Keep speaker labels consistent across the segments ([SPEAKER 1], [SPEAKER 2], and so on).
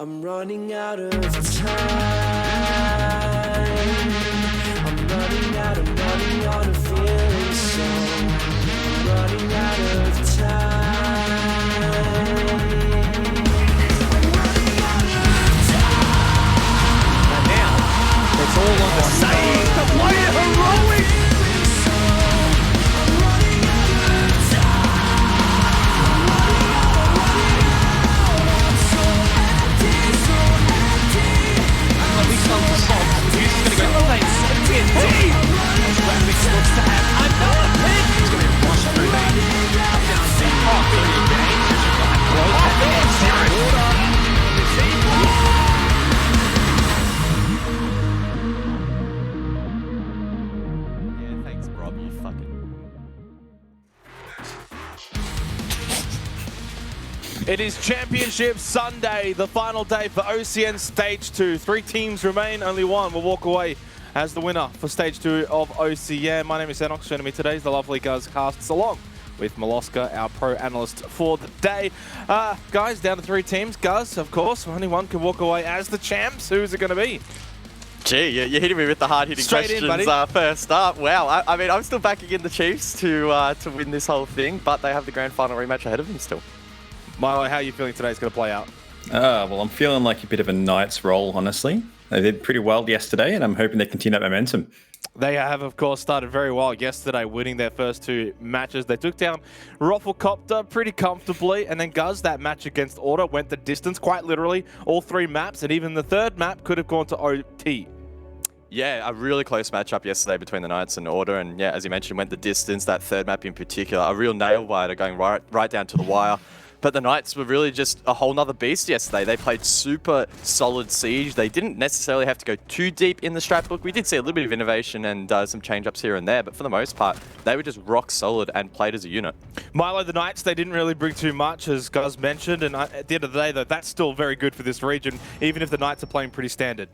[SPEAKER 1] I'm running out of time. I'm running out of feeling so. I'm running out of time. I'm running out of time.
[SPEAKER 2] And now, it's all on the save to play it heroic.
[SPEAKER 3] Thanks, Rob, you fucking...
[SPEAKER 2] It is Championship Sunday, the final day for OCN Stage 2. 3 teams remain, only one will walk away as the winner for Stage 2 of OCN. My name is Enox, joining me today is the lovely Guz Casts, along with Maloska, our pro analyst for the day. Guys, down to 3 teams. Guz, of course, only one can walk away as the champs. Who's it going to be?
[SPEAKER 3] Gee, you're hitting me with the hard-hitting
[SPEAKER 2] Straight in,
[SPEAKER 3] questions
[SPEAKER 2] buddy.
[SPEAKER 3] First up. Wow, I mean, I'm still backing in the Chiefs to win this whole thing, but they have the grand final rematch ahead of them still.
[SPEAKER 2] Milo, how are you feeling today's going to play out?
[SPEAKER 4] Well, I'm feeling like a bit of a Knights roll, honestly. They did pretty well yesterday, and I'm hoping they continue that momentum.
[SPEAKER 2] They have, of course, started very well yesterday, winning their first 2 matches. They took down Rafflecopter pretty comfortably, and then Guz, that match against Order, went the distance, quite literally, all 3 maps, and even the 3rd map could have gone to OT.
[SPEAKER 3] Yeah, a really close matchup yesterday between the Knights and Order, and yeah, as you mentioned, went the distance, that 3rd map in particular, a real nail-biter going right down to the wire. But the Knights were really just a whole nother beast yesterday. They played super solid siege. They didn't necessarily have to go too deep in the strat book. We did see a little bit of innovation and some change-ups here and there, but for the most part, they were just rock solid and played as a unit.
[SPEAKER 2] Milo, the Knights, they didn't really bring too much, as Guz mentioned, and at the end of the day, though, that's still very good for this region, even if the Knights are playing pretty standard.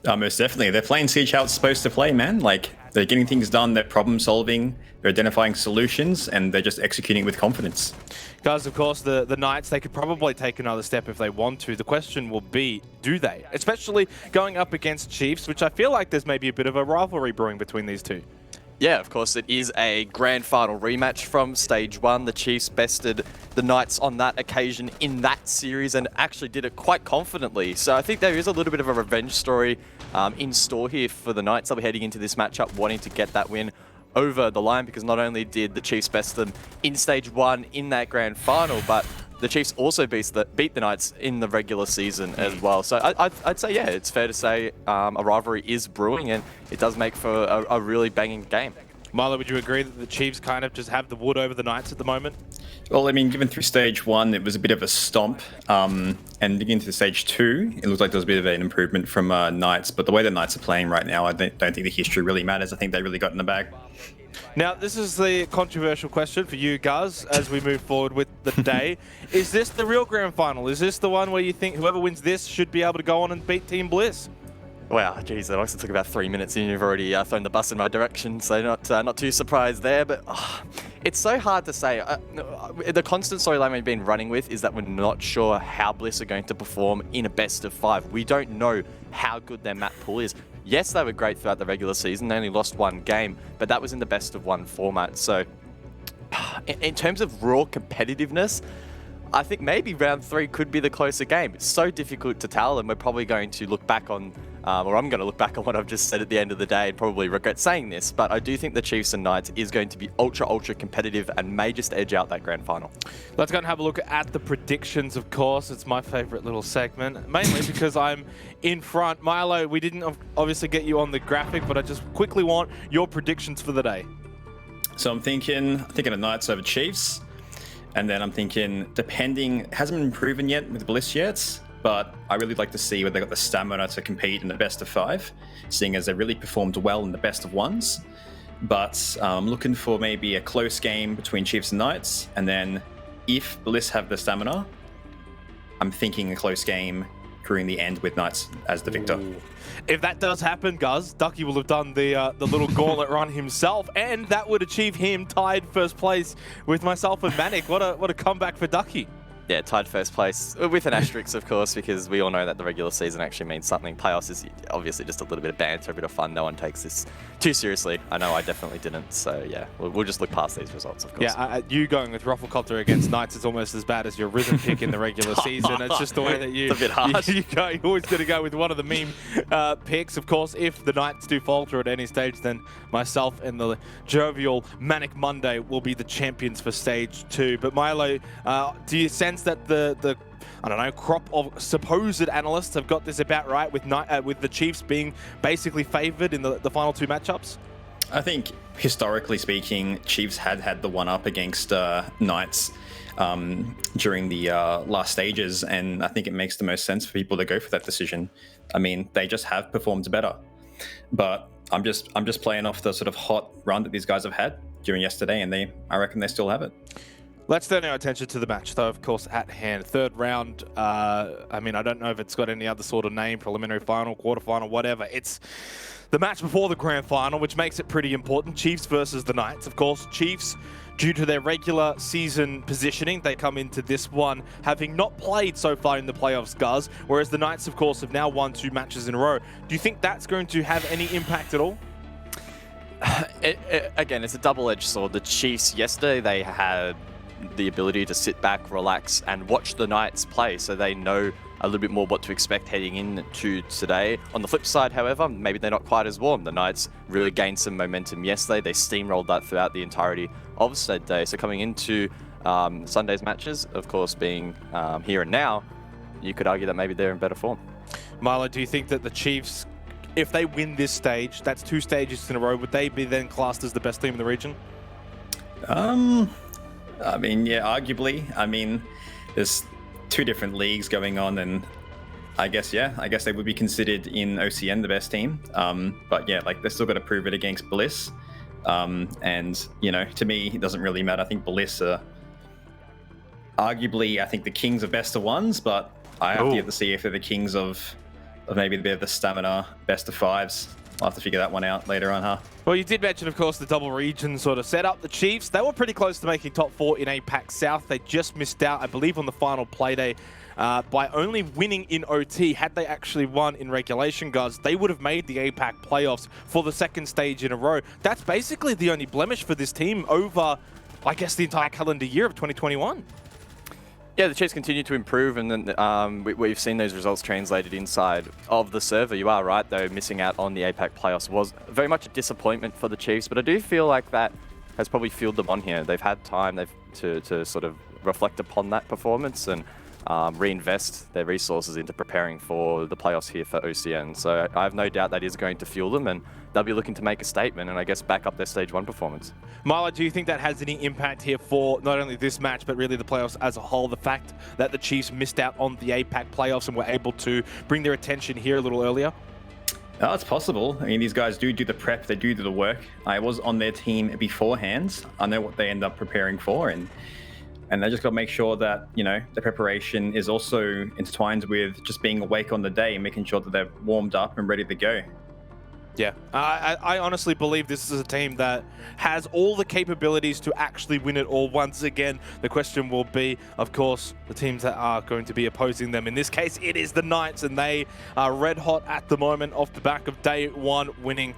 [SPEAKER 4] Most definitely. They're playing Siege how it's supposed to play, man. Like, they're getting things done, they're problem solving, they're identifying solutions, and they're just executing with confidence.
[SPEAKER 2] Guys, of course, the Knights, they could probably take another step if they want to. The question will be, do they? Especially going up against Chiefs, which I feel like there's maybe a bit of a rivalry brewing between these two.
[SPEAKER 3] Yeah, of course, it is a grand final rematch from Stage 1. The Chiefs bested the Knights on that occasion in that series and actually did it quite confidently. So I think there is a little bit of a revenge story in store here for the Knights. They'll be heading into this matchup wanting to get that win over the line, because not only did the Chiefs best them in Stage 1 in that grand final, but the Chiefs also beat the Knights in the regular season as well. So I'd say, yeah, it's fair to say a rivalry is brewing, and it does make for a really banging game.
[SPEAKER 2] Milo, would you agree that the Chiefs kind of just have the wood over the Knights at the moment?
[SPEAKER 4] Well, I mean, given through Stage 1, it was a bit of a stomp. And digging into Stage 2, it looks like there was a bit of an improvement from Knights. But the way the Knights are playing right now, I don't think the history really matters. I think they really got in the bag.
[SPEAKER 2] Now, this is the controversial question for you, Guz, as we move forward with the day. Is this the real grand final? Is this the one where you think whoever wins this should be able to go on and beat Team Bliss?
[SPEAKER 3] Wow, geez, that also took about 3 minutes and you've already thrown the bus in my direction, so not too surprised there, but it's so hard to say. The constant storyline we've been running with is that we're not sure how Bliss are going to perform in a best of 5. We don't know how good their map pool is. Yes, they were great throughout the regular season. They only lost 1 game, but that was in the best of 1 format. So in terms of raw competitiveness, I think maybe round 3 could be the closer game. It's so difficult to tell, and we're probably going to look back on, or I'm going to look back on what I've just said at the end of the day and probably regret saying this, but I do think the Chiefs and Knights is going to be ultra competitive and may just edge out that grand final.
[SPEAKER 2] Let's go and have a look at the predictions, of course. It's my favorite little segment, mainly because I'm in front. Milo, we didn't obviously get you on the graphic, but I just quickly want your predictions for the day.
[SPEAKER 4] So I'm thinking of Knights over Chiefs. And then I'm thinking, it hasn't been proven yet with Bliss yet, but I really like to see whether they got the stamina to compete in the best of 5, seeing as they really performed well in the best of 1s. But I'm looking for maybe a close game between Chiefs and Knights, and then if Bliss have the stamina, I'm thinking a close game during the end with Knights as the victor.
[SPEAKER 2] Ooh. If that does happen, Guz, Ducky will have done the little gauntlet run himself, and that would achieve him tied first place with myself and Manic. What a comeback for Ducky.
[SPEAKER 3] Yeah, tied first place with an asterisk, of course, because we all know that the regular season actually means something. Playoffs is obviously just a little bit of banter, a bit of fun. No one takes this too seriously. I know I definitely didn't. So yeah, we'll just look past these results, of course.
[SPEAKER 2] Yeah, you going with Rufflecopter against Knights is almost as bad as your rhythm pick in the regular season. It's just the way that you,
[SPEAKER 3] It's a bit harsh.
[SPEAKER 2] you go. You're always going to go with one of the meme picks. Of course, if the Knights do falter at any stage, then myself and the jovial Manic Monday will be the champions for stage 2. But Milo, do you sense that the I don't know, crop of supposed analysts have got this about right with the Chiefs being basically favoured in the final 2 matchups?
[SPEAKER 4] I think, historically speaking, Chiefs had the one-up against Knights during the last stages, and I think it makes the most sense for people to go for that decision. I mean, they just have performed better. But I'm just playing off the sort of hot run that these guys have had during yesterday, and I reckon they still have it.
[SPEAKER 2] Let's turn our attention to the match, though, of course, at hand. Third round, I mean, I don't know if it's got any other sort of name, preliminary final, quarterfinal, whatever. It's the match before the grand final, which makes it pretty important. Chiefs versus the Knights. Of course, Chiefs, due to their regular season positioning, they come into this one having not played so far in the playoffs, Guz, whereas the Knights, of course, have now won 2 matches in a row. Do you think that's going to have any impact at all?
[SPEAKER 3] Again, it's a double-edged sword. The Chiefs, yesterday, they had the ability to sit back, relax, and watch the Knights play, so they know a little bit more what to expect heading into today. On the flip side, however, maybe they're not quite as warm. The Knights really gained some momentum yesterday. They steamrolled that throughout the entirety of said day. So coming into Sunday's matches, of course, being here and now, you could argue that maybe they're in better form.
[SPEAKER 2] Milo, do you think that the Chiefs, if they win this stage, that's 2 stages in a row, would they be then classed as the best team in the region?
[SPEAKER 4] I mean, yeah, arguably. I mean, there's 2 different leagues going on, and I guess they would be considered in OCN the best team. But yeah, like, they're still got to prove it against Bliss. And, you know, to me, it doesn't really matter. I think Bliss are arguably, I think the kings of best of ones, but I have yet to see if they're the kings of maybe a bit of the stamina best of 5s. I'll have to figure that one out later on, huh?
[SPEAKER 2] Well, you did mention, of course, the double region sort of setup. The Chiefs, they were pretty close to making top 4 in APAC South. They just missed out, I believe, on the final play day by only winning in OT. Had they actually won in regulation, guys, they would have made the APAC playoffs for the 2nd stage in a row. That's basically the only blemish for this team over, I guess, the entire calendar year of 2021.
[SPEAKER 3] Yeah, the Chiefs continue to improve, and then we've seen those results translated inside of the server. You are right, though, missing out on the APAC playoffs was very much a disappointment for the Chiefs, but I do feel like that has probably fueled them on here. They've had time to sort of reflect upon that performance and reinvest their resources into preparing for the playoffs here for OCN. So I have no doubt that is going to fuel them, and they'll be looking to make a statement and I guess back up their stage 1 performance.
[SPEAKER 2] Milo, do you think that has any impact here for not only this match, but really the playoffs as a whole? The fact that the Chiefs missed out on the APAC playoffs and were able to bring their attention here a little earlier?
[SPEAKER 4] Oh, it's possible. I mean, these guys do the prep, they do the work. I was on their team beforehand. I know what they end up preparing for, and they just got to make sure that, you know, the preparation is also intertwined with just being awake on the day and making sure that they're warmed up and ready to go.
[SPEAKER 2] Yeah, I honestly believe this is a team that has all the capabilities to actually win it all. Once again, the question will be, of course, the teams that are going to be opposing them. In this case, it is the Knights, and they are red hot at the moment off the back of day 1 winning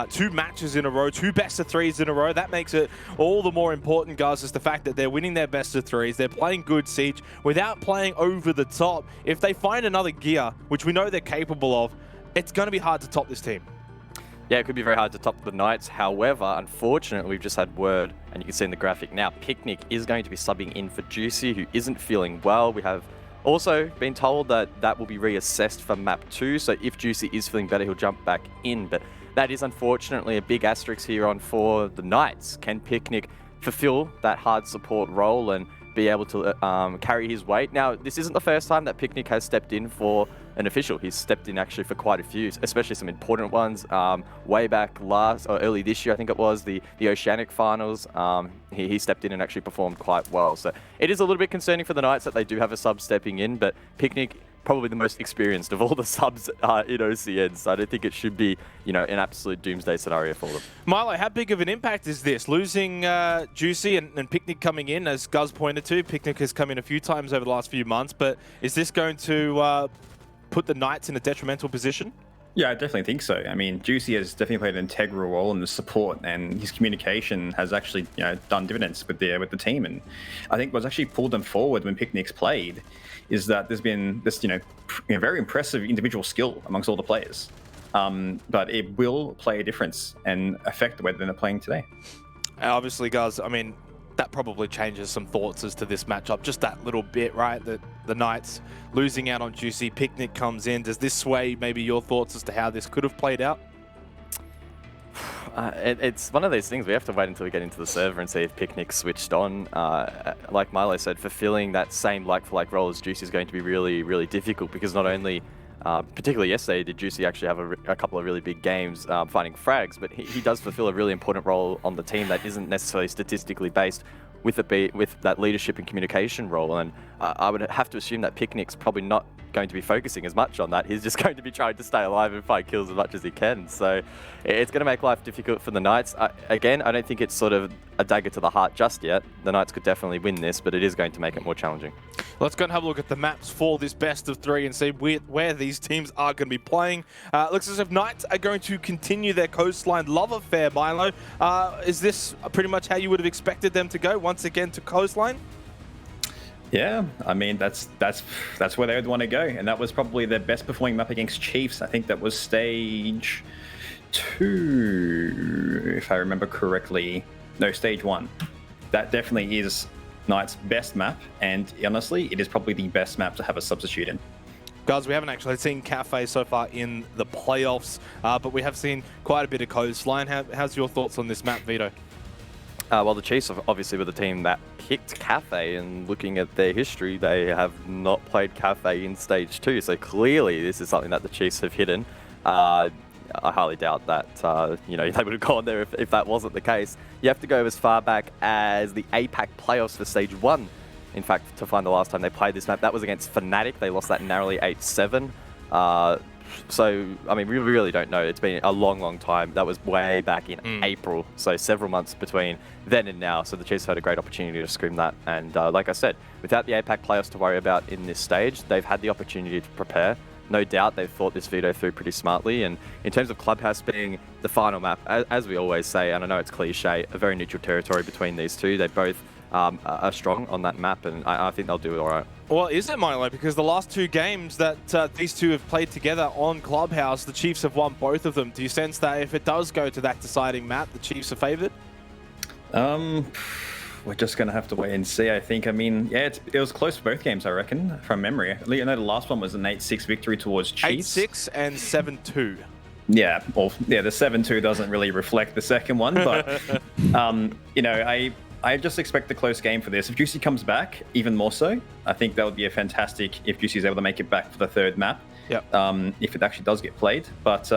[SPEAKER 2] 2 matches in a row, 2 best of 3s in a row. That makes it all the more important, guys, is the fact that they're winning their best of 3s. They're playing good Siege without playing over the top. If they find another gear, which we know they're capable of, it's going to be hard to top this team.
[SPEAKER 3] Yeah, it could be very hard to top the Knights. However, unfortunately, we've just had word, and you can see in the graphic now, Picnic is going to be subbing in for Juicy, who isn't feeling well. We have also been told that that will be reassessed for map 2, so if Juicy is feeling better, he'll jump back in. But that is unfortunately a big asterisk here on for the Knights. Can Picnic fulfill that hard support role and be able to carry his weight? Now, this isn't the first time that Picnic has stepped in for an official. He's stepped in actually for quite a few, especially some important ones. Way back early this year, I think it was, the Oceanic finals, he stepped in and actually performed quite well. So it is a little bit concerning for the Knights that they do have a sub stepping in, but Picnic probably the most experienced of all the subs in OCN. So I don't think it should be, an absolute doomsday scenario for them.
[SPEAKER 2] Milo, how big of an impact is this? Losing Juicy and Picnic coming in, as Guz pointed to. Picnic has come in a few times over the last few months, but is this going to put the Knights in a detrimental position?
[SPEAKER 4] Yeah, I definitely think so. I mean, Juicy has definitely played an integral role in the support, and his communication has actually, done dividends with the team. And I think what's actually pulled them forward when Picnic's played is that there's been this, very impressive individual skill amongst all the players. But it will play a difference and affect the way that they're playing today.
[SPEAKER 2] Obviously, Guz, I mean, that probably changes some thoughts as to this matchup. Just that little bit, right? That the Knights losing out on Juicy, Picnic comes in. Does this sway maybe your thoughts as to how this could have played out?
[SPEAKER 3] It's one of those things we have to wait until we get into the server and see if Picnic switched on. Like Milo said, fulfilling that same like-for-like role as Juicy is going to be really, really difficult because not only, particularly yesterday, did Juicy actually have a couple of really big games finding frags, but he does fulfill a really important role on the team that isn't necessarily statistically based with that leadership and communication role. And I would have to assume that Picnic's probably not going to be focusing as much on that. He's just going to be trying to stay alive and find kills as much as he can. So it's going to make life difficult for the Knights. Again, I don't think it's sort of a dagger to the heart just yet. The Knights could definitely win this, but it is going to make it more challenging.
[SPEAKER 2] Let's go and have a look at the maps for this best of three and see where these teams are going to be playing. Looks as if Knights are going to continue their coastline love affair, Milo. Is this pretty much how you would have expected them to go once again to coastline?
[SPEAKER 4] Yeah, I mean, that's where they would want to go. And that was probably their best performing map against Chiefs. I think that was stage 2, if I remember correctly. No, stage 1. That definitely is Knight's best map. And honestly, it is probably the best map to have a substitute in.
[SPEAKER 2] Guys, we haven't actually seen Cafe so far in the playoffs, but we have seen quite a bit of coastline. How's your thoughts on this map, Vito?
[SPEAKER 3] Well, the Chiefs obviously were the team that picked Cafe, and looking at their history, they have not played Cafe in stage 2. So clearly, this is something that the Chiefs have hidden. I highly doubt that they would have gone there if that wasn't the case. You have to go as far back as the APAC playoffs for stage 1. In fact, to find the last time they played this map, that was against Fnatic. They lost that narrowly 8-7. So, I mean, we really don't know. It's been a long, long time. That was way back in April. So several months between then and now. So the Chiefs had a great opportunity to scream that. And like I said, without the APAC playoffs to worry about in this stage, they've had the opportunity to prepare. No doubt they've thought this Vito through pretty smartly. And in terms of Clubhouse being the final map, as we always say, and I know it's cliche, a very neutral territory between these two. They both are strong on that map, and I think they'll do it all right.
[SPEAKER 2] Well, is it, Milo? Because the last 2 games that these two have played together on Clubhouse, the Chiefs have won both of them. Do you sense that if it does go to that deciding map, the Chiefs are favoured?
[SPEAKER 4] We're just going to have to wait and see, I think. I mean, yeah, it was close for both games, I reckon, from memory. I know the last one was an 8-6 victory towards Chiefs.
[SPEAKER 2] 8-6 and 7-2.
[SPEAKER 4] Yeah, well, yeah, the 7-2 doesn't really reflect the second one, but, I just expect a close game for this. If Juicy comes back, even more so, I think that would be a fantastic if Juicy is able to make it back for the 3rd map.
[SPEAKER 2] Yep.
[SPEAKER 4] If it actually does get played. But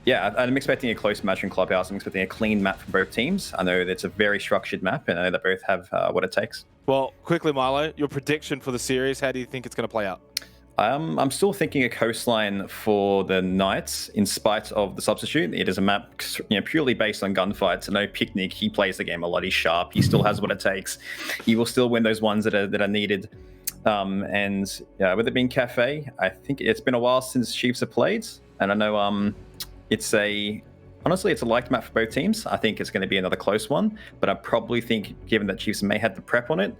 [SPEAKER 4] yeah, I'm expecting a close match in Clubhouse. I'm expecting a clean map from both teams. I know it's a very structured map, and I know that both have what it takes.
[SPEAKER 2] Well, quickly, Milo, your prediction for the series, how do you think it's going to play out?
[SPEAKER 4] I'm still thinking a coastline for the Knights, in spite of the substitute. It is a map purely based on gunfights. I know Picnic, he plays the game a lot. He's sharp. He still has what it takes. He will still win those ones that are needed. And yeah, with it being Cafe, I think it's been a while since Chiefs have played. And I know honestly, it's a liked map for both teams. I think it's going to be another close one. But I probably think, given that Chiefs may have the prep on it,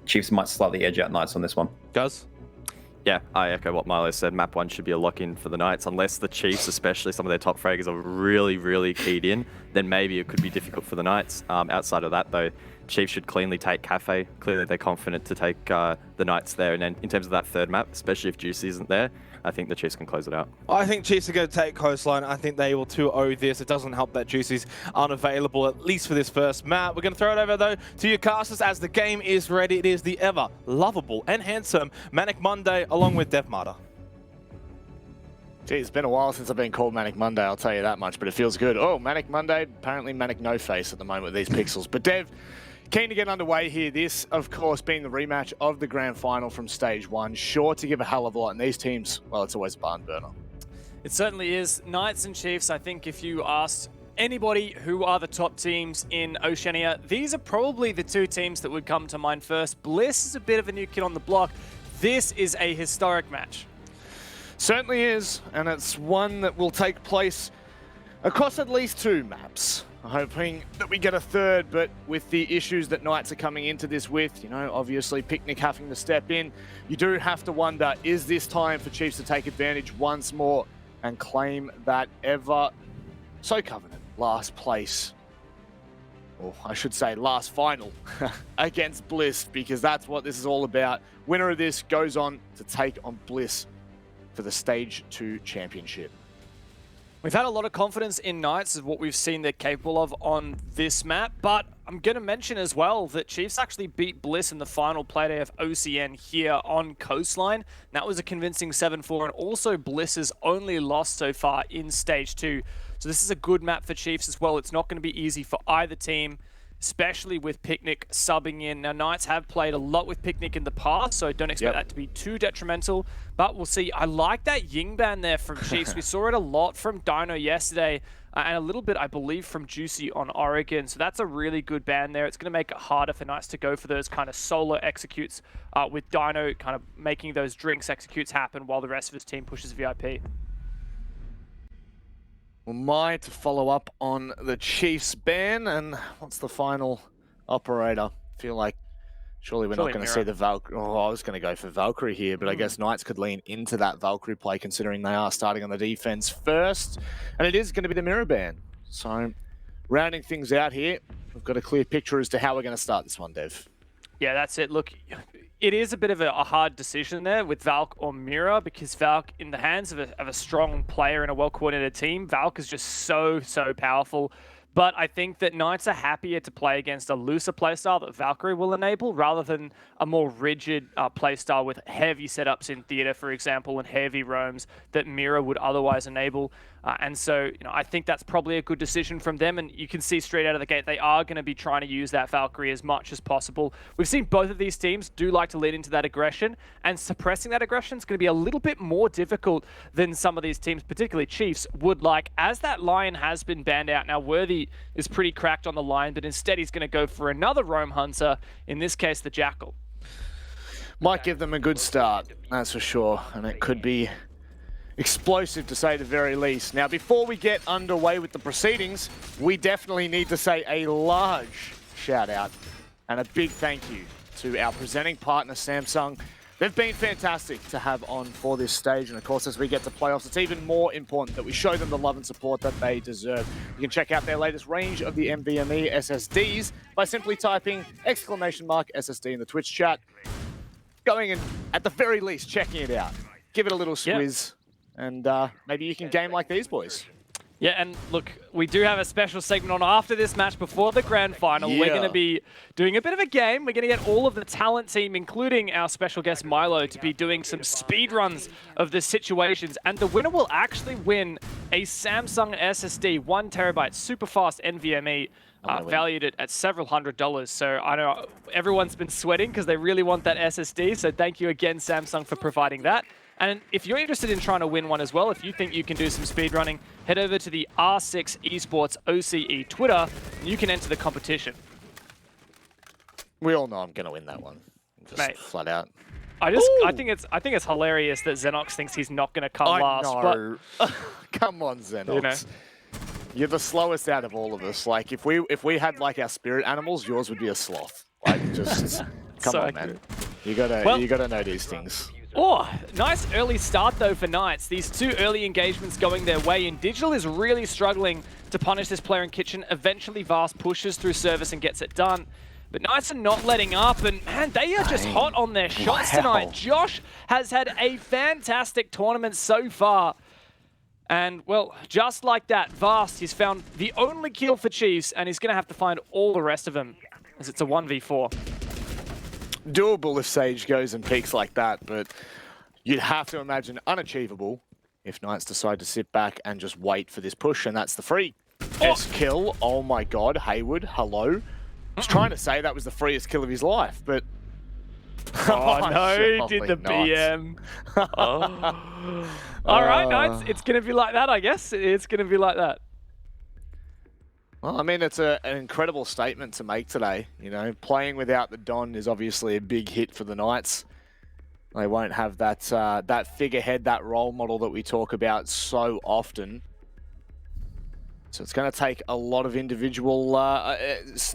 [SPEAKER 4] Chiefs might slightly edge out Knights on this one.
[SPEAKER 2] Guz?
[SPEAKER 3] Yeah, I echo what Milo said. Map 1 should be a lock-in for the Knights. Unless the Chiefs, especially some of their top fraggers, are really, really keyed in, then maybe it could be difficult for the Knights. Outside of that, though, Chiefs should cleanly take Cafe. Clearly, they're confident to take the Knights there. And then in terms of that 3rd map, especially if Juicy isn't there, I think the Chiefs can close it out.
[SPEAKER 2] I think Chiefs are going to take coastline. I think they will 2-0 this. It doesn't help that Juicy's unavailable, at least for this first map. We're going to throw it over, though, to your casters as the game is ready. It is the ever lovable and handsome Manic Monday, along with Dev Marta.
[SPEAKER 5] Gee, it's been a while since I've been called Manic Monday, I'll tell you that much, but it feels good. Oh, Manic Monday, apparently Manic No Face at the moment with these pixels. But Dev, Keen to get underway here. This, of course, being the rematch of the grand final from stage 1. Sure to give a hell of a lot. And these teams, well, it's always a barn burner.
[SPEAKER 6] It certainly is. Knights and Chiefs, I think if you asked anybody who are the top teams in Oceania, these are probably the two teams that would come to mind first. Bliss is a bit of a new kid on the block. This is a historic match.
[SPEAKER 5] Certainly is, and it's one that will take place across at least 2 maps. I'm hoping that we get a third, but with the issues that Knights are coming into this with, you know, obviously Picnic having to step in, you do have to wonder, is this time for Chiefs to take advantage once more and claim that ever so coveted last place, or I should say last final against Bliss, because that's what this is all about. Winner of this goes on to take on Bliss for the Stage 2 championship.
[SPEAKER 6] We've had a lot of confidence in Knights of what we've seen they're capable of on this map, but I'm going to mention as well that Chiefs actually beat Bliss in the final playday of OCN here on Coastline. That was a convincing 7-4, and also Bliss's only loss so far in Stage 2. So this is a good map for Chiefs as well. It's not going to be easy for either team, especially with Picnic subbing in. Now, Knights have played a lot with Picnic in the past, so don't expect that to be too detrimental, but we'll see. I like that Ying ban there from Chiefs. We saw it a lot from Dino yesterday, and a little bit, I believe, from Juicy on Oregon. So that's a really good ban there. It's going to make it harder for Knights to go for those kind of solo executes with Dino kind of making those drinks executes happen while the rest of his team pushes VIP.
[SPEAKER 5] Well, Mai to follow up on the Chiefs ban, and what's the final operator? Feel like surely we're not going to see the Valkyrie. Oh, I was going to go for Valkyrie here, but I guess Knights could lean into that Valkyrie play considering they are starting on the defense first, and it is going to be the mirror ban. So rounding things out here, we've got a clear picture as to how we're going to start this one, Dev.
[SPEAKER 6] Yeah, that's it. Look, it is a bit of a hard decision there with Valk or Mira, because Valk, in the hands of a strong player and a well-coordinated team, Valk is just so powerful. But I think that Knights are happier to play against a looser playstyle that Valkyrie will enable, rather than a more rigid playstyle with heavy setups in theater, for example, and heavy roams that Mira would otherwise enable. And so, you know, I think that's probably a good decision from them. And you can see straight out of the gate, they are going to be trying to use that Valkyrie as much as possible. We've seen both of these teams do like to lean into that aggression, and suppressing that aggression is going to be a little bit more difficult than some of these teams, particularly Chiefs, would like, as that Lion has been banned out. Now, Worthy is pretty cracked on the line, but instead he's going to go for another Roam Hunter, in this case, the Jackal.
[SPEAKER 5] Might give them a good start, that's for sure, and it could be explosive to say the very least. Now, before we get underway with the proceedings, we definitely need to say a large shout out and a big thank you to our presenting partner, Samsung. They've been fantastic to have on for this stage, and of course, as we get to playoffs, it's even more important that we show them the love and support that they deserve. You can check out their latest range of the NVMe SSDs by simply typing !SSD in the Twitch chat, going and at the very least checking it out. Give it a little squiz. And maybe you can game like these boys.
[SPEAKER 6] Yeah, and look, we do have a special segment on after this match before the grand final. We're going to be doing a bit of a game. We're going to get all of the talent team, including our special guest Milo, to be doing some speed runs of the situations. And the winner will actually win a Samsung SSD, 1 terabyte, super fast NVMe, valued at several $100s. So I know everyone's been sweating because they really want that SSD. So thank you again, Samsung, for providing that. And if you're interested in trying to win one as well, if you think you can do some speedrunning, head over to the R6 Esports OCE Twitter, and you can enter the competition.
[SPEAKER 5] We all know I'm going to win that one. Just
[SPEAKER 6] Mate,
[SPEAKER 5] flat out.
[SPEAKER 6] I think it's hilarious that Xenox thinks he's not going to come last.
[SPEAKER 5] Know. But come on, Xenox.
[SPEAKER 6] You know?
[SPEAKER 5] You're the slowest out of all of us. Like if we had like our spirit animals, yours would be a sloth. Like just come
[SPEAKER 6] So
[SPEAKER 5] on, man. You gotta know these things.
[SPEAKER 6] Oh, nice early start though for Knights. These 2 early engagements going their way, and Digital is really struggling to punish this player in Kitchen. Eventually Vast pushes through service and gets it done. But Knights are not letting up, and man, they are just hot on their shots tonight. Josh has had a fantastic tournament so far. And, well, just like that, Vast, he's found the only kill for Chiefs, and he's going to have to find all the rest of them, as it's a 1v4.
[SPEAKER 5] Doable if Sage goes and peaks like that, but you'd have to imagine unachievable if Knights decide to sit back and just wait for this push, and that's the free S kill. Oh my god, Hayward, hello. was trying to say that was the freest kill of his life, but...
[SPEAKER 6] Oh no, he did
[SPEAKER 5] surely
[SPEAKER 6] the
[SPEAKER 5] not.
[SPEAKER 6] BM. All right, Knights, it's going to be like that, I guess. It's going to be like that.
[SPEAKER 5] Well, I mean, it's an incredible statement to make today. You know, playing without the Don is obviously a big hit for the Knights. They won't have that that figurehead, that role model that we talk about so often. So it's going to take a lot of individual,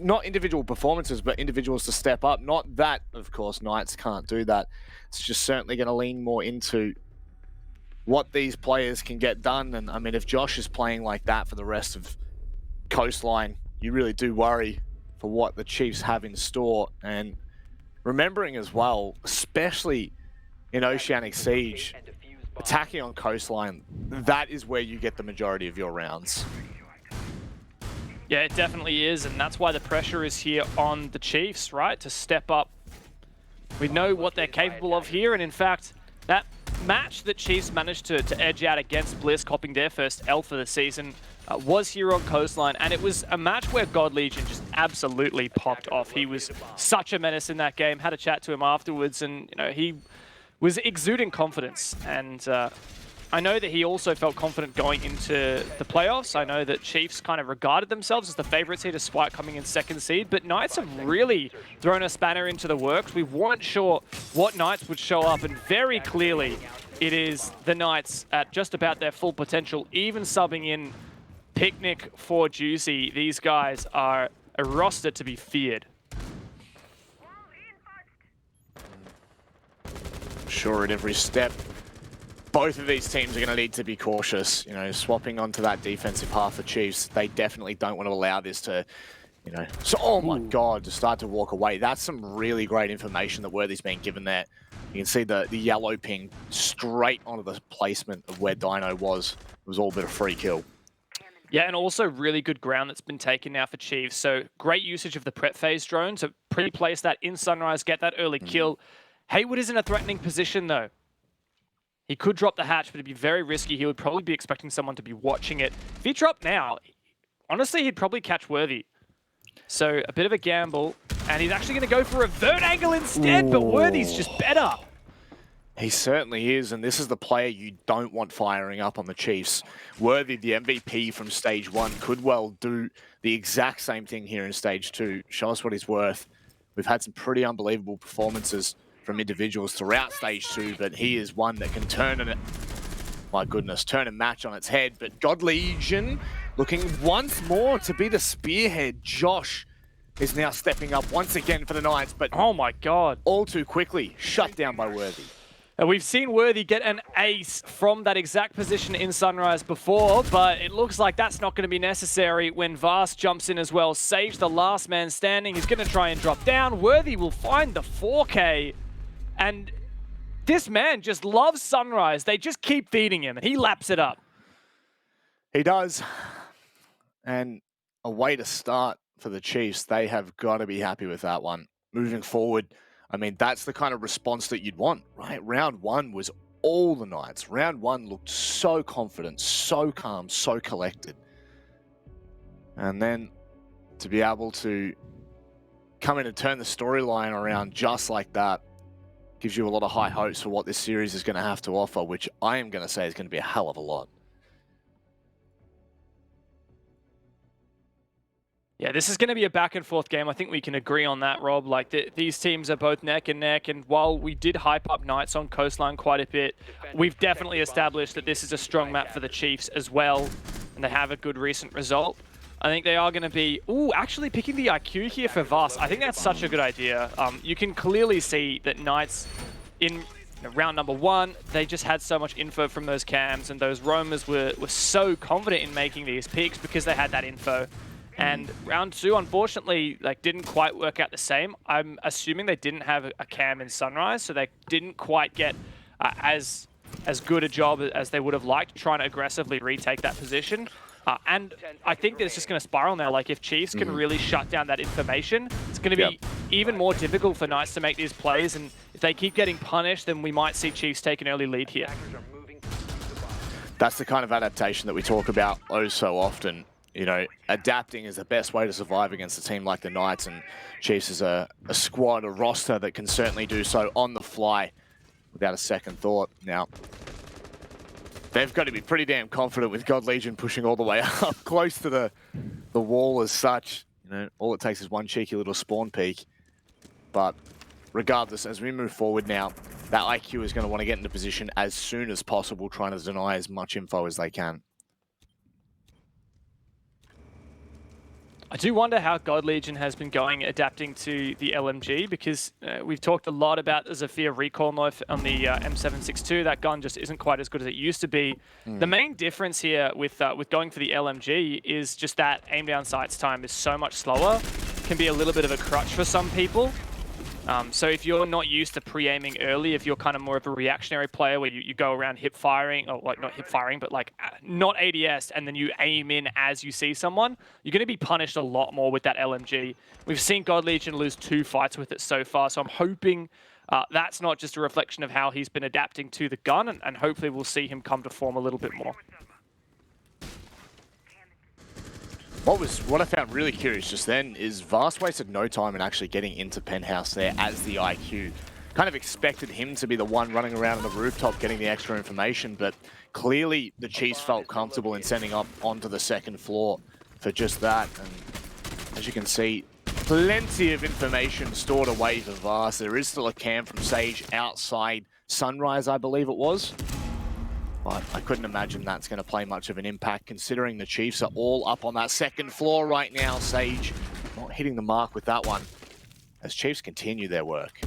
[SPEAKER 5] not individual performances, but individuals to step up. Not that, of course, Knights can't do that. It's just certainly going to lean more into what these players can get done. And I mean, if Josh is playing like that for the rest of Coastline, you really do worry for what the Chiefs have in store. And remembering as well, especially in Oceanic Siege, attacking on Coastline, that is where you get the majority of your rounds.
[SPEAKER 6] Yeah, it definitely is, and that's why the pressure is here on the Chiefs, right? To step up. We know what they're capable of here, and in fact, that match that Chiefs managed to edge out against Bliss, copping their first L for the season, was here on Coastline, and it was a match where God Legion just absolutely popped off. He was such a menace in that game. Had a chat to him afterwards, and you know, he was exuding confidence, and I know that he also felt confident going into the playoffs. I know that Chiefs kind of regarded themselves as the favorites here despite coming in second seed, but Knights have really thrown a spanner into the works. We weren't sure what Knights would show up, and very clearly it is the Knights at just about their full potential, even subbing in Picnic for Juicy. These guys are a roster to be feared.
[SPEAKER 5] Sure, at every step, both of these teams are going to need to be cautious. You know, swapping onto that defensive half of Chiefs, they definitely don't want to allow this to, you know... So, oh my God, to start to walk away. That's some really great information that Worthy's been given there. You can see the yellow ping straight onto the placement of where Dino was. It was all a bit of free kill.
[SPEAKER 6] Yeah, and also really good ground that's been taken now for Chiefs. So great usage of the prep phase drone to pre-place that in Sunrise, get that early kill. Haywood is in a threatening position though. He could drop the hatch, but it'd be very risky. He would probably be expecting someone to be watching it. If he dropped now, honestly, he'd probably catch Worthy. So a bit of a gamble, and he's actually going to go for a vert angle instead, but Worthy's just better.
[SPEAKER 5] He certainly is, and this is the player you don't want firing up on the Chiefs. Worthy, the MVP from Stage 1, could well do the exact same thing here in Stage 2. Show us what he's worth. We've had some pretty unbelievable performances from individuals throughout Stage 2, but he is one that can turn turn a match on its head. But God Legion looking once more to be the spearhead. Josh is now stepping up once again for the Knights, but
[SPEAKER 6] oh my God,
[SPEAKER 5] all too quickly shut down by Worthy.
[SPEAKER 6] And we've seen Worthy get an ace from that exact position in Sunrise before, but it looks like that's not going to be necessary when Vast jumps in as well. Sage, the last man standing, he's going to try and drop down. Worthy will find the 4K, and this man just loves Sunrise. They just keep feeding him, and he laps it up.
[SPEAKER 5] He does. And a way to start for the Chiefs. They have got to be happy with that one. Moving forward, I mean, that's the kind of response that you'd want, right? Round 1 was all the Knights. Round 1 looked so confident, so calm, so collected. And then to be able to come in and turn the storyline around just like that gives you a lot of high hopes for what this series is going to have to offer, which I am going to say is going to be a hell of a lot.
[SPEAKER 6] Yeah, this is going to be a back and forth game. I think we can agree on that, Rob. Like, these teams are both neck and neck, and while we did hype up Knights on Coastline quite a bit, we've definitely established that this is a strong map for the Chiefs as well, and they have a good recent result. I think they are going to be... Ooh, actually picking the IQ here for Vast. I think that's such a good idea. You can clearly see that Knights in round number 1, they just had so much info from those cams, and those roamers were so confident in making these picks because they had that info. And round 2, unfortunately, like, didn't quite work out the same. I'm assuming they didn't have a cam in Sunrise, so they didn't quite get as good a job as they would have liked, trying to aggressively retake that position. And I think that it's just going to spiral now. Like, if Chiefs can really shut down that information, it's going to be even more difficult for Knights to make these plays. And if they keep getting punished, then we might see Chiefs take an early lead here.
[SPEAKER 5] That's the kind of adaptation that we talk about oh so often. you know, adapting is the best way to survive against a team like the Knights, and Chiefs is a squad, a roster that can certainly do so on the fly without a second thought. Now, they've got to be pretty damn confident with God Legion pushing all the way up close to the wall as such. You know, all it takes is one cheeky little spawn peek. But regardless, as we move forward now, that IQ is going to want to get into position as soon as possible, trying to deny as much info as they can.
[SPEAKER 6] I do wonder how God Legion has been going adapting to the LMG, because we've talked a lot about the Zephyr recoil knife on the M762. That gun just isn't quite as good as it used to be. The main difference here with going for the LMG is just that aim down sights time is so much slower. Can be a little bit of a crutch for some people. So if you're not used to pre-aiming early, if you're kind of more of a reactionary player where you go around hip firing, or like not hip firing, but like not ADS, and then you aim in as you see someone, you're going to be punished a lot more with that LMG. We've seen God Legion lose 2 fights with it so far, so I'm hoping that's not just a reflection of how he's been adapting to the gun, and hopefully we'll see him come to form a little bit more.
[SPEAKER 5] What I found really curious just then is Vast wasted no time in actually getting into Penthouse there as the IQ. Kind of expected him to be the one running around on the rooftop getting the extra information, but clearly the Chiefs felt comfortable in sending up onto the second floor for just that. And as you can see, plenty of information stored away for Vast. There is still a cam from Sage outside Sunrise, I believe it was. But I couldn't imagine that's going to play much of an impact, considering the Chiefs are all up on that second floor right now. Sage not hitting the mark with that one as Chiefs continue their work.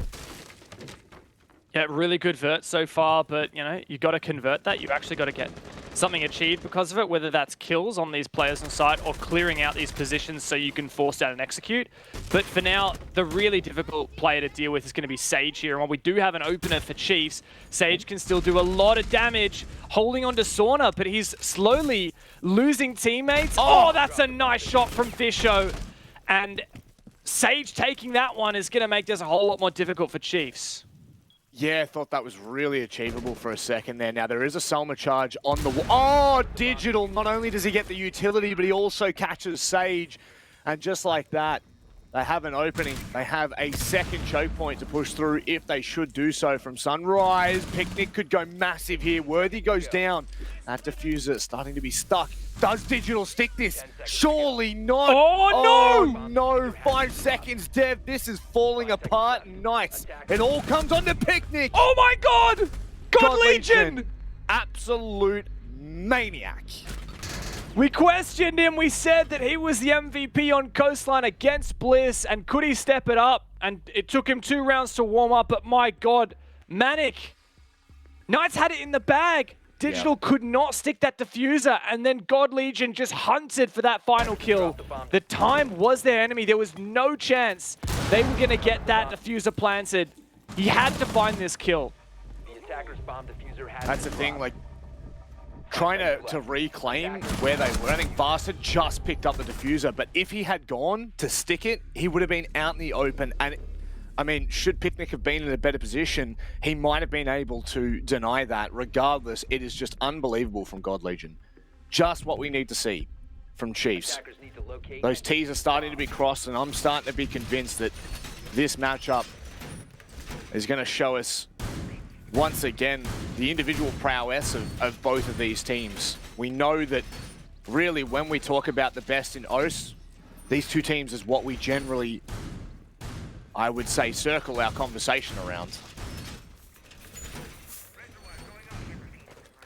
[SPEAKER 6] Yeah, really good vert so far, but you know, you got to convert that. You actually got to get something achieved because of it, whether that's kills on these players on site or clearing out these positions so you can force out and execute. But for now, the really difficult player to deal with is going to be Sage here. And while we do have an opener for Chiefs, Sage can still do a lot of damage holding on to Sauna, but he's slowly losing teammates. Oh, that's a nice shot from Fisho. And Sage taking that one is going to make this a whole lot more difficult for Chiefs.
[SPEAKER 5] Yeah, I thought that was really achievable for a second there. Now, there is a Selma charge on the wall. Oh, Digital. Not only does he get the utility, but he also catches Sage. And just like that, they have an opening. They have a second choke point to push through if they should do so from Sunrise. Picnic could go massive here. Worthy goes down. That diffuser starting to be stuck. Does Digital stick this? Surely not.
[SPEAKER 6] Oh, no!
[SPEAKER 5] No, 5 seconds, Dev. This is falling apart. Nice. It all comes on to Picnic.
[SPEAKER 6] Oh my God! God Legion!
[SPEAKER 5] Absolute maniac.
[SPEAKER 6] We questioned him. We said that he was the MVP on Coastline against Bliss, and could he step it up? And it took him 2 rounds to warm up, but my God, Manic. Knights had it in the bag. Digital could not stick that diffuser, and then God Legion just hunted for that final kill. The time was their enemy. There was no chance they were going to get that diffuser planted. He had to find this kill.
[SPEAKER 5] That's the thing, like, trying to reclaim where they were. I think Vast had just picked up the diffuser, but if he had gone to stick it, he would have been out in the open. And I mean, should Picnic have been in a better position, he might have been able to deny that. Regardless, it is just unbelievable from God Legion. Just what we need to see from Chiefs. Those T's are starting to be crossed, and I'm starting to be convinced that this matchup is going to show us, once again, the individual prowess of both of these teams. We know that, really, when we talk about the best in OS, these two teams is what we generally, I would say, circle our conversation around.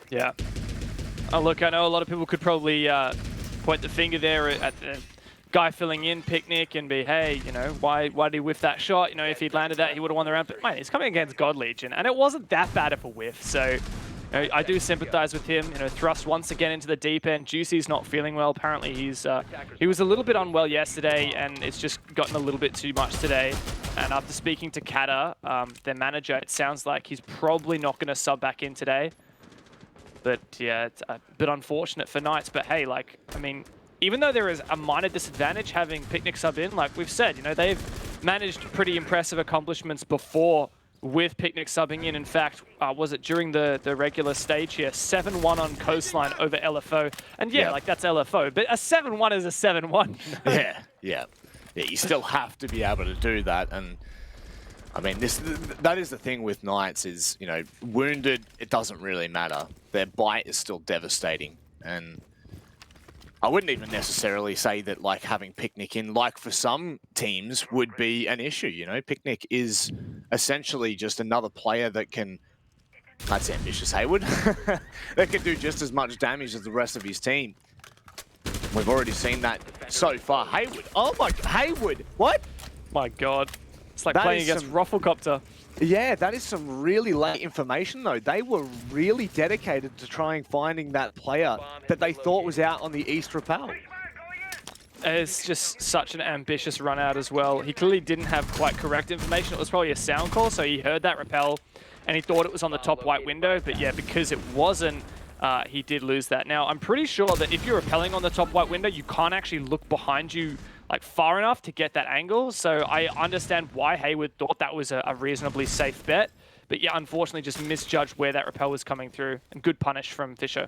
[SPEAKER 6] Yeah. Oh, look, I know a lot of people could probably point the finger there at the guy filling in Picnic and be, hey, you know, why did he whiff that shot? You know, if he'd landed that, he would have won the round. But, man, he's coming against God Legion, and it wasn't that bad of a whiff. So, you know, I do sympathize with him. You know, thrust once again into the deep end. Juicy's not feeling well. Apparently, he was a little bit unwell yesterday, and it's just gotten a little bit too much today. And after speaking to Kata, their manager, it sounds like he's probably not going to sub back in today. But yeah, it's a bit unfortunate for Knights. But hey, like, I mean, even though there is a minor disadvantage having Picnic sub in, like we've said, you know, they've managed pretty impressive accomplishments before with Picnic subbing in. In fact, was it during the regular stage here? 7-1 on Coastline over LFO. And yeah,
[SPEAKER 5] Yeah.
[SPEAKER 6] like that's LFO, but a 7-1 is a 7-1.
[SPEAKER 5] Yeah. You still have to be able to do that. And I mean, that is the thing with Knights is, you know, wounded, it doesn't really matter. Their bite is still devastating. And I wouldn't even necessarily say that like having Picnic in, like for some teams, would be an issue. You know, Picnic is essentially just another player that can, that's ambitious, Haywood, that can do just as much damage as the rest of his team. We've already seen that so far. Haywood, oh my, Haywood, what?
[SPEAKER 6] My God. It's like
[SPEAKER 5] That
[SPEAKER 6] playing
[SPEAKER 5] is
[SPEAKER 6] against
[SPEAKER 5] some-
[SPEAKER 6] Rufflecopter.
[SPEAKER 5] Yeah, that is some really late information, though. They were really dedicated to trying finding that player that they thought was out on the East Rappel.
[SPEAKER 6] It's just such an ambitious run out as well. He clearly didn't have quite correct information. It was probably a sound call, so he heard that rappel and he thought it was on the top white window. But yeah, because it wasn't, he did lose that. Now, I'm pretty sure that if you're rappelling on the top white window, you can't actually look behind you like far enough to get that angle. So I understand why Haywood thought that was a reasonably safe bet. But yeah, unfortunately just misjudged where that rappel was coming through. And good punish from Fisher.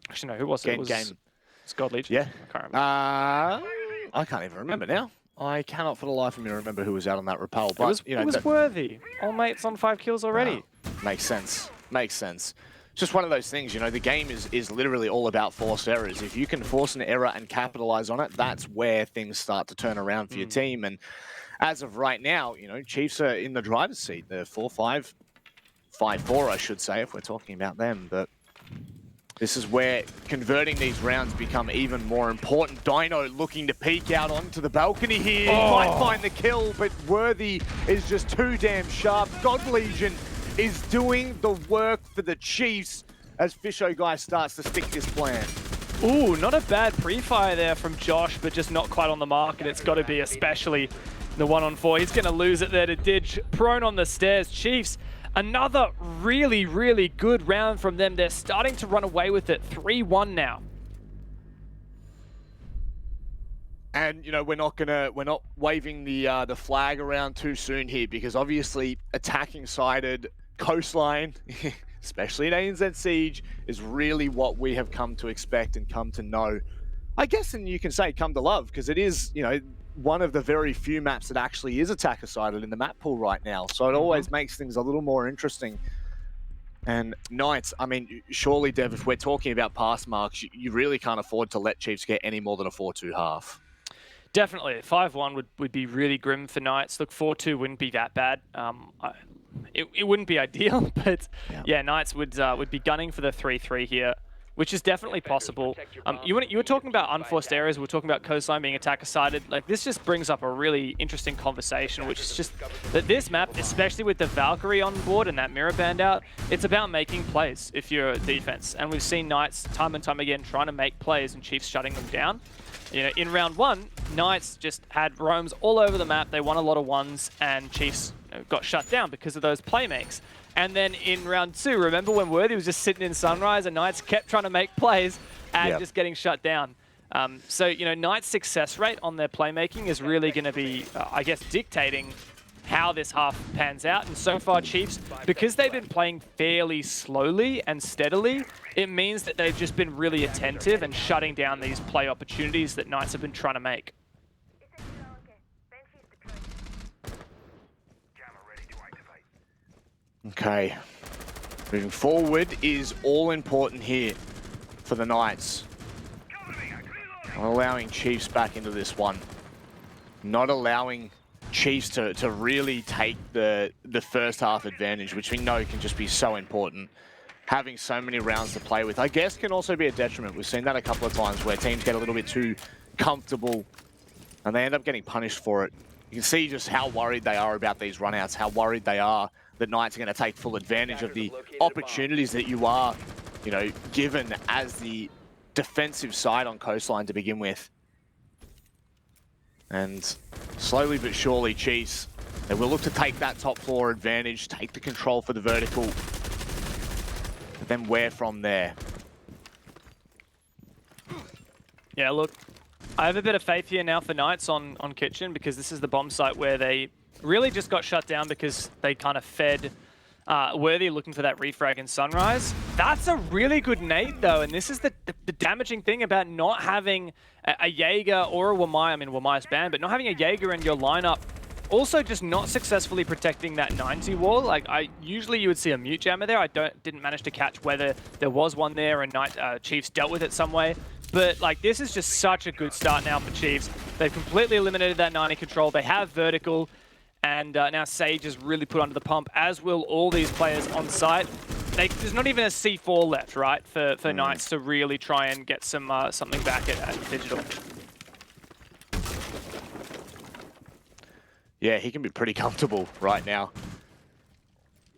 [SPEAKER 6] Actually, no, who was it? It was God Legion.
[SPEAKER 5] Yeah.
[SPEAKER 6] I can't remember.
[SPEAKER 5] I can't even remember now. I cannot for the life of me remember who was out on that rappel. But, you know,
[SPEAKER 6] it was
[SPEAKER 5] that
[SPEAKER 6] worthy. All mates on 5 kills already.
[SPEAKER 5] makes sense. Makes sense. It's just one of those things, you know, the game is literally all about forced errors. If you can force an error and capitalize on it, that's where things start to turn around for your team. And as of right now, you know, Chiefs are in the driver's seat. They're 4-5, 5-4, I should say, if we're talking about them. But this is where converting these rounds become even more important. Dino looking to peek out onto the balcony here. He might find the kill, but Worthy is just too damn sharp. God Legion is doing the work for the Chiefs as Fisho Guy starts to stick this plan.
[SPEAKER 6] Ooh, not a bad pre-fire there from Josh, but just not quite on the mark, and it's got to be especially the 1-on-4. He's going to lose it there to Didge. Prone on the stairs. Chiefs, another really, really good round from them. They're starting to run away with it. 3-1 now.
[SPEAKER 5] And you know, we're not waving the flag around too soon here, because obviously attacking sided Coastline, especially in ANZ Siege, is really what we have come to expect and come to know. I guess, and you can say come to love, because it is, you know, one of the very few maps that actually is attacker sided in the map pool right now. So it always makes things a little more interesting. And Knights, I mean, surely, Dev, if we're talking about pass marks, you really can't afford to let Chiefs get any more than a 4-2 half.
[SPEAKER 6] Definitely. 5-1 would be really grim for Knights. Look, 4-2 wouldn't be that bad. It wouldn't be ideal, but yeah, Knights would be gunning for the 3-3 here, which is definitely possible. You were talking about unforced errors. We were talking about Coastline being attacker-sided. Like, this just brings up a really interesting conversation, which is just that this map, especially with the Valkyrie on board and that mirror band out, it's about making plays if you're a defense. And we've seen Knights time and time again trying to make plays and Chiefs shutting them down. You know, in round 1, Knights just had roams all over the map. They won a lot of ones, and Chiefs got shut down because of those playmakes. And then in round 2, remember when Worthy was just sitting in Sunrise and Knights kept trying to make plays and just getting shut down. So, you know, Knights' success rate on their playmaking is really going to be, I guess, dictating how this half pans out. And so far, Chiefs, because they've been playing fairly slowly and steadily, it means that they've just been really attentive and shutting down these play opportunities that Knights have been trying to make.
[SPEAKER 5] Okay, moving forward is all important here for the Knights. Not allowing Chiefs back into this one. Not allowing Chiefs to really take the first half advantage, which we know can just be so important. Having so many rounds to play with, I guess, can also be a detriment. We've seen that a couple of times where teams get a little bit too comfortable and they end up getting punished for it. You can see just how worried they are about these runouts, how worried they are that Knights are going to take full advantage of the opportunities that you are, you know, given as the defensive side on Coastline to begin with. And slowly but surely, Chiefs, they will look to take that top floor advantage, take the control for the vertical, but then where from there?
[SPEAKER 6] Yeah, look, I have a bit of faith here now for Knights on Kitchen, because this is the bomb site where they really just got shut down because they kind of fed Worthy looking for that refrag in Sunrise. That's a really good nade though, and this is the damaging thing about not having a Jaeger or a Wamai. I mean, Wamai's banned, but not having a Jaeger in your lineup. Also, just not successfully protecting that 90 wall. Like, usually you would see a mute jammer there. I didn't manage to catch whether there was one there and Chiefs dealt with it some way. But like, this is just such a good start now for Chiefs. They've completely eliminated that 90 control. They have vertical, and now Sage is really put under the pump, as will all these players on site. There's not even a C4 left, right, for Knights to really try and get some something back at Digital.
[SPEAKER 5] Yeah, he can be pretty comfortable right now.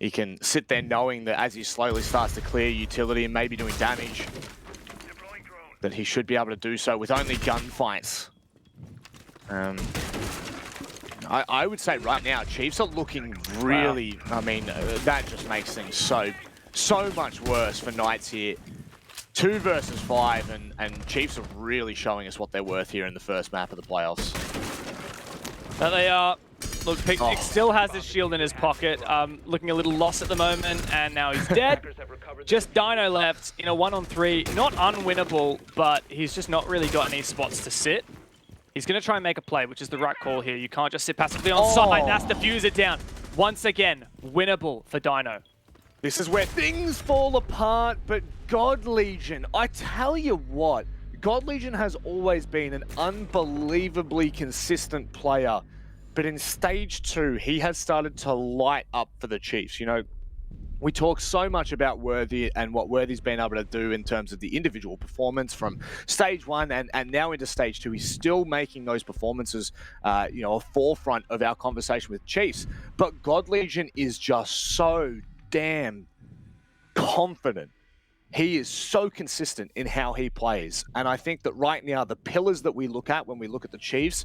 [SPEAKER 5] He can sit there knowing that as he slowly starts to clear utility and maybe doing damage, that he should be able to do so with only gunfights. I would say right now, Chiefs are looking really, I mean, that just makes things so much worse for Knights here. 2 versus 5, and Chiefs are really showing us what they're worth here in the first map of the playoffs.
[SPEAKER 6] There they are. Look, Picnic still has his shield in his pocket, looking a little lost at the moment, and now he's dead. Just Dino left in a 1-on-3. Not unwinnable, but he's just not really got any spots to sit. He's going to try and make a play, which is the right call here. You can't just sit passively on side. That's defuse it down. Once again, winnable for Dino.
[SPEAKER 5] This is where things fall apart, but God Legion, I tell you what, God Legion has always been an unbelievably consistent player. But in stage 2, he has started to light up for the Chiefs. You know, we talk so much about Worthy and what Worthy's been able to do in terms of the individual performance from stage 1 and now into stage 2. He's still making those performances, you know, a forefront of our conversation with Chiefs. But God Legion is just so damn confident. He is so consistent in how he plays. And I think that right now, the pillars that we look at when we look at the Chiefs,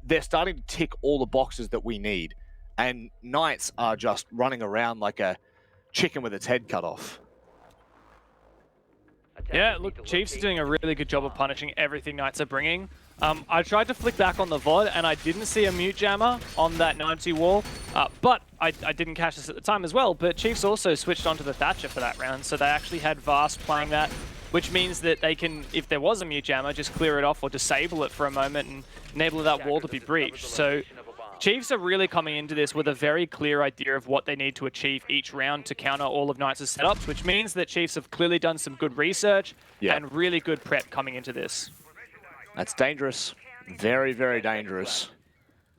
[SPEAKER 5] they're starting to tick all the boxes that we need. And Knights are just running around like a chicken with its head cut off.
[SPEAKER 6] Yeah, look, Chiefs are doing a really good job of punishing everything Knights are bringing. I tried to flick back on the VOD, and I didn't see a mute jammer on that 90 wall, but I didn't catch this at the time as well. But Chiefs also switched onto the Thatcher for that round, so they actually had Vast playing that, which means that they can, if there was a mute jammer, just clear it off or disable it for a moment and enable that wall to be breached. So Chiefs are really coming into this with a very clear idea of what they need to achieve each round to counter all of Knights' setups, which means that Chiefs have clearly done some good research and really good prep coming into this.
[SPEAKER 5] That's dangerous. Very, very dangerous.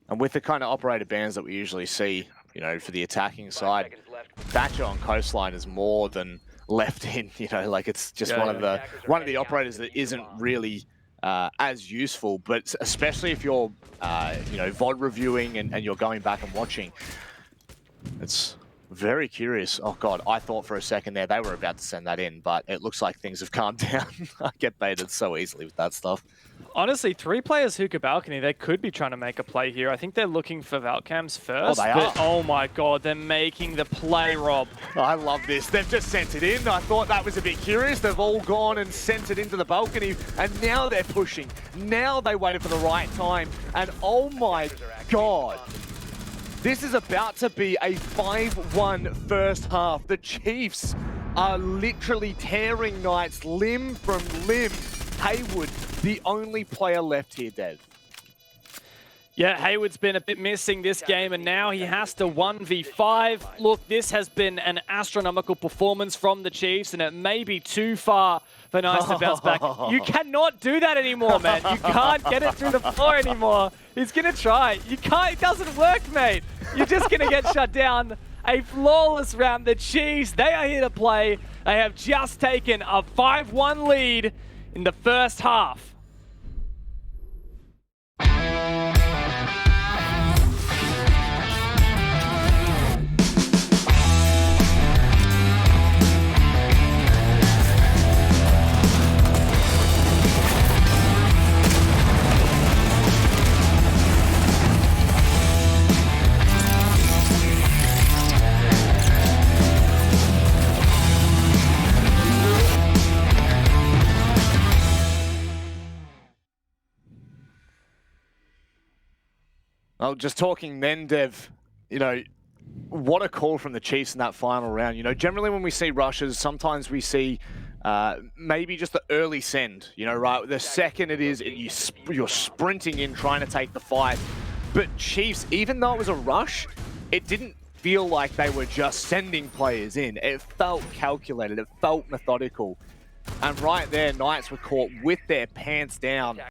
[SPEAKER 5] And with the kind of operator bans that we usually see, you know, for the attacking side, Thatcher on Coastline is more than left in, you know, like it's just one of the operators that isn't really as useful, but especially if you're, you know, VOD reviewing and you're going back and watching. It's very curious. Oh God, I thought for a second there they were about to send that in, but it looks like things have calmed down. I get baited so easily with that stuff.
[SPEAKER 6] Honestly, 3 players hookah balcony, they could be trying to make a play here. I think they're looking for Valcams first.
[SPEAKER 5] Oh, they are.
[SPEAKER 6] Oh my God, they're making the play, Rob.
[SPEAKER 5] I love this. They've just sent it in. I thought that was a bit curious. They've all gone and sent it into the balcony, and now they're pushing. Now they waited for the right time, and oh my God. This is about to be a 5-1 first half. The Chiefs are literally tearing Knights limb from limb. Haywood, the only player left here, Dev.
[SPEAKER 6] Yeah, Haywood's been a bit missing this game, and now he has to 1v5. Look, this has been an astronomical performance from the Chiefs, and it may be too far for Knights to bounce back. You cannot do that anymore, man. You can't get it through the floor anymore. He's going to try. You can't. It doesn't work, mate. You're just going to get shut down. A flawless round. The Chiefs, they are here to play. They have just taken a 5-1 lead in the first half.
[SPEAKER 5] Well, just talking then, Dev, you know, what a call from the Chiefs in that final round. You know, generally when we see rushes, sometimes we see maybe just the early send, you know, right? The second it is, you're sprinting in trying to take the fight. But Chiefs, even though it was a rush, it didn't feel like they were just sending players in. It felt calculated. It felt methodical. And right there, Knights were caught with their pants down.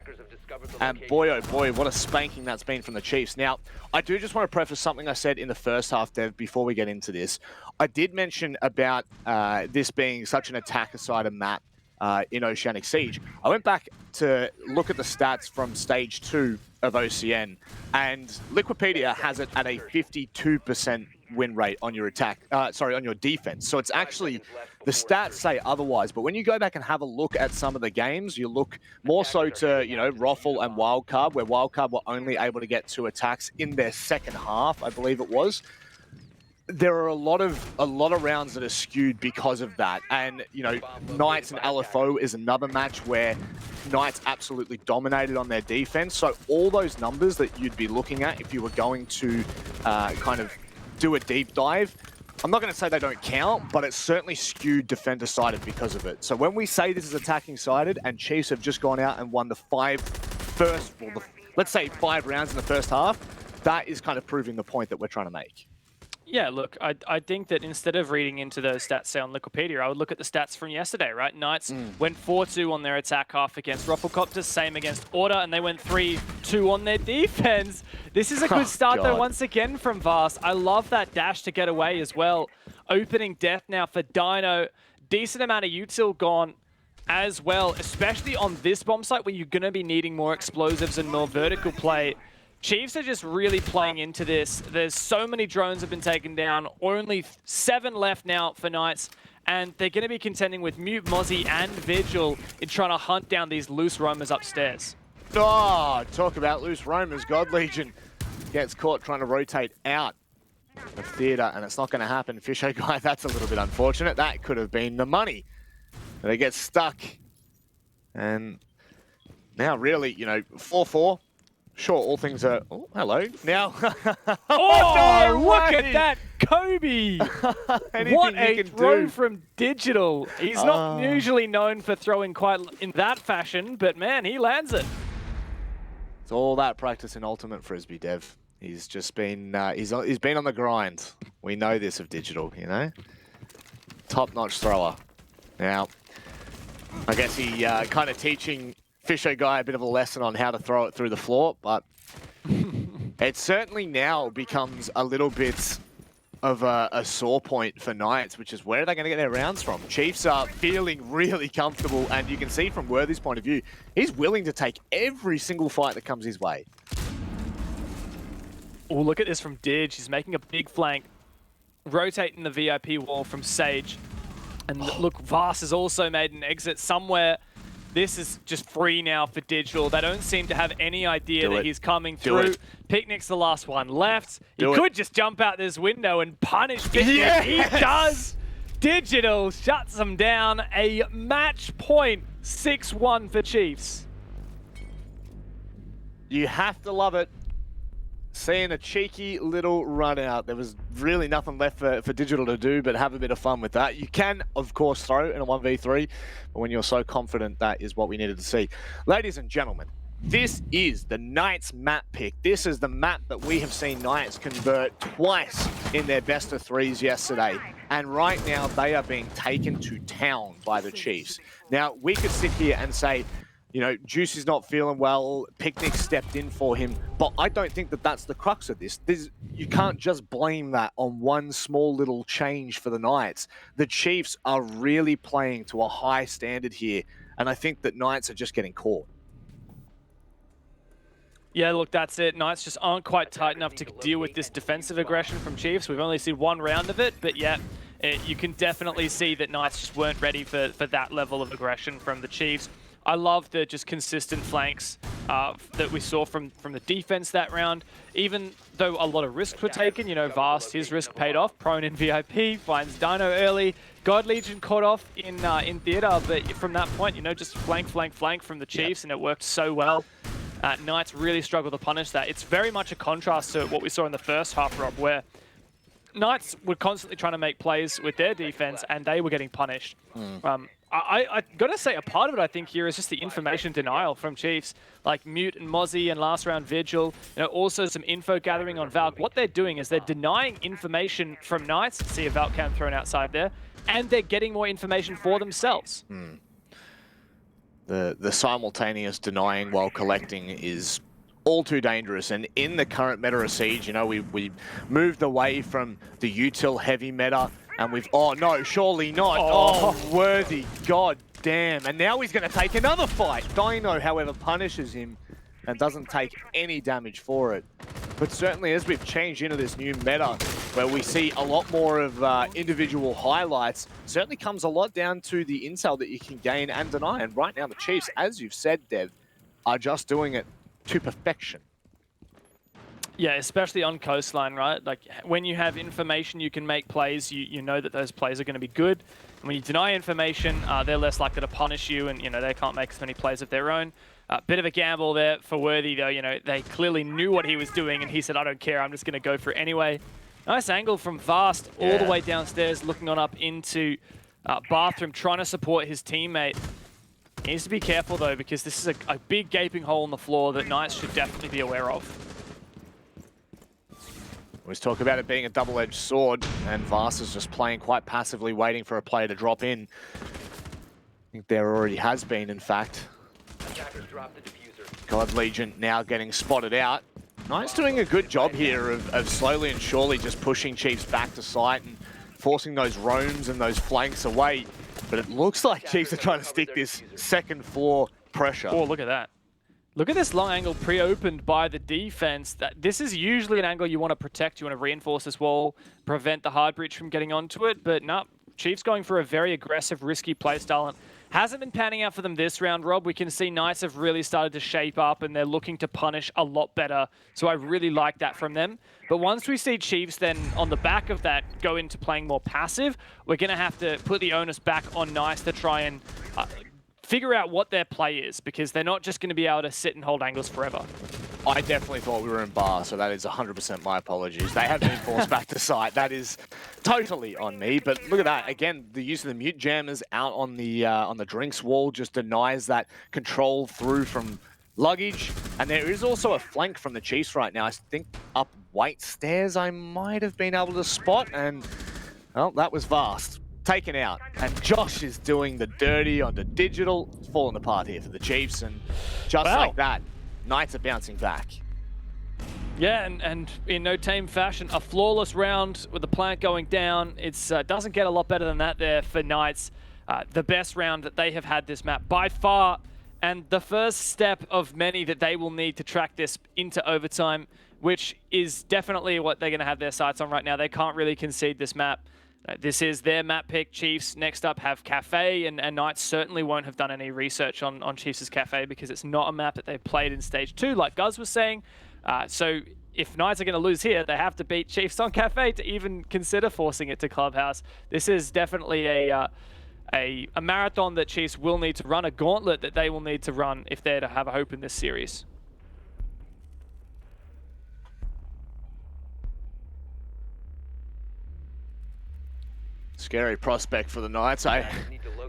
[SPEAKER 5] And boy, oh boy, what a spanking that's been from the Chiefs. Now, I do just want to preface something I said in the first half, Dev, before we get into this. I did mention about this being such an attacker-sided map in Oceanic Siege. I went back to look at the stats from Stage 2 of OCN, and Liquipedia has it at a 52% win rate on your on your defense. So it's actually, the stats say otherwise, but when you go back and have a look at some of the games, you look more so to, you know, Roffle and Wildcard, where Wildcard were only able to get 2 attacks in their second half, I believe it was. There are a lot of rounds that are skewed because of that. And, you know, Knights and LFO is another match where Knights absolutely dominated on their defense. So all those numbers that you'd be looking at if you were going to kind of do a deep dive, I'm not going to say they don't count, but it's certainly skewed defender-sided because of it. So when we say this is attacking-sided and Chiefs have just gone out and won let's say 5 rounds in the first half, that is kind of proving the point that we're trying to make.
[SPEAKER 6] Yeah, look, I think that instead of reading into those stats, say, on Liquipedia, I would look at the stats from yesterday, right? Knights went 4-2 on their attack half against Rufflecopters, same against Order, and they went 3-2 on their defense. This is a good start, though, once again from Vast. I love that dash to get away as well. Opening death now for Dino. Decent amount of util gone as well, especially on this bomb site where you're going to be needing more explosives and more vertical play. Chiefs are just really playing into this. There's so many drones have been taken down. Only 7 left now for Knights. And they're going to be contending with Mute, Mozzie, and Vigil in trying to hunt down these loose roamers upstairs.
[SPEAKER 5] Oh, talk about loose roamers. God Legion gets caught trying to rotate out of theater, and it's not going to happen. Fisher Guy, that's a little bit unfortunate. That could have been the money. They get stuck. And now really, you know, 4-4. Sure, all things are... Oh, hello. Now...
[SPEAKER 6] Oh, no, look at that, Kobe! What a throw from Digital. He's not usually known for throwing quite in that fashion, but man, he lands it.
[SPEAKER 5] It's all that practice in Ultimate Frisbee, Dev. He's just been... he's been on the grind. We know this of Digital, you know? Top-notch thrower. Now, I guess he kind of teaching... Fisher Guy a bit of a lesson on how to throw it through the floor, but it certainly now becomes a little bit of a sore point for Knights, which is where are they going to get their rounds from? Chiefs are feeling really comfortable, and you can see from Worthy's point of view, he's willing to take every single fight that comes his way.
[SPEAKER 6] Oh, look at this from Dig. He's making a big flank, rotating the VIP wall from Sage. And look, Vast has also made an exit somewhere. This is just free now for Digital. They don't seem to have any idea that he's coming through. Picnic's the last one left. He could just jump out this window and punish Picnic. Yes! He does! Digital shuts them down. A match point, 6-1 for Chiefs.
[SPEAKER 5] You have to love it. Seeing a cheeky little run out. There was really nothing left for Digital to do but have a bit of fun with that. You can, of course, throw in a 1v3, but when you're so confident, that is what we needed to see. Ladies and gentlemen, this is the Knights map pick. This is the map that we have seen Knights convert twice in their best of 3s yesterday. And right now, they are being taken to town by the Chiefs. Now, we could sit here and say, you know, Juice is not feeling well, Picnic stepped in for him, but I don't think that that's the crux of this. You can't just blame that on one small little change for the Knights. The Chiefs are really playing to a high standard here, and I think that Knights are just getting caught.
[SPEAKER 6] Yeah, look, that's it. Knights just aren't quite tight enough to deal with this defensive aggression from Chiefs. We've only seen 1 round of it, but yeah, you can definitely see that Knights just weren't ready for that level of aggression from the Chiefs. I love the just consistent flanks that we saw from the defense that round. Even though a lot of risks were taken, you know, Vast, his risk paid off. Prone in VIP, finds Dino early. God Legion caught off in theater, but from that point, you know, just flank from the Chiefs, and it worked so well. Knights really struggle to punish that. It's very much a contrast to what we saw in the first half, Rob, where Knights were constantly trying to make plays with their defense, and they were getting punished. I gotta say, a part of it, I think, here is just the information denial from Chiefs, like Mute and Mozzie and last round Vigil. Also some info gathering on Valk. What they're doing is they're denying information from Knights. See a Valk cam thrown outside there, and they're getting more information for themselves.
[SPEAKER 5] The simultaneous denying while collecting is all too dangerous, and in the current meta of Siege, we moved away from the util heavy meta, and we've, oh no, surely not. Oh, Worthy, god damn. And now he's going to take another fight. Dino, however, punishes him and doesn't take any damage for it. But certainly as we've changed into this new meta, where we see a lot more of individual highlights, certainly comes a lot down to the intel that you can gain and deny. And right now the Chiefs, as you've said, Dev, are just doing it to perfection.
[SPEAKER 6] Yeah, especially on coastline, right? Like when you have information, you can make plays. You know that those plays are going to be good. And when you deny information, they're less likely to punish you, and they can't make as many plays of their own. Bit of a gamble there for Worthy, though. They clearly knew what he was doing, and he said, "I don't care. I'm just going to go for it anyway." Nice angle from Vast all the way downstairs, looking on up into bathroom, trying to support his teammate. He needs to be careful, though, because this is a big gaping hole in the floor that Knights should definitely be aware of.
[SPEAKER 5] We always talk about it being a double-edged sword, and Vast is just playing quite passively, waiting for a player to drop in. I think there already has been, in fact. God Legion now getting spotted out. Knight's doing a good job here of slowly and surely just pushing Chiefs back to site and forcing those roams and those flanks away. But it looks like Chiefs are trying to stick this second floor pressure.
[SPEAKER 6] Oh, look at that. Look at this long angle pre-opened by the defense. This is usually an angle you want to protect. You want to reinforce this wall, prevent the hard breach from getting onto it. But no, Chiefs going for a very aggressive, risky playstyle. And hasn't been panning out for them this round, Rob. We can see Knights have really started to shape up, and they're looking to punish a lot better. So I really like that from them. But once we see Chiefs then on the back of that go into playing more passive, we're going to have to put the onus back on Knights to try and figure out what their play is, because they're not just going to be able to sit and hold angles forever.
[SPEAKER 5] I definitely thought we were in bar, so that is 100% my apologies. They have been forced back to site. That is totally on me. But look at that. Again, the use of the mute jammers out on the drinks wall just denies that control through from luggage. And there is also a flank from the Chiefs right now. I think up White Stairs I might have been able to spot. And, well, that was Vast. Taken out. And Josh is doing the dirty onto Digital. It's falling apart here for the Chiefs. And just like that, Knights are bouncing back.
[SPEAKER 6] Yeah, and in no tame fashion, a flawless round with the plant going down. It doesn't get a lot better than that there for Knights. The best round that they have had this map by far, and the first step of many that they will need to track this into overtime, which is definitely what they're going to have their sights on right now. They can't really concede this map. This is their map pick. Chiefs next up have Cafe, and Knights certainly won't have done any research on Chiefs' Cafe because it's not a map that they've played in Stage 2, like Guz was saying. So if Knights are going to lose here, they have to beat Chiefs on Cafe to even consider forcing it to Clubhouse. This is definitely a marathon that Chiefs will need to run, a gauntlet that they will need to run if they're to have a hope in this series.
[SPEAKER 5] Scary prospect for the Knights. I'm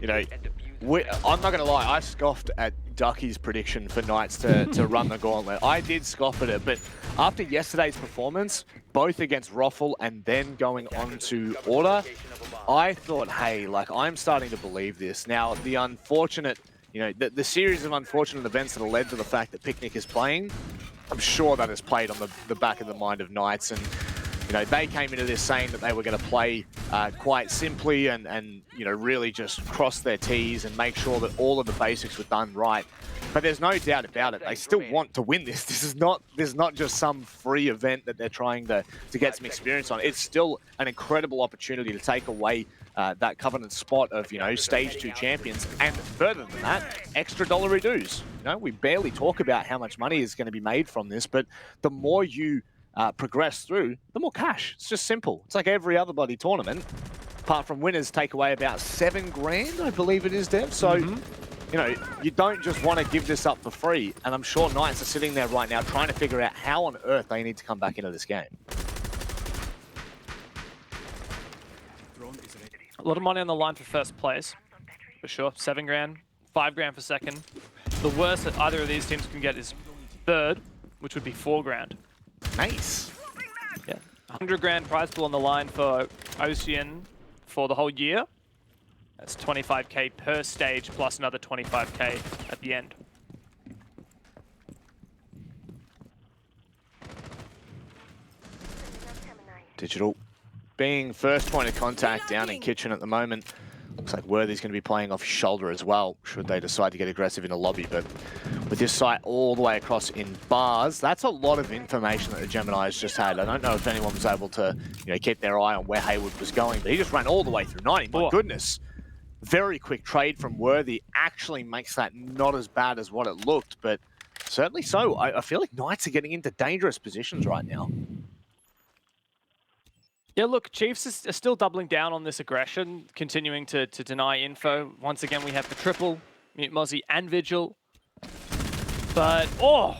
[SPEAKER 5] not going to lie, I scoffed at Ducky's prediction for Knights to run the gauntlet. I did scoff at it, but after yesterday's performance, both against Roffle and then going on to Order, I thought, hey, I'm starting to believe this. Now, the unfortunate, the series of unfortunate events that have led to the fact that Picnic is playing, I'm sure that has played on the back of the mind of Knights, and they came into this saying that they were going to play quite simply and really just cross their T's and make sure that all of the basics were done right. But there's no doubt about it. They still want to win this. This is not just some free event that they're trying to get some experience on. It's still an incredible opportunity to take away that coveted spot of, Stage 2 champions. And further than that, extra dollary dues. We barely talk about how much money is going to be made from this, but the more you progress through, the more cash. It's just simple. It's like every other bloody tournament. Apart from winners take away about $7 grand, I believe it is, Dev. So you know, you don't just want to give this up for free. And I'm sure Knights are sitting there right now trying to figure out how on earth they need to come back into this game.
[SPEAKER 6] A lot of money on the line for first place, for sure. 7 grand, 5 grand for second. The worst that either of these teams can get is third, which would be 4 grand.
[SPEAKER 5] Nice.
[SPEAKER 6] Yeah, 100 grand prize pool on the line for OCN for the whole year. That's 25k per stage plus another 25k at the end.
[SPEAKER 5] Digital being first point of contact down in kitchen at the moment. Looks like Worthy's going to be playing off his shoulder as well, should they decide to get aggressive in the lobby. But with this site all the way across in bars, that's a lot of information that the Geminis just had. I don't know if anyone was able to, you know, keep their eye on where Haywood was going, but he just ran all the way through 90. My goodness. Very quick trade from Worthy actually makes that not as bad as what it looked, but certainly so. I feel like Knights are getting into dangerous positions right now.
[SPEAKER 6] Yeah, look, Chiefs are still doubling down on this aggression, continuing to deny info. Once again, we have the triple, Mute Mozzie and Vigil. But, oh,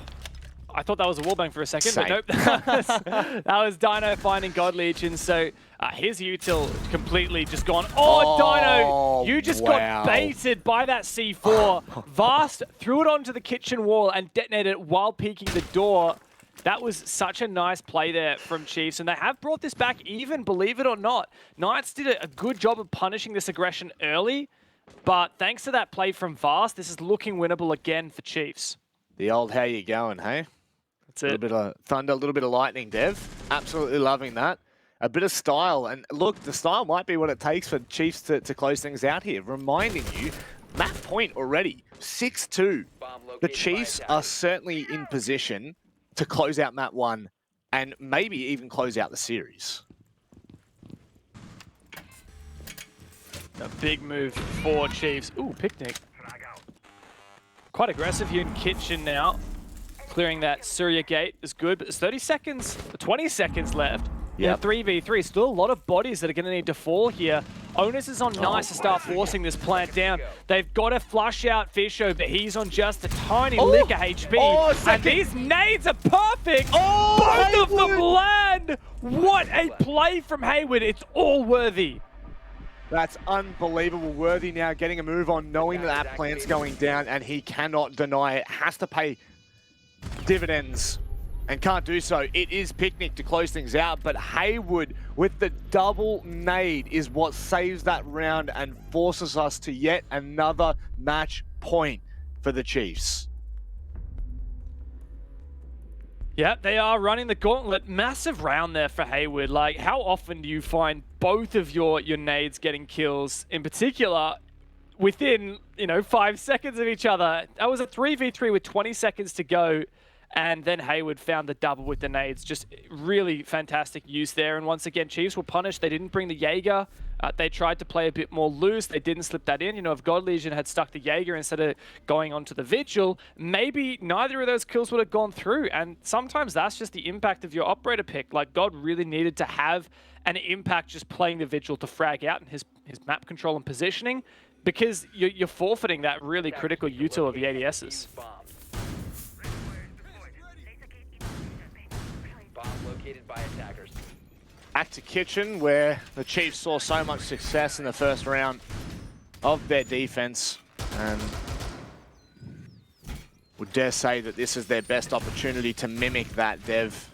[SPEAKER 6] I thought that was a wallbang for a second,
[SPEAKER 5] Same.
[SPEAKER 6] but nope. that was Dino finding God Legion. So his util completely just gone. Oh, Dino, you just got baited by that C4. Vast threw it onto the kitchen wall and detonated it while peeking the door. That was such a nice play there from Chiefs, and they have brought this back even, believe it or not. Knights did a good job of punishing this aggression early, but thanks to that play from Vast, this is looking winnable again for Chiefs.
[SPEAKER 5] The old how you going, hey?
[SPEAKER 6] That's
[SPEAKER 5] A little bit of thunder, a little bit of lightning, Dev. Absolutely loving that. A bit of style, and look, the style might be what it takes for Chiefs to close things out here. Reminding you, map point already, 6-2. The Chiefs are certainly in position to close out map 1 and maybe even close out the series.
[SPEAKER 6] A big move for Chiefs. Ooh, Picnic. Quite aggressive here in kitchen now. Clearing that Surya gate is good, but there's 30 seconds, 20 seconds left.
[SPEAKER 5] Yeah,
[SPEAKER 6] 3v3. Still a lot of bodies that are going to need to fall here. Onus is on Nice to start forcing this plant down. They've got to flush out Fisho, but he's on just a tiny lick of HP. And these nades are perfect. Both of them land. What a play from Haywood. It's all Worthy.
[SPEAKER 5] That's unbelievable. Worthy now getting a move on, knowing that plant's going down, and he cannot deny it. Has to pay dividends and can't do so. It is Picnic to close things out, but Haywood with the double nade is what saves that round and forces us to yet another match point for the Chiefs.
[SPEAKER 6] Yeah, they are running the gauntlet. Massive round there for Haywood. Like, how often do you find both of your nades getting kills, in particular, within, 5 seconds of each other? That was a 3v3 with 20 seconds to go. And then Haywood found the double with the nades. Just really fantastic use there. And once again, Chiefs were punished. They didn't bring the Jaeger. They tried to play a bit more loose. They didn't slip that in. If God Legion had stuck the Jaeger instead of going on to the Vigil, maybe neither of those kills would have gone through. And sometimes that's just the impact of your operator pick. Like, God really needed to have an impact just playing the Vigil to frag out in his map control and positioning, because you're forfeiting that really critical util of the ADSs.
[SPEAKER 7] Located by attackers.
[SPEAKER 5] Back to kitchen, where the Chiefs saw so much success in the first round of their defense, and would dare say that this is their best opportunity to mimic that, Dev.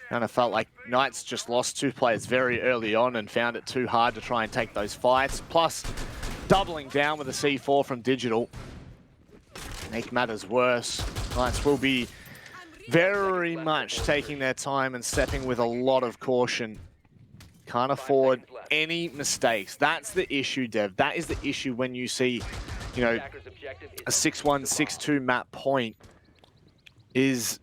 [SPEAKER 5] Kind of felt like Knights just lost 2 players very early on and found it too hard to try and take those fights. Plus, doubling down with a C4 from Digital. Make matters worse. Knights will be very much taking their time and stepping with a lot of caution. Can't afford any mistakes. That's the issue, Dev. That is the issue when you see, a 6-1, 6-2 map point is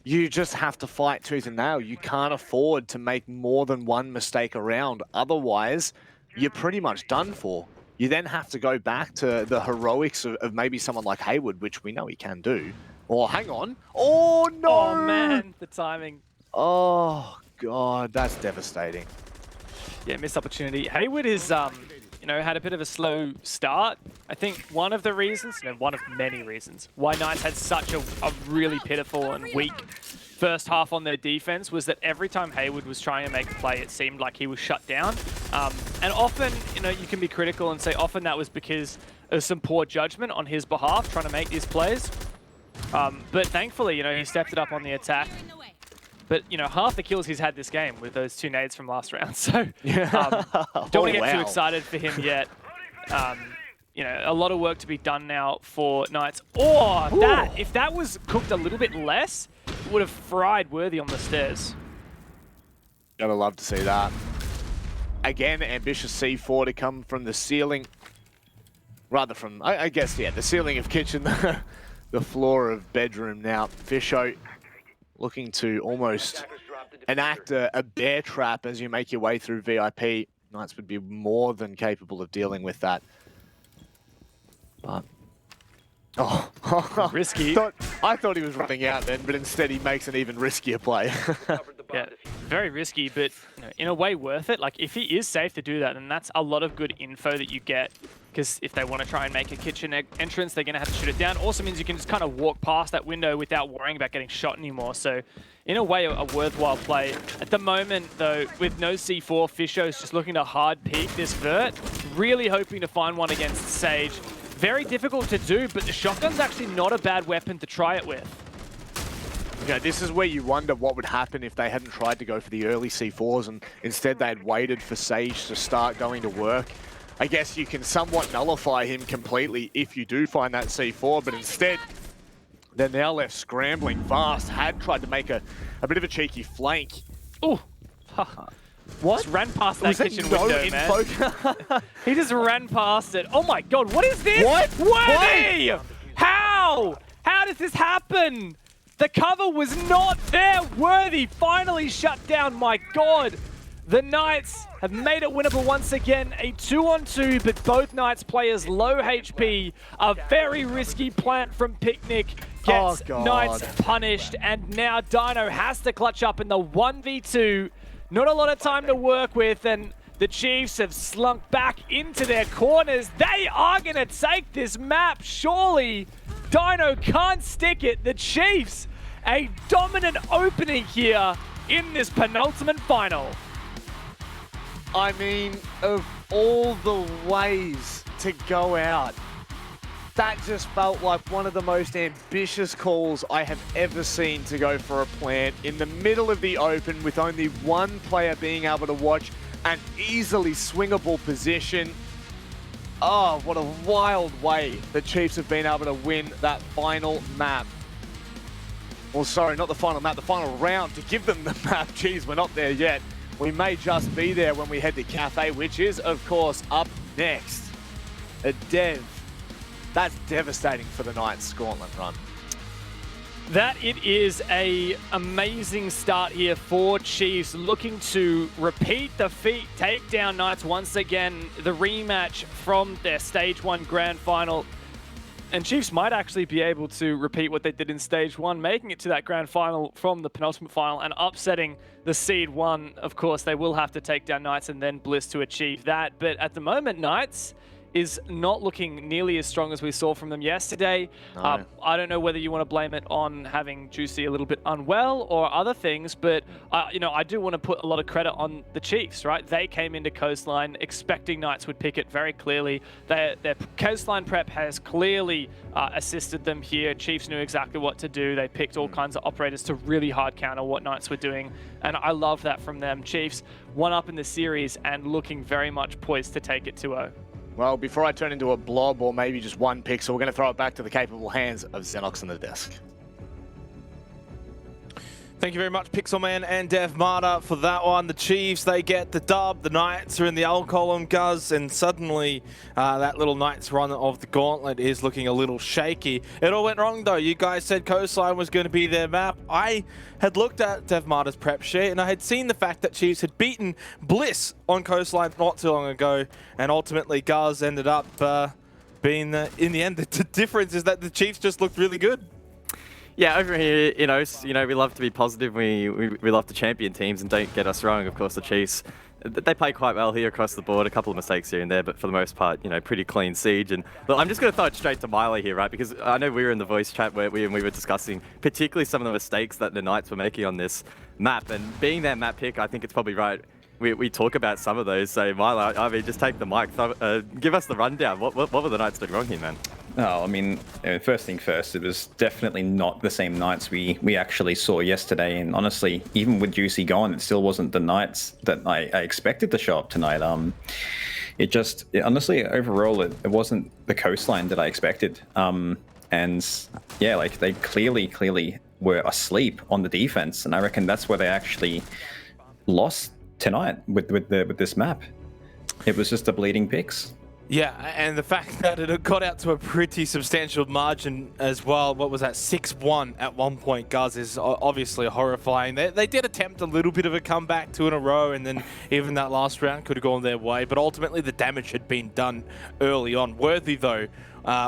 [SPEAKER 5] you just have to fight tooth and nail. You can't afford to make more than one mistake around. Otherwise, you're pretty much done for. You then have to go back to the heroics of maybe someone like Haywood, which we know he can do. Oh, hang on. Oh, no!
[SPEAKER 6] Oh, man, the timing.
[SPEAKER 5] Oh, God, that's devastating.
[SPEAKER 6] Yeah, missed opportunity. Haywood is had a bit of a slow start. I think one of the reasons, one of many reasons, why Knights had such a really pitiful and weak first half on their defense was that every time Hayward was trying to make a play, it seemed like he was shut down. And often, you can be critical and say often that was because of some poor judgment on his behalf trying to make these plays. But thankfully, he stepped it up on the attack. But, half the kills he's had this game with those 2 nades from last round. So, don't want to get too excited for him yet. A lot of work to be done now for Knights. Oh, if that was cooked a little bit less, it would have fried Worthy on the stairs.
[SPEAKER 5] Gotta love to see that. Again, ambitious C4 to come from the ceiling. Rather from, I guess, the ceiling of kitchen, the floor of bedroom now. Fisho looking to almost enact a bear trap as you make your way through VIP. Knights would be more than capable of dealing with that. But
[SPEAKER 6] Risky.
[SPEAKER 5] I thought he was running out then, but instead he makes an even riskier play.
[SPEAKER 6] Yeah, very risky, but in a way worth it. Like, if he is safe to do that, then that's a lot of good info that you get. Because if they want to try and make a kitchen entrance, they're going to have to shoot it down. Also means you can just kind of walk past that window without worrying about getting shot anymore. So, in a way, a worthwhile play. At the moment, though, with no C4, Fisho's just looking to hard peek this vert. Really hoping to find one against Sage. Very difficult to do, but the shotgun's actually not a bad weapon to try it with.
[SPEAKER 5] This is where you wonder what would happen if they hadn't tried to go for the early C4s and instead they had waited for Sage to start going to work. I guess you can somewhat nullify him completely if you do find that C4, but instead they're now left scrambling fast. Had tried to make a bit of a cheeky flank.
[SPEAKER 6] Ooh.
[SPEAKER 5] What?
[SPEAKER 6] Just ran past that kitchen
[SPEAKER 5] no
[SPEAKER 6] window,
[SPEAKER 5] info?
[SPEAKER 6] man. He just ran past it. Oh my god, what is this?
[SPEAKER 5] What?
[SPEAKER 6] Worthy! How? How does this happen? The cover was not there. Worthy finally shut down. My god. The Knights have made it winnable once again. A 2-on-2, but both Knights players low HP. A very risky plant from Picnic gets Knights punished. And now Dino has to clutch up in the 1v2. Not a lot of time to work with, and the Chiefs have slunk back into their corners. They are going to take this map, surely. Dino can't stick it. The Chiefs, a dominant opening here in this penultimate final.
[SPEAKER 5] I mean, of all the ways to go out, that just felt like one of the most ambitious calls I have ever seen to go for a plant in the middle of the open with only one player being able to watch an easily swingable position. Oh, what a wild way the Chiefs have been able to win that final map. Well, sorry, not the final map, the final round to give them the map. Jeez, we're not there yet. We may just be there when we head to Cafe, which is, of course, up next. A dev. That's devastating for the Knights' gauntlet run.
[SPEAKER 6] That it is a amazing start here for Chiefs, looking to repeat the feat, take down Knights once again, the rematch from their Stage 1 Grand Final. And Chiefs might actually be able to repeat what they did in Stage 1, making it to that Grand Final from the penultimate final and upsetting the Seed 1. Of course, they will have to take down Knights and then Bliss to achieve that. But at the moment, Knights is not looking nearly as strong as we saw from them yesterday.
[SPEAKER 5] No.
[SPEAKER 6] I don't know whether you want to blame it on having Juicy a little bit unwell or other things, but I do want to put a lot of credit on the Chiefs, right? They came into Coastline expecting Knights would pick it very clearly. Their Coastline prep has clearly assisted them here. Chiefs knew exactly what to do. They picked all kinds of operators to really hard counter what Knights were doing, and I love that from them. Chiefs one up in the series and looking very much poised to take it 2-0.
[SPEAKER 5] Well, before I turn into a blob or maybe just one pixel, we're going to throw it back to the capable hands of Xenox on the desk.
[SPEAKER 2] Thank you very much, Pixelman and Dev Marta, for that one. The Chiefs, they get the dub. The Knights are in the L column, Guz, and suddenly that little Knights run of the gauntlet is looking a little shaky. It all went wrong, though. You guys said Coastline was going to be their map. I had looked at Dev Marta's prep sheet, and I had seen the fact that Chiefs had beaten Bliss on Coastline not too long ago, and ultimately Guz ended up being, in the end, the difference is that the Chiefs just looked really good.
[SPEAKER 3] Yeah, over here, we love to be positive. We love to champion teams, and don't get us wrong. Of course, the Chiefs they play quite well here across the board. A couple of mistakes here and there, but for the most part, pretty clean siege. And look, I'm just going to throw it straight to Milo here, right? Because I know we were in the voice chat where we were discussing particularly some of the mistakes that the Knights were making on this map. And being their map pick, I think it's probably right we talk about some of those. So Milo, I mean, just take the mic. Give us the rundown. What were the Knights doing wrong here, man?
[SPEAKER 4] Oh, I mean, first thing first, it was definitely not the same Knights we actually saw yesterday. And honestly, even with Juicy gone, it still wasn't the Knights that I expected to show up tonight. Honestly, overall, it wasn't the coastline that I expected. And yeah, like they clearly were asleep on the defense. And I reckon that's where they actually lost tonight with this map. It was just the bleeding picks.
[SPEAKER 2] Yeah, and the fact that it got out to a pretty substantial margin as well. What was that, 6-1 at one point, Guz, is obviously horrifying. They did attempt a little bit of a comeback 2 in a row, and then even that last round could have gone their way, but ultimately the damage had been done early on. Worthy, though,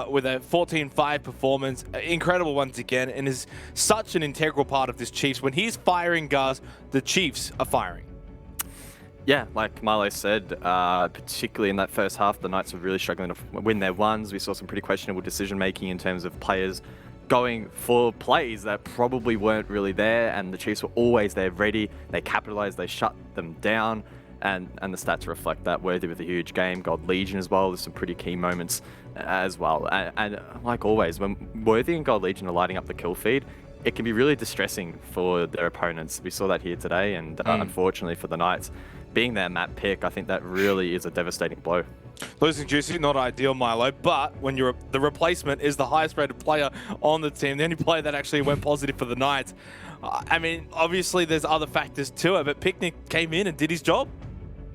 [SPEAKER 2] with a 14-5 performance, incredible once again, and is such an integral part of this Chiefs. When he's firing, Guz, the Chiefs are firing.
[SPEAKER 3] Yeah, like Marlo said, particularly in that first half, the Knights were really struggling to win their ones. We saw some pretty questionable decision-making in terms of players going for plays that probably weren't really there, and the Chiefs were always there ready. They capitalized, they shut them down, and the stats reflect that. Worthy with a huge game. God Legion as well. There's some pretty key moments as well. And like always, when Worthy and God Legion are lighting up the kill feed, it can be really distressing for their opponents. We saw that here today, and unfortunately for the Knights, being their map pick, I think that really is a devastating blow.
[SPEAKER 2] Losing Juicy, not ideal, Milo, but when the replacement is the highest rated player on the team, the only player that actually went positive for the Knights, I mean, obviously there's other factors to it, but Picnic came in and did his job.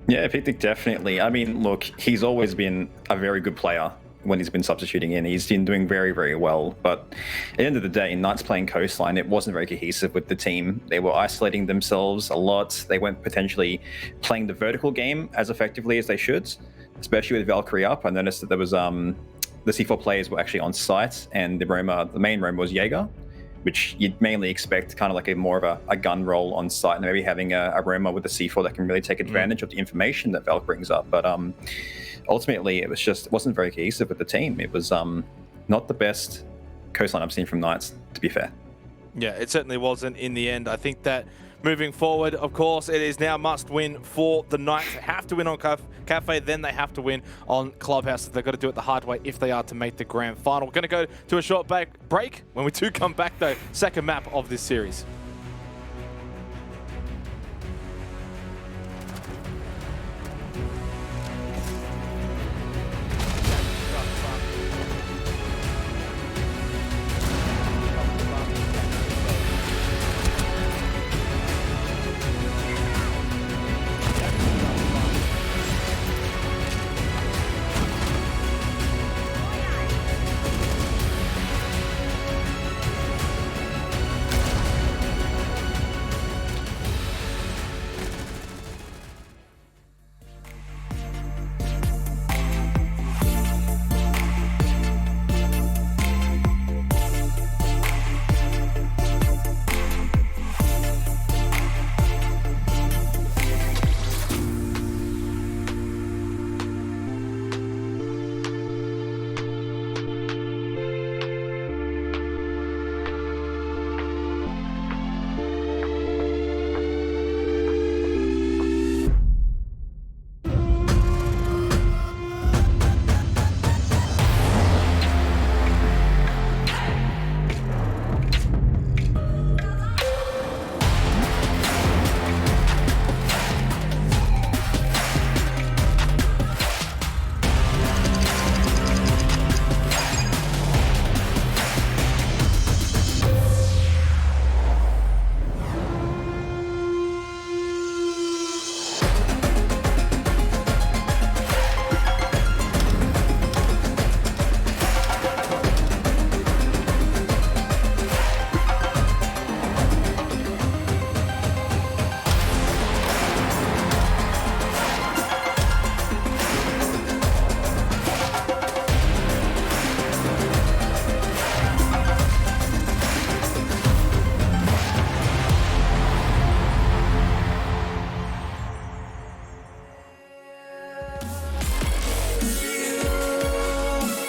[SPEAKER 4] Yeah, Picnic definitely. I mean, look, he's always been a very good player when he's been substituting in. He's been doing very, very well. But at the end of the day, Knights playing Coastline, it wasn't very cohesive with the team. They were isolating themselves a lot. They weren't potentially playing the vertical game as effectively as they should, especially with Valkyrie up. I noticed that there was the C4 players were actually on site, and the main roam was Jaeger, which you'd mainly expect kind of like more of a gun roll on site, and maybe having a roamer with a C4 that can really take advantage of the information that Valk brings up. But ultimately, it wasn't very cohesive with the team. It was not the best Coastline I've seen from Knights, to be fair.
[SPEAKER 2] Yeah, it certainly wasn't in the end. I think that moving forward, of course, it is now must win for the Knights. They have to win on Cafe, then they have to win on Clubhouse. They've got to do it the hard way if they are to make the grand final. We're going to go to a short break. When we do come back, though, second map of this series.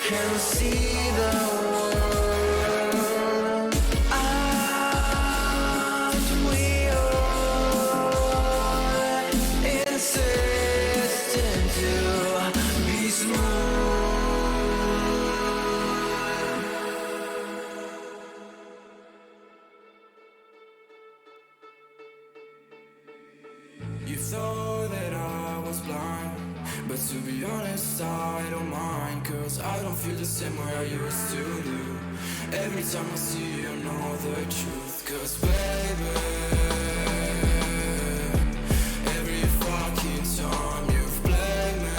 [SPEAKER 1] can see the world as we are, insistent to be smooth. You thought that I was blind, but to be honest, I don't mind, cause I don't feel the same way I used to do. Every time I see you, know the truth, cause baby, every fucking time you've played me,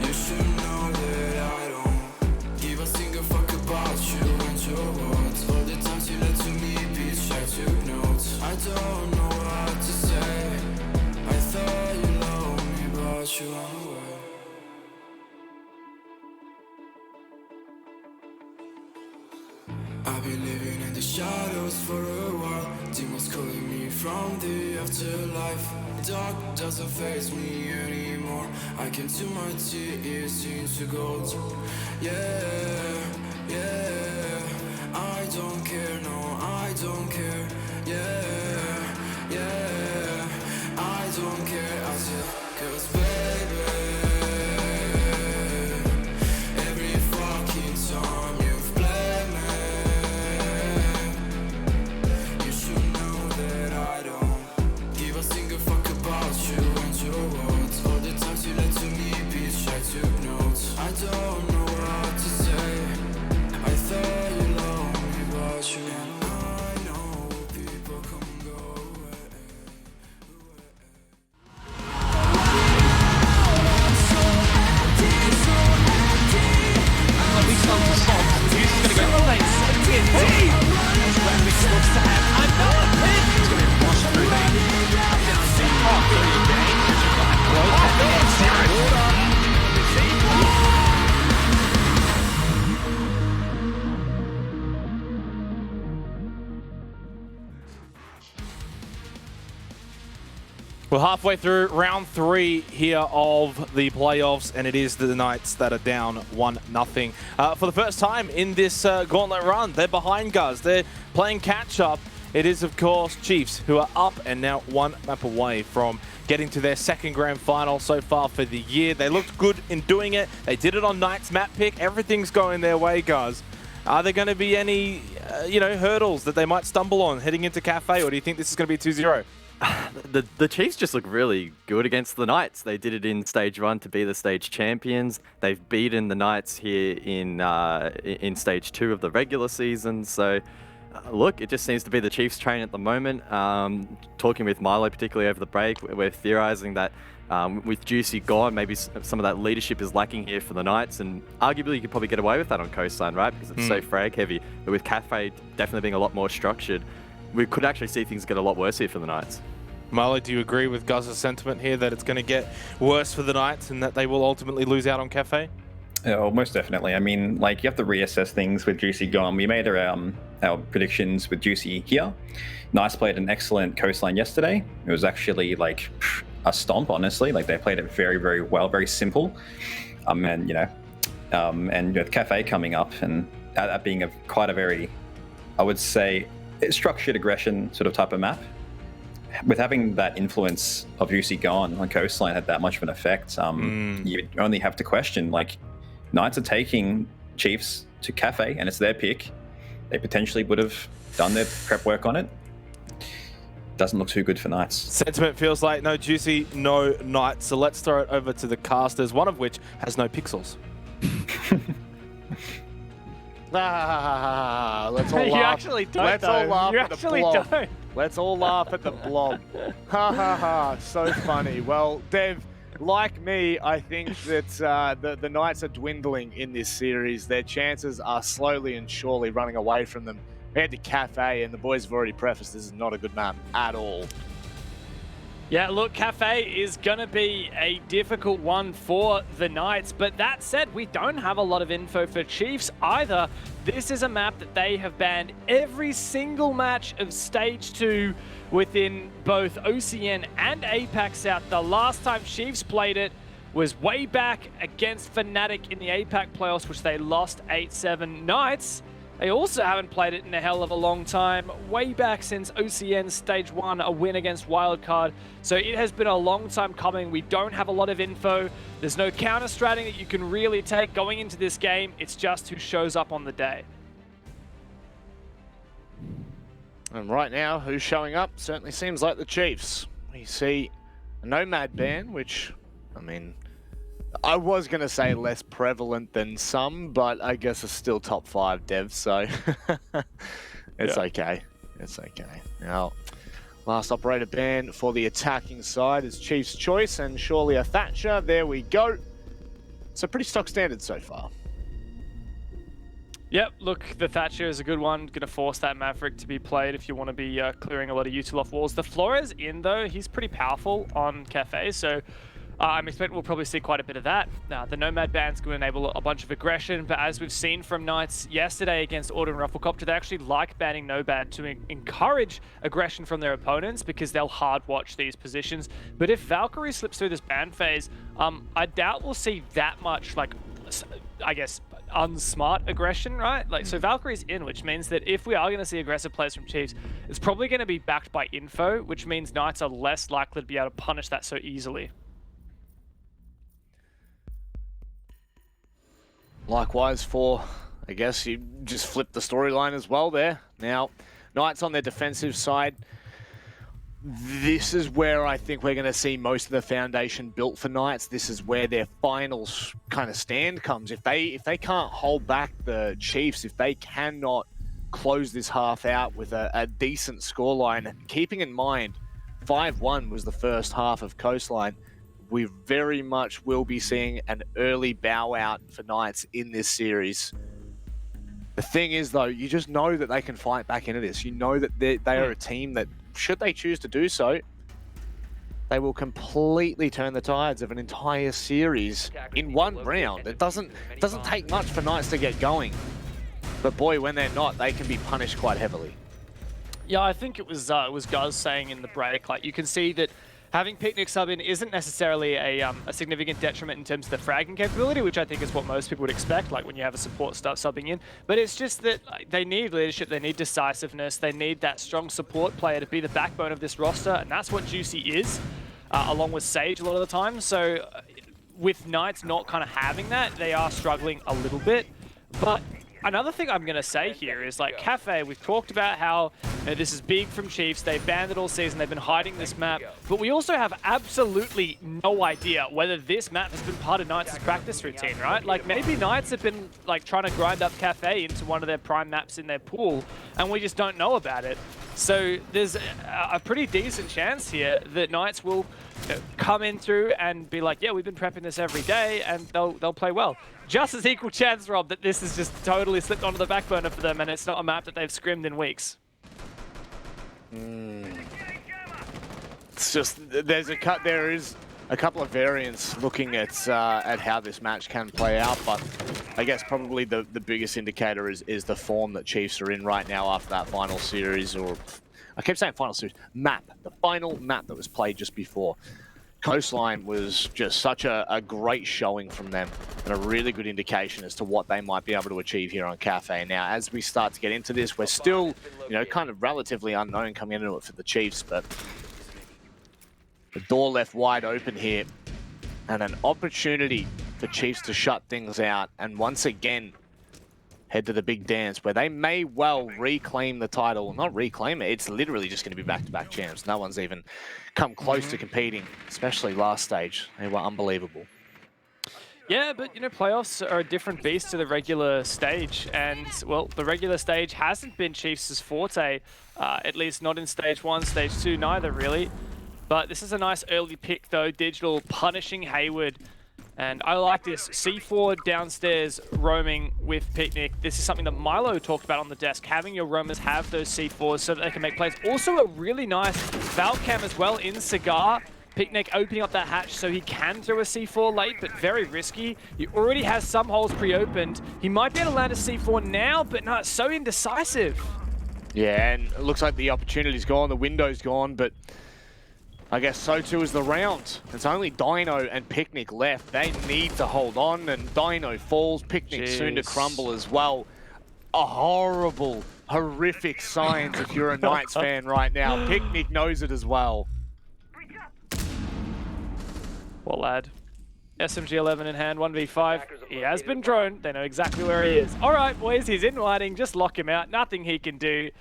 [SPEAKER 1] you should know that I don't give a single fuck about you and your words. All the times you lied to me, bitch, I took notes. I don't know what to say. I thought you loved me, but you are away. I've been living in the shadows for a while. Demons calling me from the afterlife. Dark doesn't face me anymore. I can to my tears into gold. Yeah, yeah. I don't care, no, I don't care. Yeah, yeah. I don't care, I said, cause baby, every fucking time you've played me, you should know that I don't give a single fuck about you and your words. All the times you lied to me, bitch, I took notes. I don't know what to say. I thought you loved me, but you and I know people come and go away.
[SPEAKER 2] We're halfway through round 3 here of the playoffs, and it is the Knights that are down 1-0. For the first time in this gauntlet run, they're behind Guz. They're playing catch-up. It is, of course, Chiefs, who are up and now 1 map away from getting to their second grand final so far for the year. They looked good in doing it. They did it on Knights map pick. Everything's going their way, Guz. Are there going to be any, hurdles that they might stumble on heading into Cafe, or do you think this is going to be 2-0?
[SPEAKER 3] The Chiefs just look really good against the Knights. They did it in stage 1 to be the stage champions. They've beaten the Knights here in stage 2 of the regular season. So, look, it just seems to be the Chiefs' train at the moment. Talking with Milo, particularly over the break, we're theorizing that with Juicy gone, maybe some of that leadership is lacking here for the Knights, and arguably you could probably get away with that on Coastline, right? Because it's so frag heavy. But with Cafe definitely being a lot more structured, we could actually see things get a lot worse here for the Knights.
[SPEAKER 2] Milo, do you agree with Guz's sentiment here that it's going to get worse for the Knights and that they will ultimately lose out on Cafe?
[SPEAKER 4] Yeah, well, most definitely. I mean, you have to reassess things with Juicy gone. We made our predictions with Juicy here. Knights played an excellent Coastline yesterday. It was actually a stomp, honestly. They played it very, very well, very simple. And with Cafe coming up and that being quite a very, I would say, structured aggression sort of type of map. With having that influence of Juicy gone on Coastline had that much of an effect, you only have to question, Knights are taking Chiefs to Cafe and it's their pick. They potentially would have done their prep work on it. Doesn't look too good for Knights.
[SPEAKER 2] Sentiment feels like no Juicy, no Knights. So let's throw it over to the casters, one of which has no pixels.
[SPEAKER 5] Let's all laugh.
[SPEAKER 6] You actually don't.
[SPEAKER 5] Let's all laugh
[SPEAKER 6] You
[SPEAKER 5] at the
[SPEAKER 6] actually
[SPEAKER 5] blob.
[SPEAKER 6] don't.
[SPEAKER 5] Let's all laugh at the blob. Ha ha ha! So funny. Well, Dev, like me, I think that the Knights are dwindling in this series. Their chances are slowly and surely running away from them. We had to Cafe, and the boys have already prefaced this is not a good map at all.
[SPEAKER 6] Yeah, look, Cafe is going to be a difficult one for the Knights, but that said, we don't have a lot of info for Chiefs either. This is a map that they have banned every single match of Stage 2 within both OCN and APAC South. The last time Chiefs played it was way back against Fnatic in the APAC playoffs, which they lost 8-7. Knights, they also haven't played it in a hell of a long time, way back since OCN Stage 1, a win against Wildcard. So it has been a long time coming. We don't have a lot of info. There's no counter-stratting that you can really take going into this game. It's just who shows up on the day.
[SPEAKER 5] And right now, who's showing up certainly seems like the Chiefs. We see a Nomad ban, which, I mean, I was going to say less prevalent than some, but I guess it's still top 5 devs, so it's okay. It's okay. Now, last operator ban for the attacking side is Chiefs' choice, and surely a Thatcher. There we go. So pretty stock standard so far.
[SPEAKER 6] Yep, look, the Thatcher is a good one. Going to force that Maverick to be played if you want to be clearing a lot of util off walls. The Flores in, though, he's pretty powerful on Cafe, so I'm expecting we'll probably see quite a bit of that. The Nomad ban's going to enable a bunch of aggression, but as we've seen from Knights yesterday against Order and Rufflecopter, they actually like banning Nomad to encourage aggression from their opponents because they'll hard watch these positions. But if Valkyrie slips through this ban phase, I doubt we'll see that much, like, I guess, unsmart aggression, right? Like, so Valkyrie's in, which means that if we are going to see aggressive plays from Chiefs, it's probably going to be backed by info, which means Knights are less likely to be able to punish that so easily.
[SPEAKER 5] Likewise for, I guess you just flipped the storyline as well there. Now, Knights on their defensive side, this is where I think we're going to see most of the foundation built for Knights. This is where their final kind of stand comes. If they can't hold back the Chiefs, if they cannot close this half out with a decent scoreline, keeping in mind 5-1 was the first half of Coastline, we very much will be seeing an early bow out for Knights in this series. The thing is, though, you just know that they can fight back into this. You know that they are a team that, should they choose to do so, they will completely turn the tides of an entire series in one round. It doesn't take much for Knights to get going. But boy, when they're not, they can be punished quite heavily.
[SPEAKER 6] Yeah, I think it was Guz saying in the break, like, you can see that having Picnic sub in isn't necessarily a significant detriment in terms of the fragging capability, which I think is what most people would expect, like when you have a support start subbing in. But it's just that they need leadership, they need decisiveness, they need that strong support player to be the backbone of this roster, and that's what Juicy is, along with Sage a lot of the time. So with Knights not kind of having that, they are struggling a little bit. But another thing I'm going to say here is, like, Cafe, we've talked about how, you know, this is big from Chiefs. They've banned it all season. They've been hiding this map. But we also have absolutely no idea whether this map has been part of Knights' practice routine, right? Like, maybe Knights have been, like, trying to grind up Cafe into one of their prime maps in their pool, and we just don't know about it. So there's a pretty decent chance here that Knights will come in through and be like, yeah, we've been prepping this every day, and they'll play well. Just as equal chance, Rob, that this has just totally slipped onto the back burner for them, and it's not a map that they've scrimmed in weeks.
[SPEAKER 5] It's just, there is a couple of variants looking at how this match can play out, but I guess probably the biggest indicator is the form that Chiefs are in right now after that final series, or I keep saying final series, map, the final map that was played just before. Coastline was just such a great showing from them, and a really good indication as to what they might be able to achieve here on Cafe. Now, as we start to get into this, we're still, you know, kind of relatively unknown coming into it for the Chiefs, but the door left wide open here, and an opportunity for Chiefs to shut things out, and once again, head to the big dance, where they may well reclaim the title. Not reclaim it, it's literally just going to be back-to-back champs. No one's even come close to competing, especially last stage. They were unbelievable.
[SPEAKER 6] Yeah, but, you know, playoffs are a different beast to the regular stage, and, well, the regular stage hasn't been Chiefs' forte, at least not in stage 1, stage 2, neither, really. But this is a nice early pick, though. Digital punishing Hayward. And I like this. C4 downstairs roaming with Picnic. This is something that Milo talked about on the desk. Having your roamers have those C4s so that they can make plays. Also a really nice valve cam as well in Cigar. Picnic opening up that hatch so he can throw a C4 late, but very risky. He already has some holes pre-opened. He might be able to land a C4 now, but no, it's so indecisive.
[SPEAKER 5] Yeah, and it looks like the opportunity's gone, the window's gone, but I guess so too is the round. It's only Dino and Picnic left. They need to hold on, and Dino falls. Picnic soon to crumble as well. A horrible, horrific signs if you're a Knights fan right now. Picnic knows it as well.
[SPEAKER 6] Poor lad. SMG-11 in hand, 1v5. He has been droned. They know exactly where he is. All right, boys, he's in lighting. Just lock him out. Nothing he can do.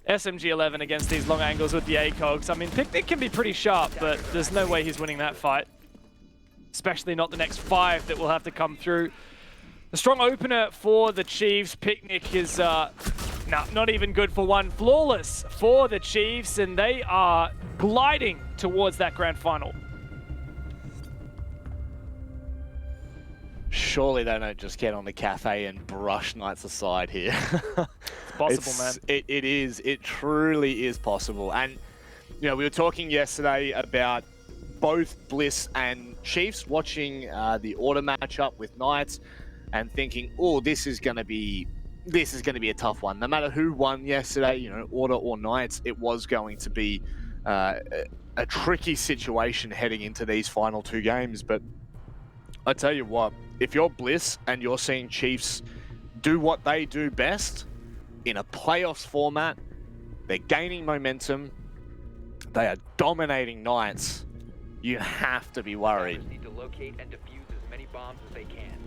[SPEAKER 6] SMG-11 against these long angles with the ACOGs. I mean, Picnic can be pretty sharp, but there's no way he's winning that fight. Especially not the next 5 that will have to come through. The strong opener for the Chiefs. Picnic is not even good for one. Flawless for the Chiefs, and they are gliding towards that grand final.
[SPEAKER 5] Surely they don't just get on the cafe and brush Knights aside here.
[SPEAKER 6] It's possible, man.
[SPEAKER 5] It is. It truly is possible. And, you know, we were talking yesterday about both Bliss and Chiefs watching the order matchup with Knights and thinking, oh, this is going to be a tough one. No matter who won yesterday, you know, order or Knights, it was going to be a tricky situation heading into these final 2 games. But I tell you what, if you're Bliss and you're seeing Chiefs do what they do best in a playoffs format, they're gaining momentum, they are dominating Knights, you have to be worried.
[SPEAKER 7] Need to locate and defuse as many bombs as they can.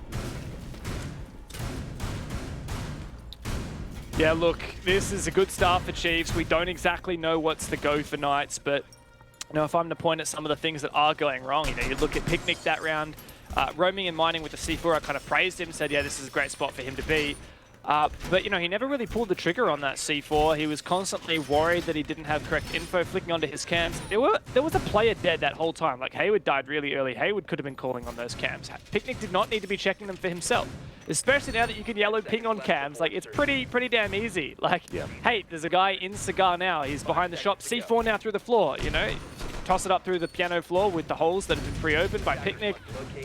[SPEAKER 6] Yeah, look, this is a good start for Chiefs. We don't exactly know what's the go for Knights, but you know, if I'm to point at some of the things that are going wrong, you know, you look at Picnic that round, roaming and mining with the C4, I kind of praised him, said, yeah, this is a great spot for him to be. But, you know, he never really pulled the trigger on that C4. He was constantly worried that he didn't have correct info, flicking onto his cams. There was a player dead that whole time. Like, Hayward died really early. Hayward could have been calling on those cams. Picnic did not need to be checking them for himself. Especially now that you can yellow ping on cams. Like, it's pretty damn easy. Like, hey, there's a guy in Cigar now. He's behind the shop. C4 now through the floor, you know? Toss it up through the piano floor with the holes that have been pre-opened by Picnic.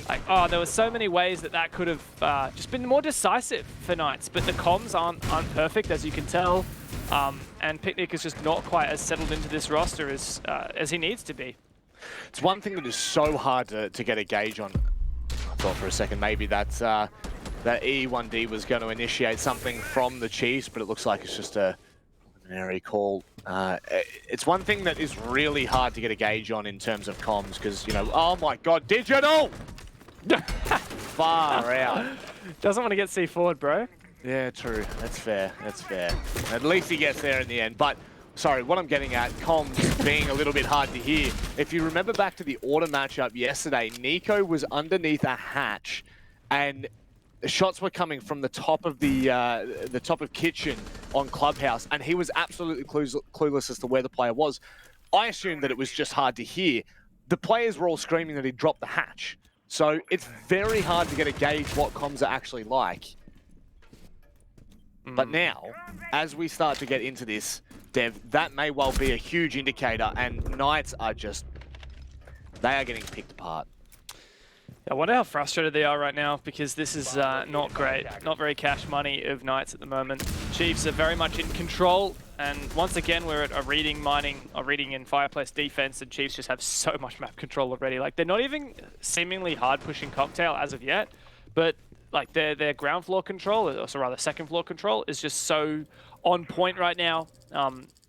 [SPEAKER 6] Like, oh, there were so many ways that could have just been more decisive for Knights, but the comms aren't perfect, as you can tell, and Picnic is just not quite as settled into this roster as he needs to be.
[SPEAKER 5] It's one thing that is so hard to get a gauge on. I thought for a second maybe that E1D was going to initiate something from the Chiefs, but it looks like it's just a preliminary call. It's one thing that is really hard to get a gauge on in terms of comms, because, you know, oh my god, digital! Far out.
[SPEAKER 6] Doesn't want to get C4'd, bro.
[SPEAKER 5] Yeah, true. That's fair. That's fair. At least he gets there in the end. But, sorry, what I'm getting at, comms being a little bit hard to hear. If you remember back to the order matchup yesterday, Nico was underneath a hatch, and shots were coming from the top of the top of kitchen on Clubhouse, and he was absolutely clueless as to where the player was. I assumed that it was just hard to hear. The players were all screaming that he dropped the hatch. So it's very hard to get a gauge what comms are actually like. But now, as we start to get into this, Dev, that may well be a huge indicator, and Knights are just, they are getting picked apart.
[SPEAKER 6] I wonder how frustrated they are right now, because this is not great. Not very cash money of Knights at the moment. Chiefs are very much in control, and once again we're at a reading in Fireplace defense, and Chiefs just have so much map control already. Like, they're not even seemingly hard pushing Cocktail as of yet, but like their ground floor control, or rather second floor control, is just so on point right now.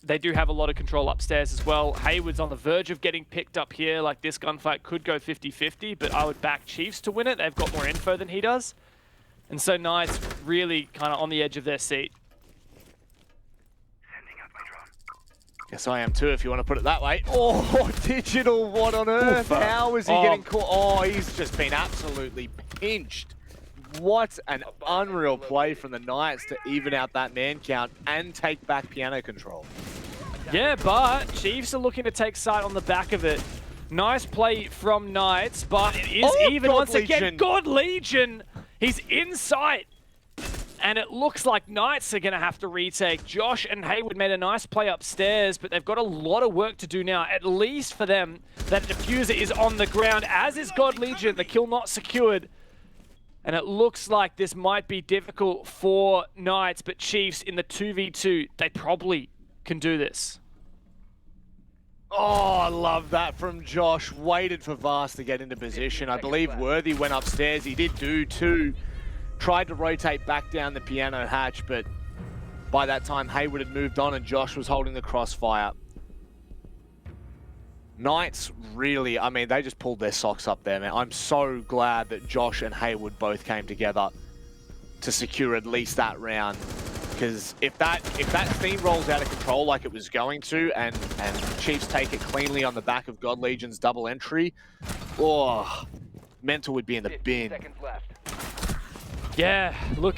[SPEAKER 6] They do have a lot of control upstairs as well. Hayward's on the verge of getting picked up here. Like, this gunfight could go 50-50, but I would back Chiefs to win it. They've got more info than he does. And so Knights really kind of on the edge of their seat.
[SPEAKER 5] Yes, I am too, if you want to put it that way. Oh, Digital, what on earth? How is he getting caught? Oh, he's just been absolutely pinched. What an unreal play from the Knights to even out that man count and take back piano control.
[SPEAKER 6] Yeah, but Chiefs are looking to take sight on the back of it. Nice play from Knights, but it is even once again. God Legion, he's in sight. And it looks like Knights are going to have to retake. Josh and Hayward made a nice play upstairs, but they've got a lot of work to do now. At least for them, that diffuser is on the ground, as is God Legion. The kill not secured. And it looks like this might be difficult for Knights, but Chiefs in the 2v2, they probably can do this.
[SPEAKER 5] Oh, I love that from Josh. Waited for Vast to get into position. I believe Worthy went upstairs. He did do too. Tried to rotate back down the piano hatch, but by that time, Hayward had moved on and Josh was holding the crossfire. Knights really, I mean, they just pulled their socks up there, man. I'm so glad that Josh and Hayward both came together to secure at least that round. Because if that theme rolls out of control like it was going to, and Chiefs take it cleanly on the back of God Legion's double entry, oh, Mental would be in the bin.
[SPEAKER 6] Yeah, look,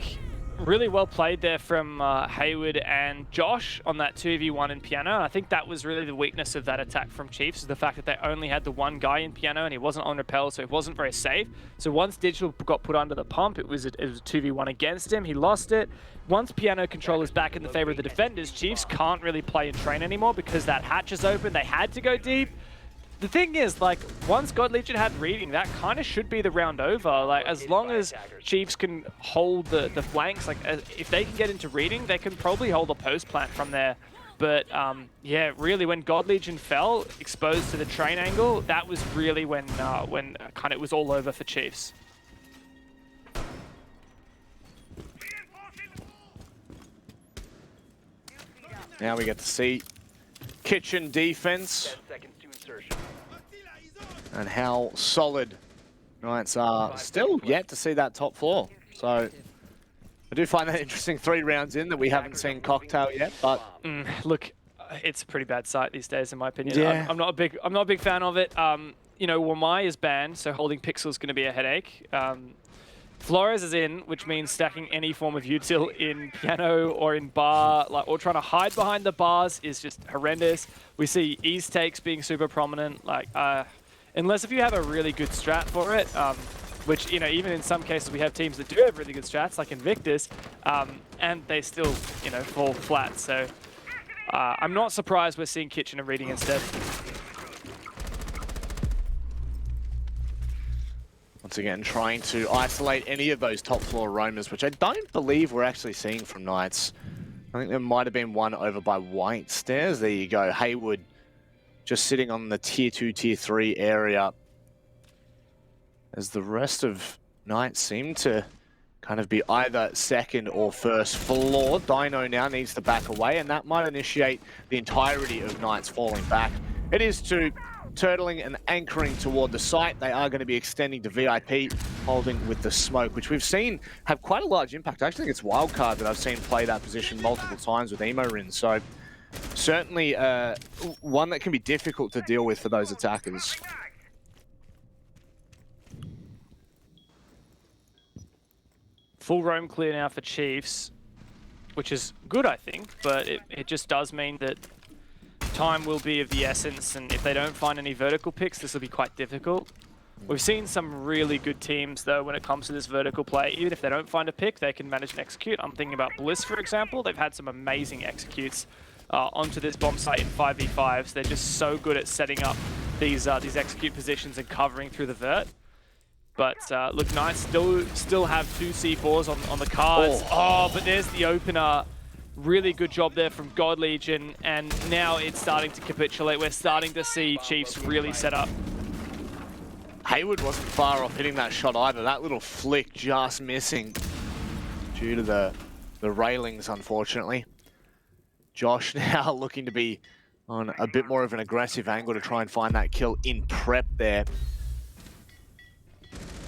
[SPEAKER 6] really well played there from Hayward and Josh on that 2v1 in Piano. I think that was really the weakness of that attack from Chiefs, is the fact that they only had the one guy in Piano and he wasn't on rappel, so it wasn't very safe. So once Digital got put under the pump, it was a 2v1 against him. He lost it. Once Piano control is back in the favor of the defenders, Chiefs can't really play and train anymore because that hatch is open. They had to go deep. The thing is, like, once God Legion had reading, that kind of should be the round over. Like, as long as Chiefs can hold the flanks, like, if they can get into reading, they can probably hold a post plant from there. But, yeah, really, when God Legion fell, exposed to the train angle, that was really when kind of it was all over for Chiefs.
[SPEAKER 5] Now we get to see Kitchen defense and how solid Knights are. Still yet to see that top floor. So I do find that interesting 3 rounds in that we haven't seen Cocktail yet, but
[SPEAKER 6] look, it's a pretty bad sight these days, in my opinion.
[SPEAKER 5] Yeah.
[SPEAKER 6] I'm not a big fan of it. You know, Wamai is banned, so holding Pixel is going to be a headache. Flores is in, which means stacking any form of util in piano or in bar, like, or trying to hide behind the bars is just horrendous. We see ease takes being super prominent, like, unless if you have a really good strat for it, which, you know, even in some cases we have teams that do have really good strats, like Invictus, and they still, you know, fall flat. So I'm not surprised we're seeing Kitchen and Reading instead.
[SPEAKER 5] once again trying to isolate any of those top floor roamers, which I don't believe we're actually seeing from Knights. I think there might have been one over by White Stairs. There you go. Hayward just sitting on the tier 2, tier 3 area. As the rest of Knights seem to kind of be either second or first floor. Dino now needs to back away, and that might initiate the entirety of Knights falling back. It is to turtling and anchoring toward the site. They are going to be extending to VIP, holding with the smoke, which we've seen have quite a large impact. I actually think it's Wildcard that I've seen play that position multiple times with Emo Rin. So certainly one that can be difficult to deal with for those attackers.
[SPEAKER 6] Full roam clear now for Chiefs, which is good, I think, but it just does mean that time will be of the essence, and if they don't find any vertical picks, this will be quite difficult. We've seen some really good teams, though, when it comes to this vertical play. Even if they don't find a pick, they can manage and execute. I'm thinking about Bliss, for example. They've had some amazing executes onto this bomb site in 5v5s. They're just so good at setting up these execute positions and covering through the vert. But look, Knights still have 2 C4s on the cards. Oh, but there's the opener. Really good job there from God Legion, and now it's starting to capitulate. We're starting to see Chiefs really set up.
[SPEAKER 5] Hayward wasn't far off hitting that shot either. That little flick just missing due to the railings, unfortunately. Josh now looking to be on a bit more of an aggressive angle to try and find that kill in prep there.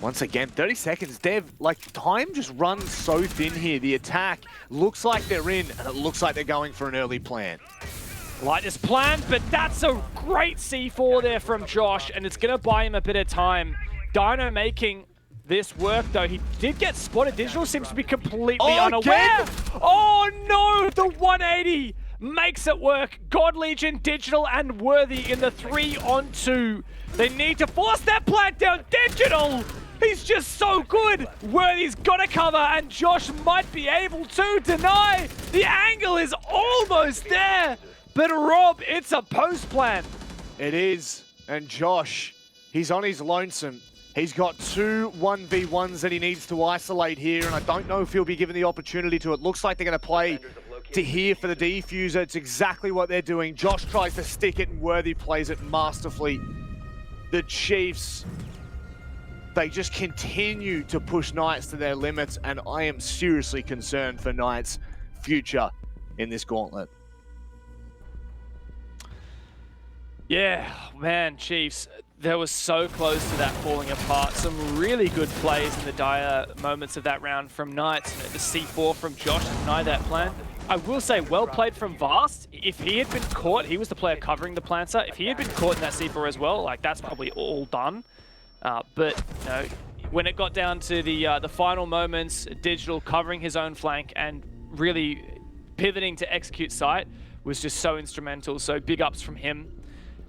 [SPEAKER 5] Once again, 30 seconds, Dev, like, time just runs so thin here. The attack looks like they're in, and it looks like they're going for an early plant.
[SPEAKER 6] Like this plan, but that's a great C4 there from Josh, and it's going to buy him a bit of time. Dino making this work, though. He did get spotted. Digital seems to be completely unaware.
[SPEAKER 5] Again?
[SPEAKER 6] Oh, no! The 180 makes it work. God Legion, Digital, and Worthy in the 3-on-2. They need to force that plant down. Digital! He's just so good. Worthy's got to cover, and Josh might be able to deny. The angle is almost there. But Rob, it's a post plant.
[SPEAKER 5] It is, and Josh, he's on his lonesome. He's got 2 1v1s that he needs to isolate here, and I don't know if he'll be given the opportunity to. It looks like they're going to play to here for the defuser. It's exactly what they're doing. Josh tries to stick it and Worthy plays it masterfully. The Chiefs, they just continue to push Knights to their limits, and I am seriously concerned for Knights' future in this gauntlet.
[SPEAKER 6] Yeah, man, Chiefs, they were so close to that falling apart. Some really good plays in the dire moments of that round from Knights. The C4 from Josh to deny that plan. I will say, well played from Vast. If he had been caught, he was the player covering the planter. If he had been caught in that C4 as well, like that's probably all done. But you know, when it got down to the final moments, Digital covering his own flank and really pivoting to execute site was just so instrumental. So big ups from him.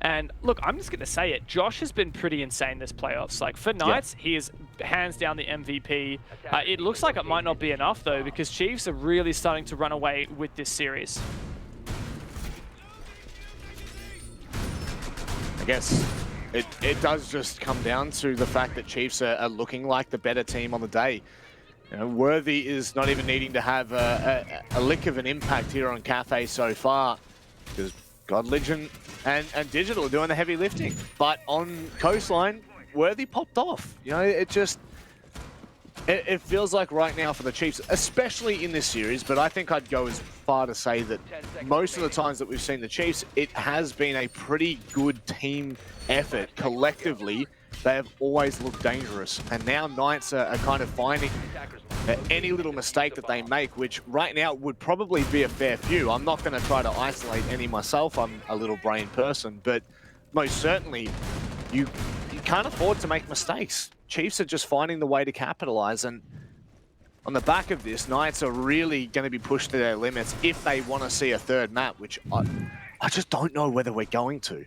[SPEAKER 6] And look, I'm just going to say it. Josh has been pretty insane this playoffs. Like for Knights, he is hands down the MVP. It looks like it might not be enough though, because Chiefs are really starting to run away with this series.
[SPEAKER 5] I guess it does just come down to the fact that Chiefs are looking like the better team on the day. You know, Worthy is not even needing to have a lick of an impact here on Cafe so far, because God Legion and Digital are doing the heavy lifting. But on Coastline, Worthy popped off. You know, it feels like right now for the Chiefs, especially in this series, but I think I'd go as far to say that most of the times that we've seen the Chiefs, it has been a pretty good team effort. Collectively, they have always looked dangerous. And now Knights are kind of finding any little mistake that they make, which right now would probably be a fair few. I'm not going to try to isolate any myself. I'm a little brain person, but most certainly you can't afford to make mistakes. Chiefs are just finding the way to capitalize, and on the back of this, Knights are really going to be pushed to their limits if they want to see a third map, which I just don't know whether we're going to.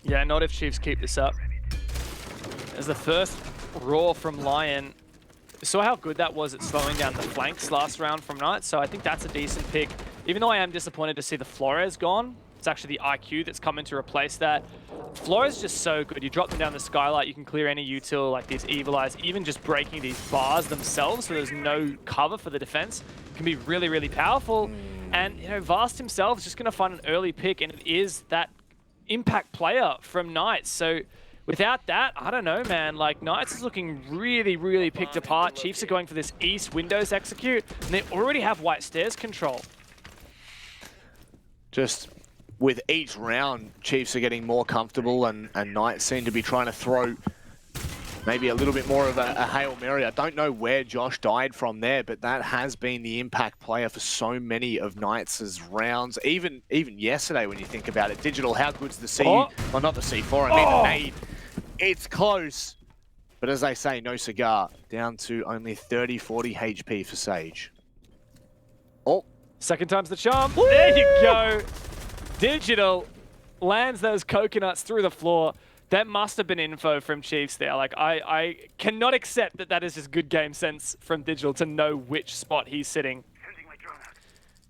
[SPEAKER 6] Yeah, not if Chiefs keep this up. As the first roar from Lion, saw how good that was at slowing down the flanks last round from Knights, so I think that's a decent pick. Even though I am disappointed to see the Flores gone, it's actually the IQ that's come in to replace that. Flores is just so good. You drop them down the skylight, you can clear any util like these Evil Eyes, even just breaking these bars themselves so there's no cover for the defense can be really, really powerful. And you know, Vast himself is just going to find an early pick, and it is that impact player from Knights. So without that, I don't know, man. Like, Knights is looking really, really picked apart. Chiefs are going for this East Windows execute, and they already have White Stairs control.
[SPEAKER 5] Just with each round, Chiefs are getting more comfortable, and Knights seem to be trying to throw maybe a little bit more of a Hail Mary. I don't know where Josh died from there, but that has been the impact player for so many of Knights' rounds. Even yesterday, when you think about it. Digital, how good's the C? Well, not the C4, I mean the nade. It's close, but as they say, no cigar. Down to only 30, 40 HP for Sage. Oh.
[SPEAKER 6] Second time's the charm. Woo! There you go. Digital lands those coconuts through the floor. That must have been info from Chiefs there. Like, I cannot accept that that is just good game sense from Digital to know which spot he's sitting.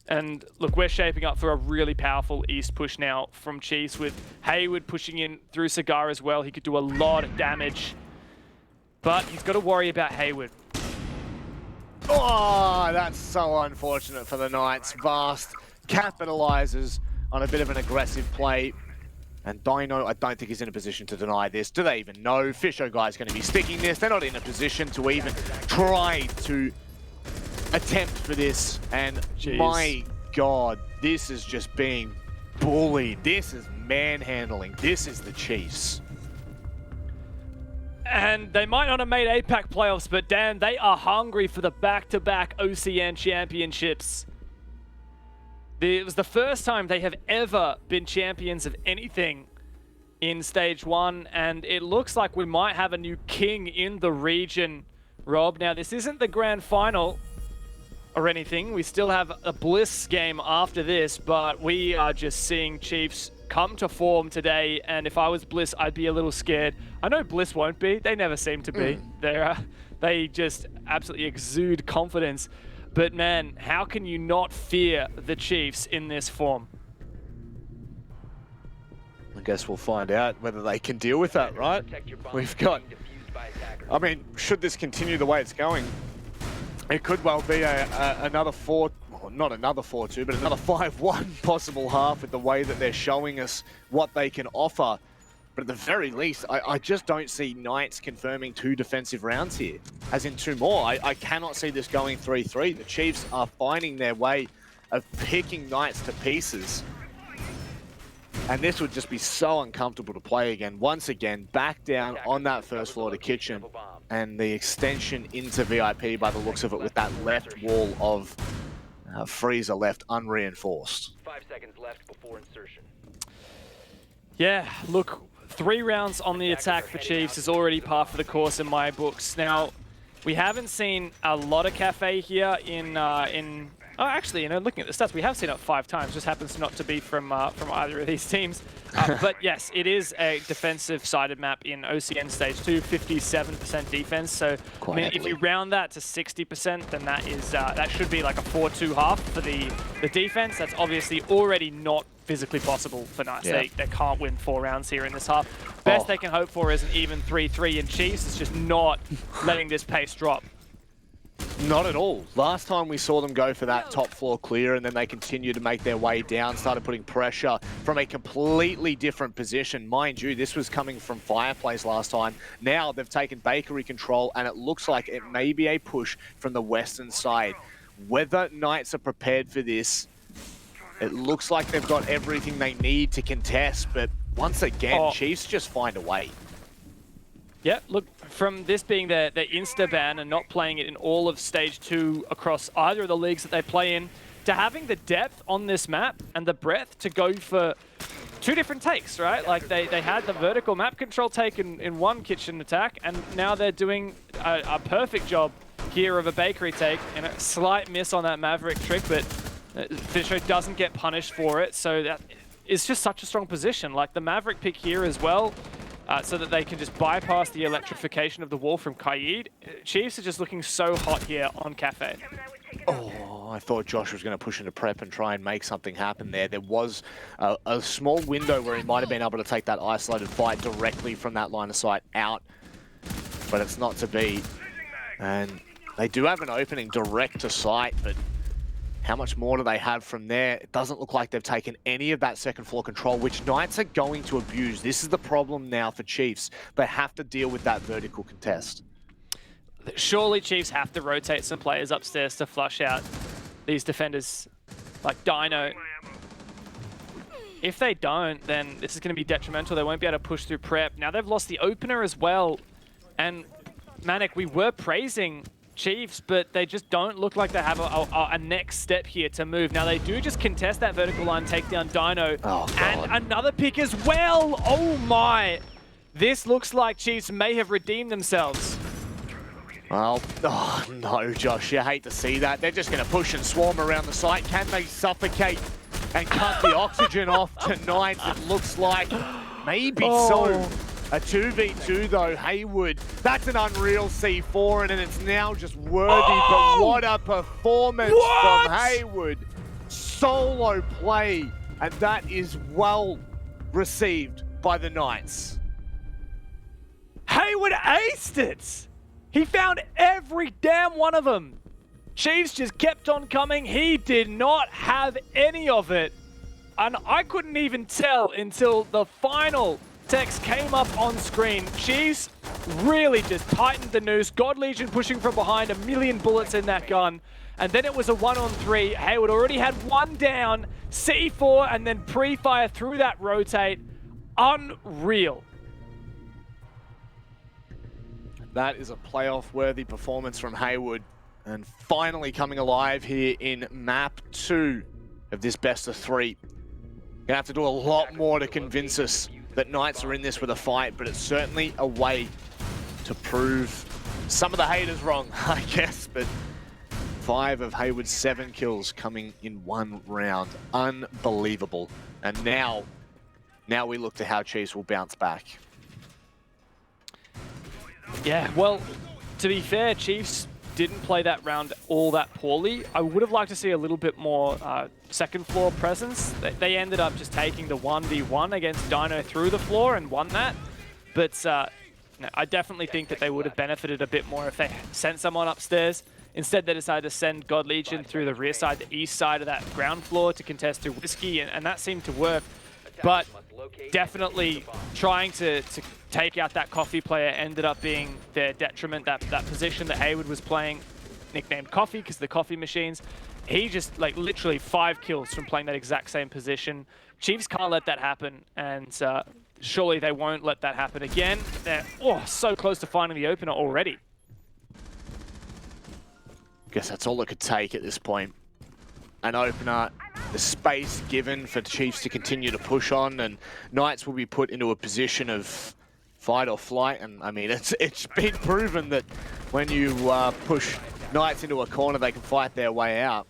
[SPEAKER 6] And look, we're shaping up for a really powerful East push now from Chiefs, with Hayward pushing in through Cigar as well. He could do a lot of damage, but he's got to worry about Hayward.
[SPEAKER 5] Oh, that's so unfortunate for the Knights. Vast capitalizes on a bit of an aggressive play. And Dino, I don't think he's in a position to deny this. Do they even know? Fisho guy's going to be sticking this. They're not in a position to even try to attempt for this. And my God, this is just being bullied. This is manhandling. This is the Chiefs.
[SPEAKER 6] And they might not have made APAC playoffs, but damn, they are hungry for the back-to-back OCN championships. It was the first time they have ever been champions of anything in Stage 1, and it looks like we might have a new king in the region, Rob. Now, this isn't the grand final or anything. We still have a Bliss game after this, but we are just seeing Chiefs come to form today, and if I was Bliss, I'd be a little scared. I know Bliss won't be. They never seem to be. They just absolutely exude confidence. But man, how can you not fear the Chiefs in this form?
[SPEAKER 5] I guess we'll find out whether they can deal with that, right? We've got, I mean, should this continue the way it's going, It could well be another 4, well, not another 4-2, but another 5-1 possible half with the way that they're showing us what they can offer. But at the very least, I just don't see Knights confirming 2 defensive rounds here, as in 2 more. I cannot see this going 3-3. The Chiefs are finding their way of picking Knights to pieces. And this would just be so uncomfortable to play again. Once again, back down on that first floor to Kitchen. And the extension into VIP by the looks of it with that left wall of freezer left unreinforced.
[SPEAKER 7] 5 seconds left before insertion.
[SPEAKER 6] Yeah, look, 3 rounds on the attack for Chiefs is already par for the course in my books. Now, we haven't seen a lot of Cafe here oh, actually, you know, looking at the stats, we have seen it 5 times. Just happens not to be from either of these teams. But yes, it is a defensive-sided map in OCN Stage 2, 57% defense. So, I mean, if you round that to 60%, then that is that should be like a 4-2 half for the defense. That's obviously already not physically possible for Knights.
[SPEAKER 5] Yeah.
[SPEAKER 6] They can't win 4 rounds here in this half. Best they can hope for is an even 3-3 in Chiefs. It's just not letting this pace drop.
[SPEAKER 5] Not at all. Last time we saw them go for that top floor clear and then they continued to make their way down, started putting pressure from a completely different position. Mind you, this was coming from Fireplace last time. Now they've taken bakery control and it looks like it may be a push from the western side. Whether Knights are prepared for this, it looks like they've got everything they need to contest, but once again, Chiefs just find a way.
[SPEAKER 6] Yeah, look, from this being their Insta ban and not playing it in all of Stage 2 across either of the leagues that they play in, to having the depth on this map and the breadth to go for 2 different takes, right? Like, they had the vertical map control take in one Kitchen attack, and now they're doing a perfect job here of a bakery take, and a slight miss on that Maverick trick, but Fisher doesn't get punished for it, so that is just such a strong position. Like, the Maverick pick here as well, so that they can just bypass the electrification of the wall from Kaid. Chiefs are just looking so hot here on Cafe.
[SPEAKER 5] Oh, I thought Josh was going to push into prep and try and make something happen there. There was a small window where he might have been able to take that isolated fight directly from that line of sight out, but it's not to be. And they do have an opening direct to sight, but how much more do they have from there? It doesn't look like they've taken any of that second floor control, which Knights are going to abuse. This is the problem now for Chiefs. They have to deal with that vertical contest.
[SPEAKER 6] Surely Chiefs have to rotate some players upstairs to flush out these defenders like Dino. If they don't, then this is going to be detrimental. They won't be able to push through prep. Now they've lost the opener as well. And Manic, we were praising Chiefs, but they just don't look like they have a next step here to move. Now they do just contest that vertical line, take down Dino, and another pick as well. Oh my! This looks like Chiefs may have redeemed themselves.
[SPEAKER 5] Well, oh no, Josh, you hate to see that. They're just going to push and swarm around the site. Can they suffocate and cut the oxygen off tonight? It looks like maybe so. A 2v2 though, Haywood, that's an unreal C4 and it's now just worthy, but what a performance from Haywood. Solo play, and that is well received by the Knights.
[SPEAKER 6] Haywood aced it! He found every damn one of them. Chiefs just kept on coming. He did not have any of it. And I couldn't even tell until the final text came up on screen. Chiefs really just tightened the noose. God Legion pushing from behind, 1 million bullets in that gun. And then it was a 1-on-3. Haywood already had 1 down, C4, and then pre-fire through that rotate. Unreal.
[SPEAKER 5] That is a playoff-worthy performance from Haywood. And finally coming alive here in map 2 of this best of 3. Gonna have to do a lot more to convince us that Knights are in this with a fight, but it's certainly a way to prove some of the haters wrong, I guess. But 5 of Haywood's 7 kills coming in 1 round. Unbelievable. And now we look to how Chiefs will bounce back.
[SPEAKER 6] Yeah, well, to be fair, Chiefs didn't play that round all that poorly. I would have liked to see a little bit more second floor presence. They ended up just taking the 1v1 against Dino through the floor and won that. But no, I definitely think that they would have benefited a bit more if they sent someone upstairs. Instead, they decided to send God Legion through the rear side, the east side of that ground floor to contest through Whiskey, and that seemed to work. But definitely trying to take out that Coffee player ended up being their detriment. That position that Hayward was playing, nicknamed Coffee because the coffee machines, he just like literally 5 kills from playing that exact same position. Chiefs can't let that happen, and surely they won't let that happen again. They're so close to finding the opener already.
[SPEAKER 5] Guess that's all it could take at this point. An opener, the space given for the Chiefs to continue to push on, and Knights will be put into a position of fight or flight. And I mean, it's been proven that when you push Knights into a corner, they can fight their way out.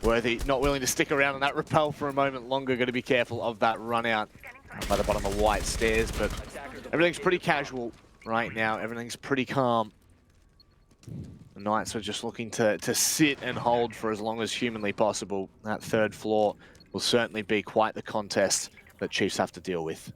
[SPEAKER 5] Worthy not willing to stick around on that rappel for a moment longer. Got to be careful of that run out by the bottom of White Stairs, but everything's pretty casual right now. Everything's pretty calm. The Knights are just looking to sit and hold for as long as humanly possible. That third floor will certainly be quite the contest that Chiefs have to deal with.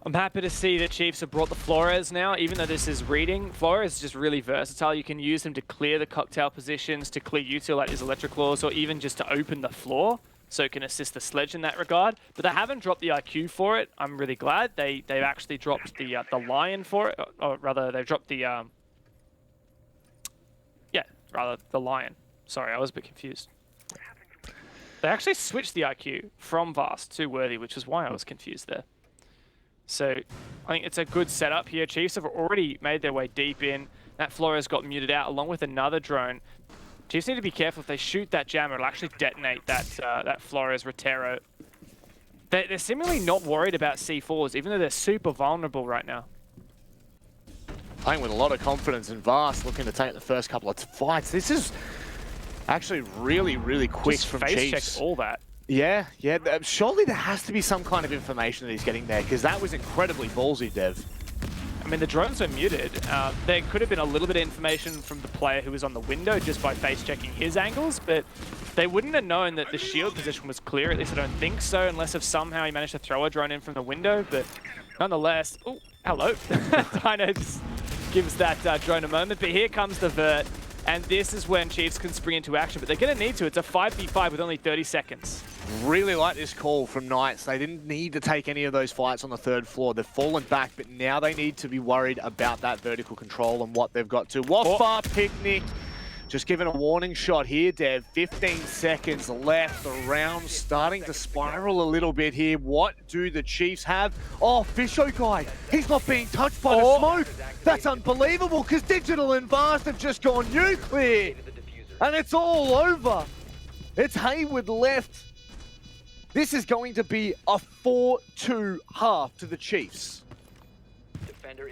[SPEAKER 6] I'm happy to see that Chiefs have brought the Flores now, even though this is reading. Flores is just really versatile. You can use them to clear the cocktail positions, to clear util like his electric claws, or even just to open the floor, so it can assist the sledge in that regard. But they haven't dropped the IQ for it. I'm really glad. They've actually dropped the Lion for it, or rather they've dropped the the Lion. Sorry, I was a bit confused. They actually switched the IQ from Vast to Worthy, which is why I was confused there. So I think it's a good setup here. Chiefs have already made their way deep in. That Flores got muted out along with another drone. Chiefs need to be careful. If they shoot that jammer, it'll actually detonate that Flores Rotero. They're seemingly not worried about C4s, even though they're super vulnerable right now.
[SPEAKER 5] Playing with a lot of confidence in Vast, looking to take the first couple of fights. This is actually really, really quick
[SPEAKER 6] Just
[SPEAKER 5] from
[SPEAKER 6] face
[SPEAKER 5] Chiefs.
[SPEAKER 6] checked all that.
[SPEAKER 5] Yeah. Surely there has to be some kind of information that he's getting there, because that was incredibly ballsy, Dev.
[SPEAKER 6] I mean, the drones were muted. There could have been a little bit of information from the player who was on the window just by face checking his angles, but they wouldn't have known that the shield position was clear. At least I don't think so, unless if somehow he managed to throw a drone in from the window. But nonetheless, oh, hello. Dino just gives that drone a moment, but here comes the vert, and this is when Chiefs can spring into action, but they're going to need to. It's a 5v5 with only 30 seconds.
[SPEAKER 5] Really like this call from Knights. They didn't need to take any of those fights on the third floor. They've fallen back, but now they need to be worried about that vertical control and what they've got to. Waffar Picnic just given a warning shot here, Dev. 15 seconds left. The round's starting to spiral a little bit here. What do the Chiefs have? Oh, Fisho guy, he's not being touched by the smoke. That's unbelievable, because Digital and Vast have just gone nuclear. And it's all over. It's Hayward left. This is going to be a 4-2 half to the Chiefs.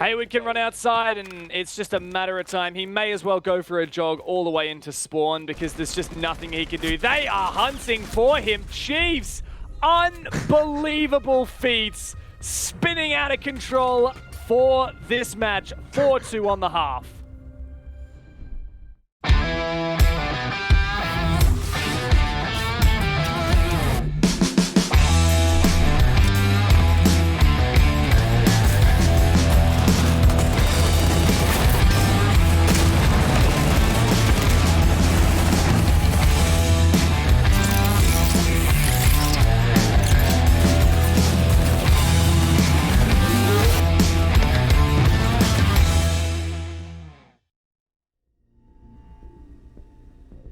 [SPEAKER 6] Hayward can run outside, and it's just a matter of time. He may as well go for a jog all the way into spawn, because there's just nothing he can do. They are hunting for him. Chiefs, unbelievable feats, spinning out of control for this match. 4-2 on the half.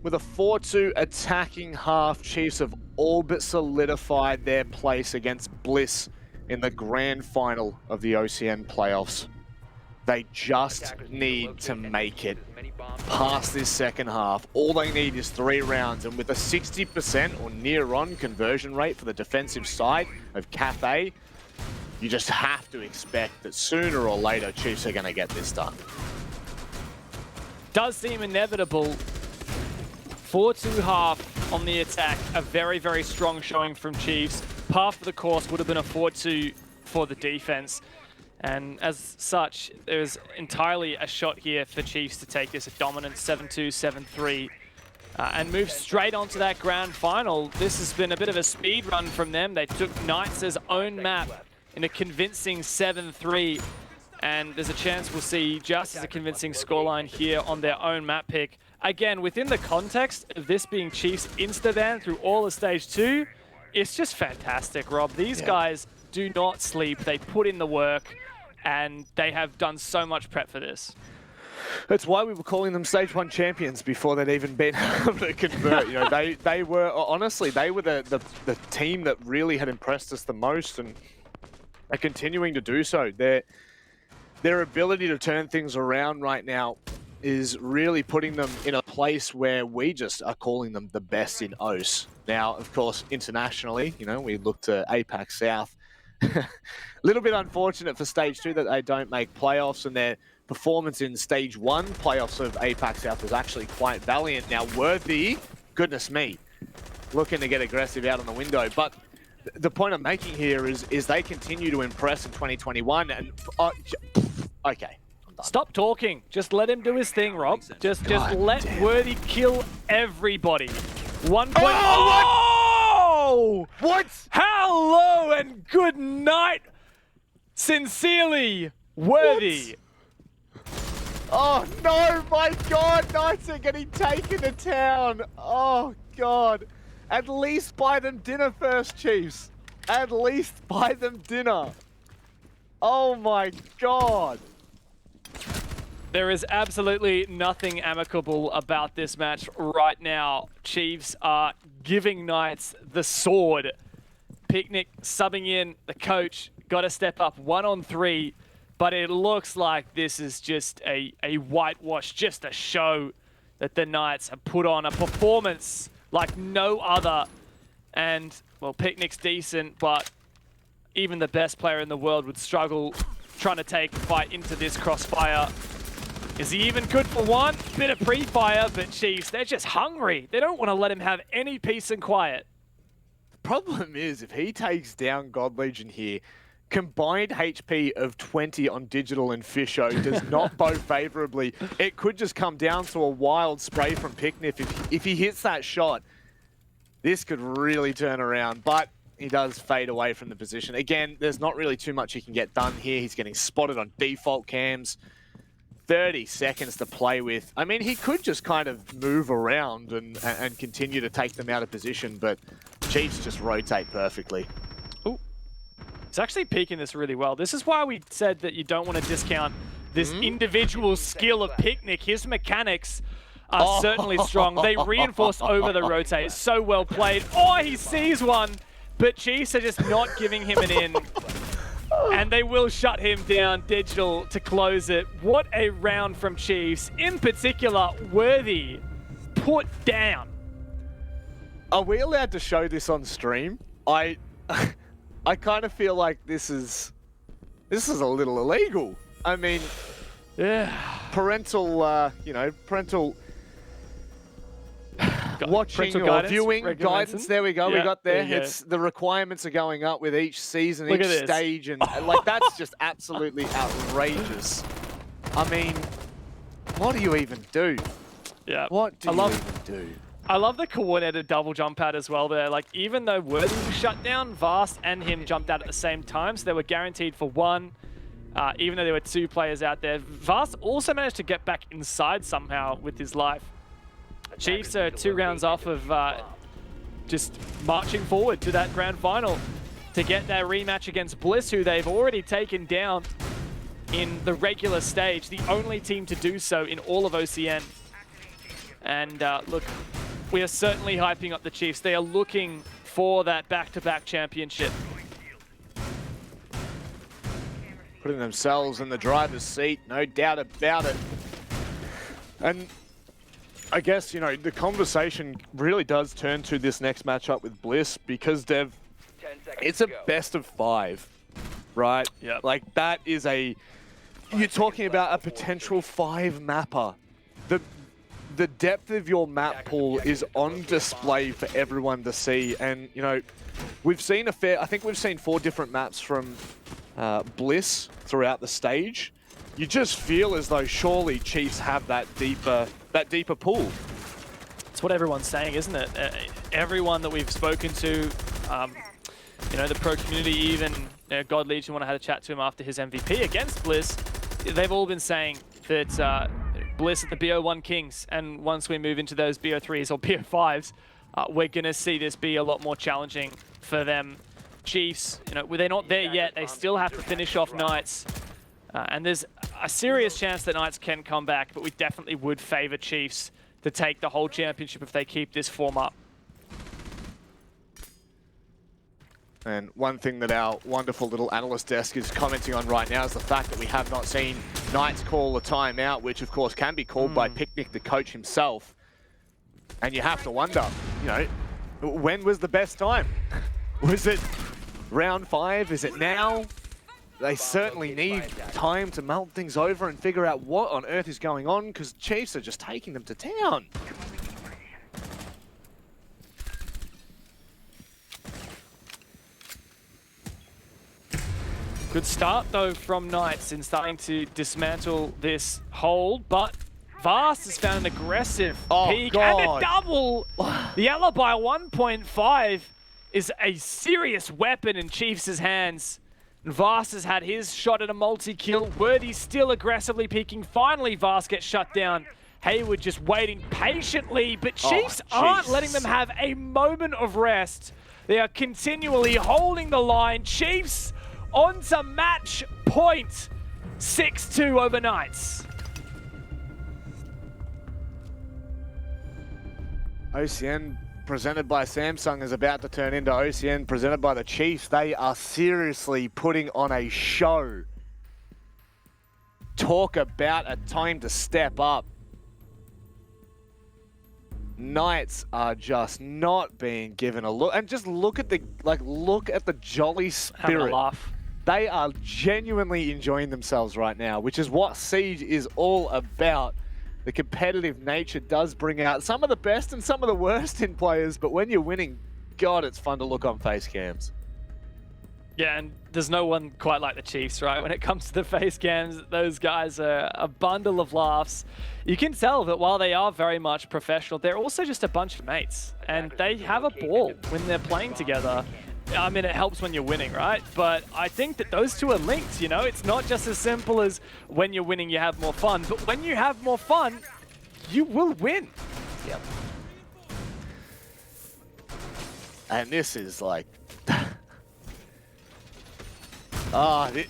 [SPEAKER 5] With a 4-2 attacking half, Chiefs have all but solidified their place against Bliss in the grand final of the OCN playoffs. They just need to make it past this second half. All they need is 3 rounds, and with a 60% or near-on conversion rate for the defensive side of Cathay, you just have to expect that sooner or later Chiefs are going to get this done.
[SPEAKER 6] Does seem inevitable. 4-2 half on the attack, a very, very strong showing from Chiefs. Par for the course would have been a 4-2 for the defense. And as such, there's entirely a shot here for Chiefs to take this a dominant 7-2, 7-3 and move straight onto that grand final. This has been a bit of a speed run from them. They took Knights' own map in a convincing 7-3. And there's a chance we'll see just as a convincing scoreline here on their own map pick. Again, within the context of this being Chiefs insta-ban through all of Stage 2, it's just fantastic, Rob. These guys do not sleep. They put in the work, and they have done so much prep for this.
[SPEAKER 5] That's why we were calling them Stage 1 champions before they'd even been able to convert. You know, they were, honestly, they were the team that really had impressed us the most, and are continuing to do so. Their ability to turn things around right now is really putting them in a place where we just are calling them the best in OCE. Now, of course, internationally, you know, we look to APAC South. A little bit unfortunate for Stage 2 that they don't make playoffs, and their performance in Stage 1 playoffs of APAC South was actually quite valiant. Now, Worthy, goodness me, looking to get aggressive out on the window. But the point I'm making here is they continue to impress in 2021. And okay.
[SPEAKER 6] Stop talking. Just let him do his thing, Rob. Just let Worthy kill everybody. 1 point. Oh!
[SPEAKER 5] What?
[SPEAKER 6] Hello and good night. Sincerely, Worthy.
[SPEAKER 5] Oh no, my God, Knights are getting taken to town. Oh God. At least buy them dinner first, Chiefs. At least buy them dinner. Oh my God.
[SPEAKER 6] There is absolutely nothing amicable about this match right now. Chiefs are giving Knights the sword. Picnic subbing in, the coach got to step up 1-on-3, but it looks like this is just a whitewash, just a show that the Knights have put on, a performance like no other. And, well, Picnic's decent, but even the best player in the world would struggle trying to take a fight into this crossfire. Is he even good for one? Bit of pre-fire, but Chiefs, they're just hungry. They don't want to let him have any peace and quiet.
[SPEAKER 5] Problem is, if he takes down God Legion here, combined HP of 20 on Digital and Fisho does not bode favorably. It could just come down to a wild spray from Picnic. If he hits that shot, this could really turn around, but he does fade away from the position. Again, there's not really too much he can get done here. He's getting spotted on default cams. 30 seconds to play with. I mean, he could just kind of move around and continue to take them out of position, but Chiefs just rotate perfectly.
[SPEAKER 6] Ooh. He's actually peeking this really well. This is why we said that you don't want to discount this individual skill of Picnic. His mechanics are certainly strong. They reinforce over the rotate. So well played. Oh, he sees one, but Chiefs are just not giving him an in. And they will shut him down, Digital, to close it. What a round from Chiefs. In particular, Worthy put down.
[SPEAKER 5] Are we allowed to show this on stream? I kind of feel like this is a little illegal. I mean,
[SPEAKER 6] yeah,
[SPEAKER 5] parental, parental watching
[SPEAKER 6] parental
[SPEAKER 5] or
[SPEAKER 6] guidance,
[SPEAKER 5] viewing guidance. There we go.
[SPEAKER 6] Yeah,
[SPEAKER 5] we got there.
[SPEAKER 6] there you go.
[SPEAKER 5] It's the requirements are going up with each season,
[SPEAKER 6] Look
[SPEAKER 5] each
[SPEAKER 6] at this.
[SPEAKER 5] stage, and like that's just absolutely outrageous. I mean, what do you even do?
[SPEAKER 6] Yeah.
[SPEAKER 5] What do you even do?
[SPEAKER 6] I love the coordinated double jump out as well there. Like, even though Worthy was shut down, Vast and him jumped out at the same time, so they were guaranteed for one. Even though there were two players out there. Vast also managed to get back inside somehow with his life. Chiefs are 2 rounds off of just marching forward to that grand final to get their rematch against Bliss, who they've already taken down in the regular stage, the only team to do so in all of OCN. And look, we are certainly hyping up the Chiefs. They are looking for that back-to-back championship.
[SPEAKER 5] Putting themselves in the driver's seat, no doubt about it. And I guess, you know, the conversation really does turn to this next matchup with Bliss because it's a best of 5, right?
[SPEAKER 6] Yeah.
[SPEAKER 5] Like that is you're talking about a potential 5 mapper. The depth of your map pool is on display for everyone to see. And, you know, we've seen I think we've seen 4 different maps from Bliss throughout the stage. You just feel as though surely Chiefs have that deeper pool.
[SPEAKER 6] It's what everyone's saying, isn't it? Everyone that we've spoken to, you know, the pro community, even God Legion, when I had a chat to him after his MVP against Bliss, they've all been saying that Bliss at the BO1 Kings, and once we move into those BO3s or BO5s, we're going to see this be a lot more challenging for them. Chiefs, you know, they're not there yet. They still have to finish off Knights. And there's a serious chance that Knights can come back, but we definitely would favor Chiefs to take the whole championship if they keep this form up.
[SPEAKER 5] And one thing that our wonderful little analyst desk is commenting on right now is the fact that we have not seen Knights call a timeout, which of course can be called by Picnic, the coach himself. And you have to wonder, you know, when was the best time? Was it round 5? Is it now? They certainly need time to melt things over and figure out what on earth is going on, because Chiefs are just taking them to town.
[SPEAKER 6] Good start, though, from Knights in starting to dismantle this hold, but Vast has found an aggressive peek and a double. The alibi 1.5 is a serious weapon in Chiefs' hands. Vast has had his shot at a multi-kill. Worthy still aggressively peeking. Finally, Vast gets shut down. Hayward just waiting patiently, but Chiefs aren't letting them have a moment of rest. They are continually holding the line. Chiefs on to match point. 6-2 over Knights.
[SPEAKER 5] OCN presented by Samsung is about to turn into OCN presented by the Chiefs. They are seriously putting on a show. Talk about a time to step up. Knights are just not being given a look, and just look at the look at the jolly spirit.
[SPEAKER 6] Having a laugh.
[SPEAKER 5] They are genuinely enjoying themselves right now, which is what Siege is all about. The competitive nature does bring out some of the best and some of the worst in players, but when you're winning, God, it's fun to look on face cams.
[SPEAKER 6] Yeah, and there's no one quite like the Chiefs, right? When it comes to the face cams, those guys are a bundle of laughs. You can tell that while they are very much professional, they're also just a bunch of mates, and they have a ball when they're playing together. I mean, it helps when you're winning, right? But I think that those two are linked, you know? It's not just as simple as when you're winning, you have more fun. But when you have more fun, you will win.
[SPEAKER 5] Yep. And this is like...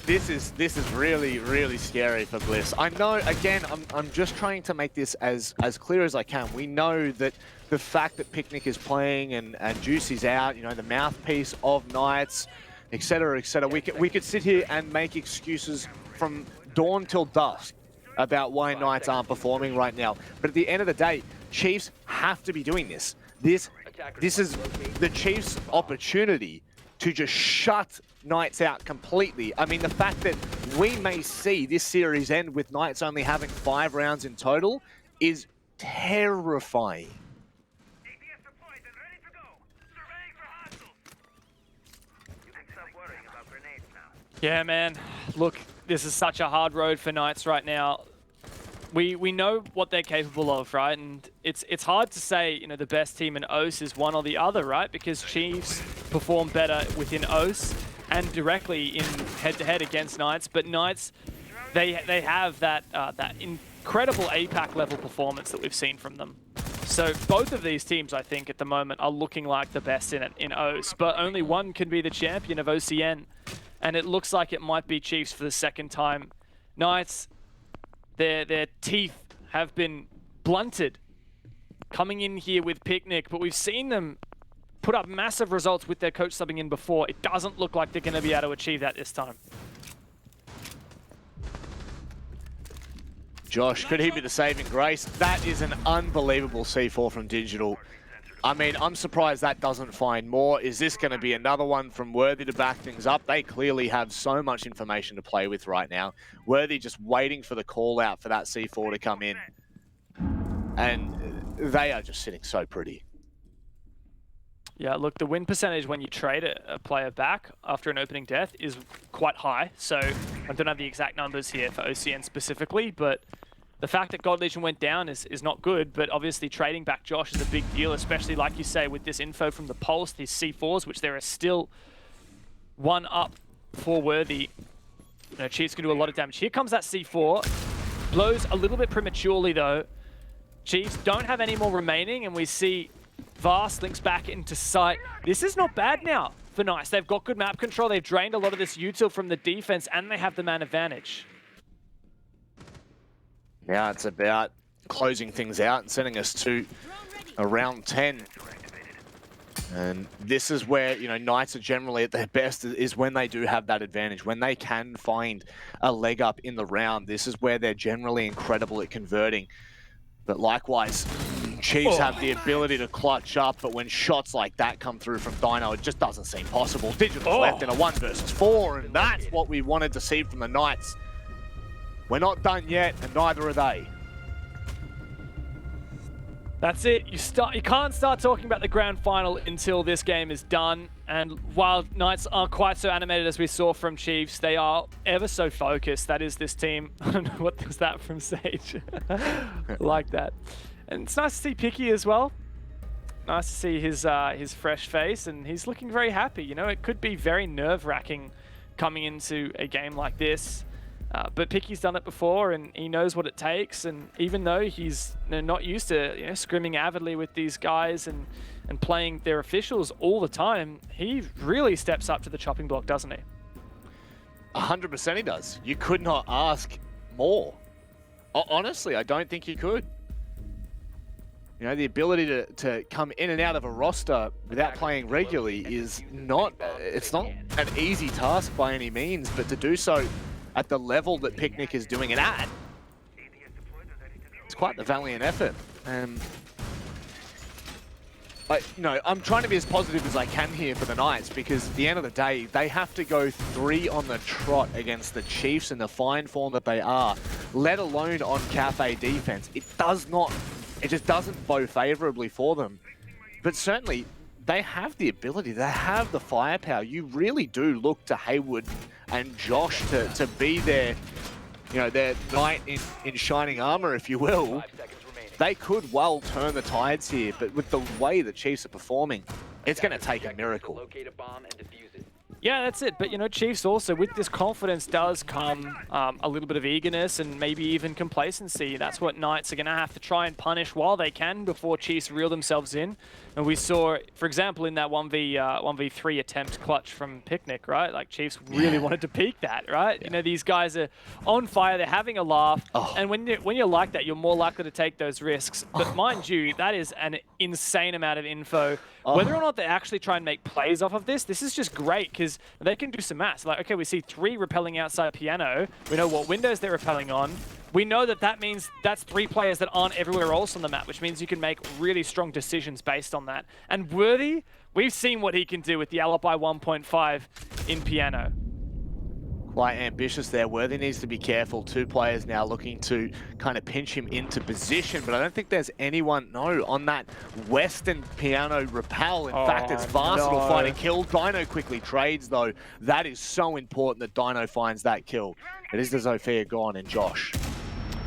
[SPEAKER 5] this is really, really scary for Bliss. I know, again, I'm just trying to make this as clear as I can. We know that the fact that Picnic is playing and Juicy's out, you know, the mouthpiece of Knights, etc., etc. We could sit here and make excuses from dawn till dusk about why Knights aren't performing right now. But at the end of the day, Chiefs have to be doing this. This is the Chiefs' opportunity to just shut Knights out completely. I mean, the fact that we may see this series end with Knights only having 5 rounds in total is terrifying.
[SPEAKER 6] Yeah, man. Look, this is such a hard road for Knights right now. We know what they're capable of, right? And it's hard to say, you know, the best team in OS is one or the other, right? Because Chiefs perform better within OS and directly in head-to-head against Knights. But Knights, they have that that incredible APAC level performance that we've seen from them. So both of these teams, I think, at the moment are looking like the best in OS. But only one can be the champion of OCN. And it looks like it might be Chiefs for the second time. Knights, their teeth have been blunted coming in here with Picnic, but we've seen them put up massive results with their coach subbing in before. It doesn't look like they're going to be able to achieve that this time.
[SPEAKER 5] Josh, could he be the saving grace? That is an unbelievable C4 from Digital. I mean, I'm surprised that doesn't find more. Is this going to be another one from Worthy to back things up? They clearly have so much information to play with right now. Worthy just waiting for the call out for that C4 to come in. And they are just sitting so pretty.
[SPEAKER 6] Yeah, look, the win percentage when you trade a player back after an opening death is quite high. So I don't have the exact numbers here for OCN specifically, but the fact that God Legion went down is not good, but obviously trading back Josh is a big deal, especially like you say with this info from the Pulse, these C4s, which there are still one up for Worthy. You know, Chiefs can do a lot of damage. Here comes that C4. Blows a little bit prematurely, though. Chiefs don't have any more remaining, and we see Vast links back into sight. This is not bad now for Nice. They've got good map control. They've drained a lot of this util from the defense, and they have the man advantage.
[SPEAKER 5] Now it's about closing things out and sending us to around 10. And this is where, you know, Knights are generally at their best, is when they do have that advantage. When they can find a leg up in the round, this is where they're generally incredible at converting. But likewise, Chiefs have the ability to clutch up, but when shots like that come through from Dino, it just doesn't seem possible. Digital's left in a 1 versus 4, and that's what we wanted to see from the Knights. We're not done yet, and neither are they.
[SPEAKER 6] That's it. You can't start talking about the grand final until this game is done. And while Knights aren't quite so animated as we saw from Chiefs, they are ever so focused. That is this team. I don't know what was that from Sage. Like that. And it's nice to see Picky as well. Nice to see his fresh face, and he's looking very happy. You know, it could be very nerve-wracking coming into a game like this. But Picky's done it before, and he knows what it takes. And even though he's not used to scrimming avidly with these guys and playing their officials all the time, he really steps up to the chopping block, doesn't he?
[SPEAKER 5] 100% he does. You could not ask more. Honestly, I don't think you could. You know, the ability to come in and out of a roster without playing regularly is not, it's not an easy task by any means, but to do so at the level that Picnic is doing it at, it's quite the valiant effort. I'm trying to be as positive as I can here for the Knights, because at the end of the day, they have to go 3 on the trot against the Chiefs in the fine form that they are, let alone on Cafe defense. It just doesn't bow favorably for them. But certainly, they have the ability, they have the firepower. You really do look to Haywood and Josh to be their knight in shining armor, if you will. They could well turn the tides here, but with the way the Chiefs are performing, it's going to take a miracle.
[SPEAKER 6] Yeah, that's it. But, you know, Chiefs also, with this confidence does come a little bit of eagerness and maybe even complacency. That's what Knights are going to have to try and punish while they can before Chiefs reel themselves in. And we saw, for example, in that 1v3 attempt clutch from Picnic, right? Like, Chiefs really wanted to peak that, right? Yeah. You know, these guys are on fire. They're having a laugh. And when you're like that, you're more likely to take those risks. But mind you, that is an insane amount of info. Whether or not they actually try and make plays off of this is just great, because they can do some maths. Like, okay, we see 3 repelling outside piano. We know what windows they're repelling on. We know that means that's 3 players that aren't everywhere else on the map, which means you can make really strong decisions based on that. And Worthy, we've seen what he can do with the Alibi 1.5 in piano.
[SPEAKER 5] Quite ambitious there. Worthy needs to be careful. 2 players now looking to kind of pinch him into position, but I don't think there's anyone, on that Western piano repel. In fact, it's Vast will find a kill. Dino quickly trades, though. That is so important that Dino finds that kill. It is the Zofia gone and Josh.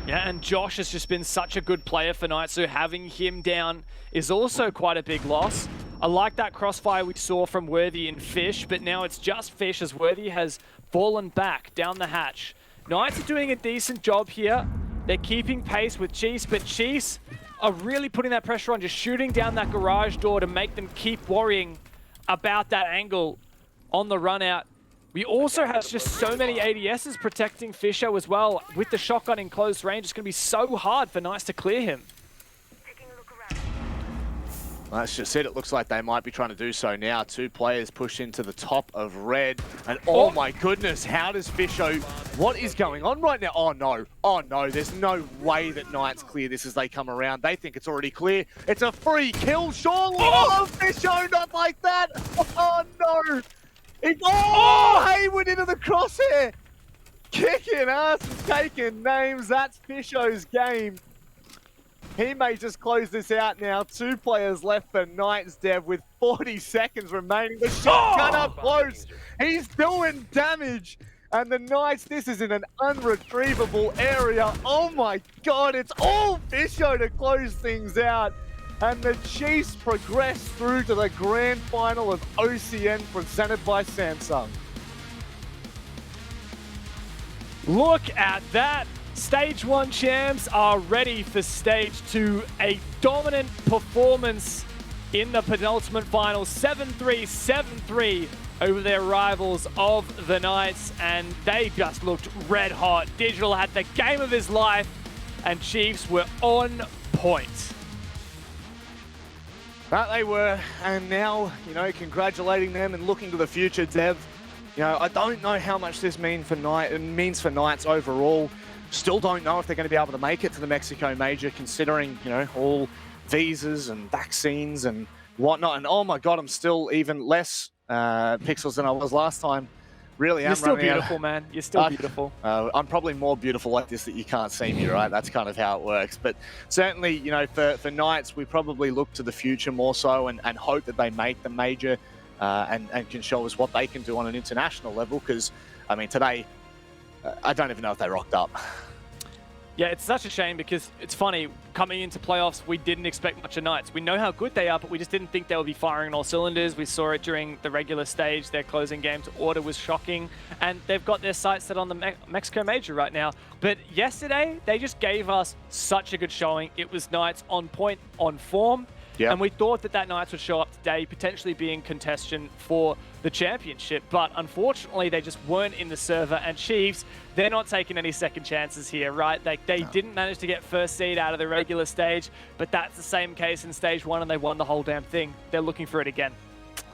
[SPEAKER 6] Yeah, and Josh has just been such a good player for Knights, so having him down is also quite a big loss. I like that crossfire we saw from Worthy and Fish, but now it's just Fish as Worthy has fallen back down the hatch. Knights are doing a decent job here. They're keeping pace with Chiefs, but Chiefs are really putting that pressure on, just shooting down that garage door to make them keep worrying about that angle on the run out. We also have just so many ADSs protecting Fisher as well. With the shotgun in close range, it's going to be so hard for Knights to clear him.
[SPEAKER 5] That's just it. It looks like they might be trying to do so now. 2 players push into the top of red. And oh my goodness, how does Fisho... What is going on right now? Oh no, there's no way that Knights clear this as they come around. They think it's already clear. It's a free kill, surely. Oh, Fisho, not like that. Oh no. Haywood into the crosshair. Kicking ass and taking names. That's Fisho's game. He may just close this out now. 2 players left for Knights, Dev, with 40 seconds remaining. The shotgun up close. He's doing damage. And the Knights, this is in an unretrievable area. Oh my God, it's all Fisho to close things out. And the Chiefs progress through to the grand final of OCN presented by Samsung.
[SPEAKER 6] Look at that. Stage 1 champs are ready for Stage 2. A dominant performance in the penultimate final. 7-3, 7-3 over their rivals of the Knights, and they just looked red hot. Digital had the game of his life, and Chiefs were on point.
[SPEAKER 5] That they were, and now, you know, congratulating them and looking to the future, Dev. You know, I don't know how much this means for Knights overall. Still don't know if they're going to be able to make it to the Mexico Major, considering, you know, all visas and vaccines and whatnot. And oh my God, I'm still even less pixels than I was last time. Really,
[SPEAKER 6] You're still beautiful, man. You're still beautiful.
[SPEAKER 5] I'm probably more beautiful like this that you can't see me, right? That's kind of how it works. But certainly, you know, for Knights, we probably look to the future more so and hope that they make the major and can show us what they can do on an international level. Because, I mean, today, I don't even know if they rocked up.
[SPEAKER 6] Yeah, it's such a shame because it's funny, coming into playoffs, we didn't expect much of Knights. We know how good they are, but we just didn't think they would be firing on all cylinders. We saw it during the regular stage. Their closing game to order was shocking, and they've got their sights set on the Mexico Major right now. But yesterday, they just gave us such a good showing. It was Knights on point, on form. Yep. And we thought that Knights would show up today, potentially being contention for the championship. But unfortunately, they just weren't in the server. And Chiefs, they're not taking any second chances here, right? They didn't manage to get first seed out of the regular stage, but that's the same case in Stage 1, and they won the whole damn thing. They're looking for it again.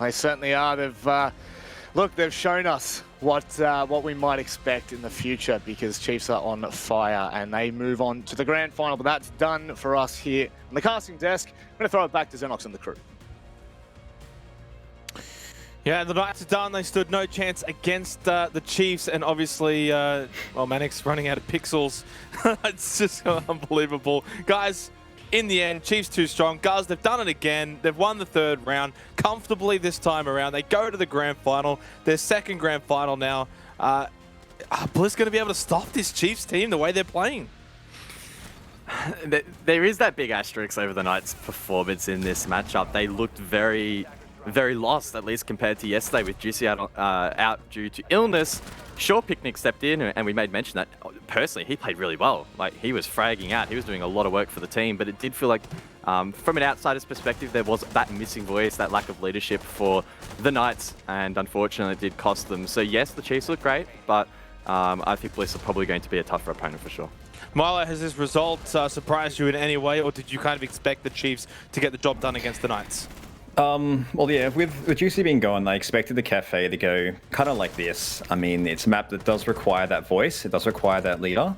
[SPEAKER 5] They certainly are. They've shown us what we might expect in the future, because Chiefs are on fire and they move on to the grand final. But that's done for us here on the casting desk. I'm going to throw it back to Xenox and the crew.
[SPEAKER 2] Yeah, the Knights are done. They stood no chance against the Chiefs, and obviously, well, Manic's running out of pixels. It's just unbelievable. Guys, in the end, Chiefs too strong. Guys, they've done it again. They've won the third round comfortably this time around. They go to the grand final, their second grand final now. Bliss going to be able to stop this Chiefs team the way they're playing?
[SPEAKER 3] There is that big asterisk over the Knights' performance in this matchup. They looked very lost, at least compared to yesterday, with Juicy out due to illness. Sure, Picnic stepped in, and we made mention that, personally, he played really well. Like, he was fragging out. He was doing a lot of work for the team, but it did feel like, from an outsider's perspective, there was that missing voice, that lack of leadership for the Knights, and unfortunately, it did cost them. So yes, the Chiefs look great, but I think Bliss are probably going to be a tougher opponent for sure.
[SPEAKER 2] Milo, has this result surprised you in any way, or did you kind of expect the Chiefs to get the job done against the Knights?
[SPEAKER 4] Well, yeah, with Juicy being gone, I expected the cafe to go kind of like this. I mean, it's a map that does require that voice. It does require that leader.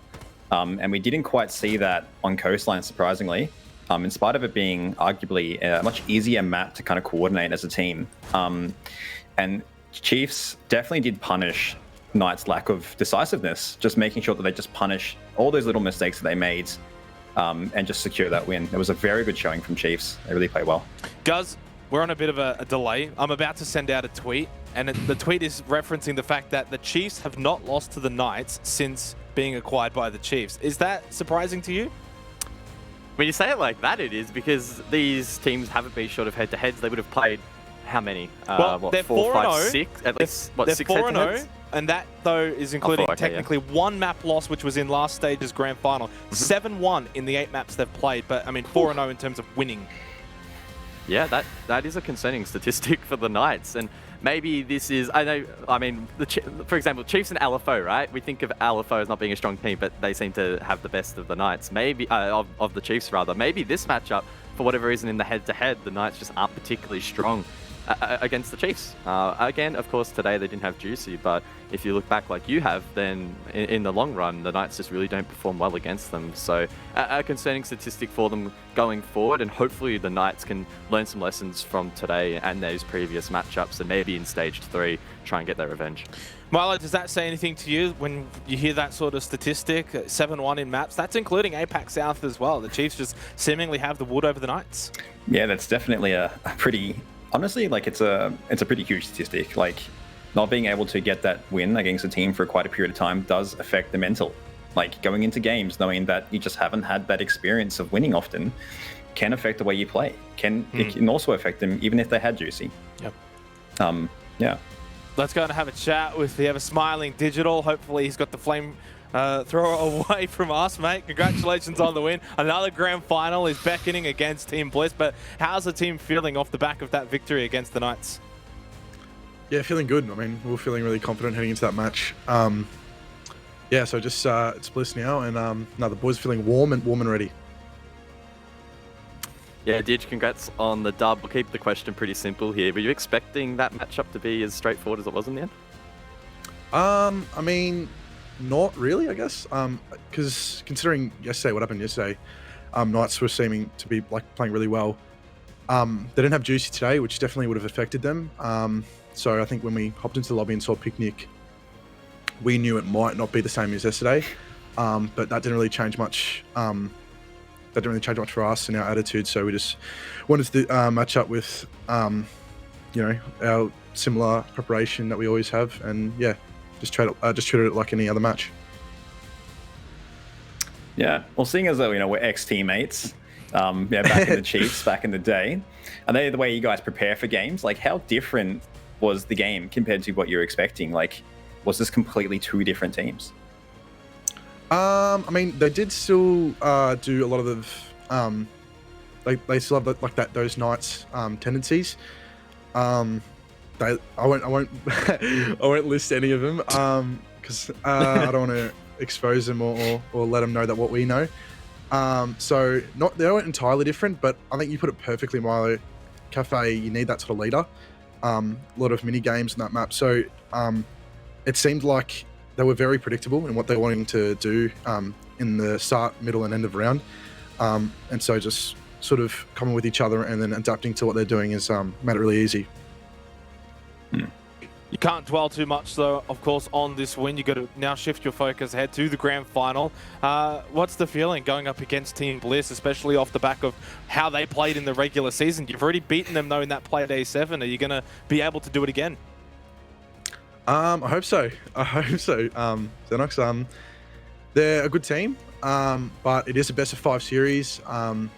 [SPEAKER 4] And we didn't quite see that on Coastline, surprisingly, in spite of it being arguably a much easier map to kind of coordinate as a team. And Chiefs definitely did punish Knights' lack of decisiveness, just making sure that they just punish all those little mistakes that they made and just secure that win. It was a very good showing from Chiefs. They really played well.
[SPEAKER 2] Guz, we're on a bit of a delay. I'm about to send out a tweet, and the tweet is referencing the fact that the Chiefs have not lost to the Knights since being acquired by the Chiefs. Is that surprising to you?
[SPEAKER 3] When you say it like that, it is, because these teams haven't been short of head-to-heads. They would have played how many?
[SPEAKER 2] Well,
[SPEAKER 3] what,
[SPEAKER 2] they're
[SPEAKER 3] 4, 5,
[SPEAKER 2] 4-0.
[SPEAKER 3] 6? At least, what,
[SPEAKER 2] they're
[SPEAKER 3] 6
[SPEAKER 2] 4-0,
[SPEAKER 3] head-to-heads?
[SPEAKER 2] and that, though, is including technically
[SPEAKER 3] yeah.
[SPEAKER 2] one map loss, which was in last stage's grand final. 7-1 in the 8 maps they've played, but, I mean, 4-0 in terms of winning.
[SPEAKER 3] Yeah, that is a concerning statistic for the Knights, and maybe this is, I mean, for example, Chiefs and LFO, right? We think of LFO as not being a strong team, but they seem to have the best of the Knights, maybe, of the Chiefs rather. Maybe this matchup, for whatever reason in the head-to-head, the Knights just aren't particularly strong against the Chiefs. Again, of course, today they didn't have Juicy, but if you look back like you have, then in the long run, the Knights just really don't perform well against them. So a concerning statistic for them going forward, and hopefully the Knights can learn some lessons from today and those previous matchups, and maybe in Stage 3 try and get their revenge.
[SPEAKER 2] Milo, does that say anything to you when you hear that sort of statistic? 7-1 in maps, that's including APAC South as well. The Chiefs just seemingly have the wood over the Knights.
[SPEAKER 4] Yeah, that's definitely a pretty... Honestly, like, it's a pretty huge statistic. Like, not being able to get that win against a team for quite a period of time does affect the mental. Like, going into games knowing that you just haven't had that experience of winning often can affect the way you play. It can also affect them even if they had Juicy.
[SPEAKER 2] Yep.
[SPEAKER 4] Yeah.
[SPEAKER 2] Let's go and have a chat with the ever-smiling Digital. Hopefully he's got the flame throw it away from us, mate. Congratulations on the win. Another grand final is beckoning against Team Bliss, but how's the team feeling off the back of that victory against the Knights?
[SPEAKER 8] Yeah, feeling good. I mean, we were feeling really confident heading into that match. Yeah, so just it's Bliss now, and no, the boys are feeling warm and ready.
[SPEAKER 3] Yeah, Didge, congrats on the dub. We'll keep the question pretty simple here. Were you expecting that matchup to be as straightforward as it was in the end?
[SPEAKER 8] I mean, not really, I guess. Because considering what happened yesterday, Knights were seeming to be playing really well. They didn't have Juicy today, which definitely would have affected them. So I think when we hopped into the lobby and saw Picnic, we knew it might not be the same as yesterday. But that didn't really change much. That didn't really change much for us and our attitude. So we just wanted to match up with, our similar preparation that we always have, and yeah, just treated it like any other match.
[SPEAKER 4] Yeah, well, seeing as though we're ex-teammates, back in the Chiefs, back in the day, and the way you guys prepare for games, how different was the game compared to what you were expecting? Was this completely two different teams?
[SPEAKER 8] I mean, they did still do a lot of they still have those Knights tendencies. I won't I won't list any of them because I don't want to expose them or let them know that what we know. So they weren't entirely different, but I think you put it perfectly, Milo. Cafe, you need that sort of leader. A lot of mini games in that map, so it seemed like they were very predictable in what they were wanting to do in the start, middle, and end of round. And so just sort of coming with each other and then adapting to what they're doing has made it really easy.
[SPEAKER 2] You can't dwell too much, though, of course, on this win. You've got to now shift your focus ahead to the grand final. What's the feeling going up against Team Bliss, especially off the back of how they played in the regular season? You've already beaten them, though, in that play day 7. Are you going to be able to do it again?
[SPEAKER 8] I hope so. Xenox. They're a good team, but it is a best of 5 series, and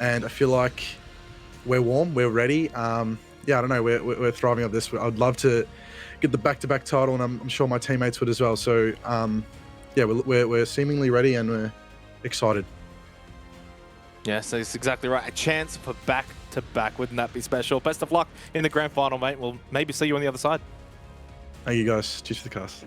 [SPEAKER 8] I feel like we're warm, we're ready. Yeah, I don't know, we're thriving on this. I'd love to get the back-to-back title, and I'm sure my teammates would as well. So, yeah, we're seemingly ready and we're excited.
[SPEAKER 2] Yes, that's exactly right. A chance for back-to-back. Wouldn't that be special? Best of luck in the grand final, mate. We'll maybe see you on the other side.
[SPEAKER 8] Thank you, guys. Cheers for the cast.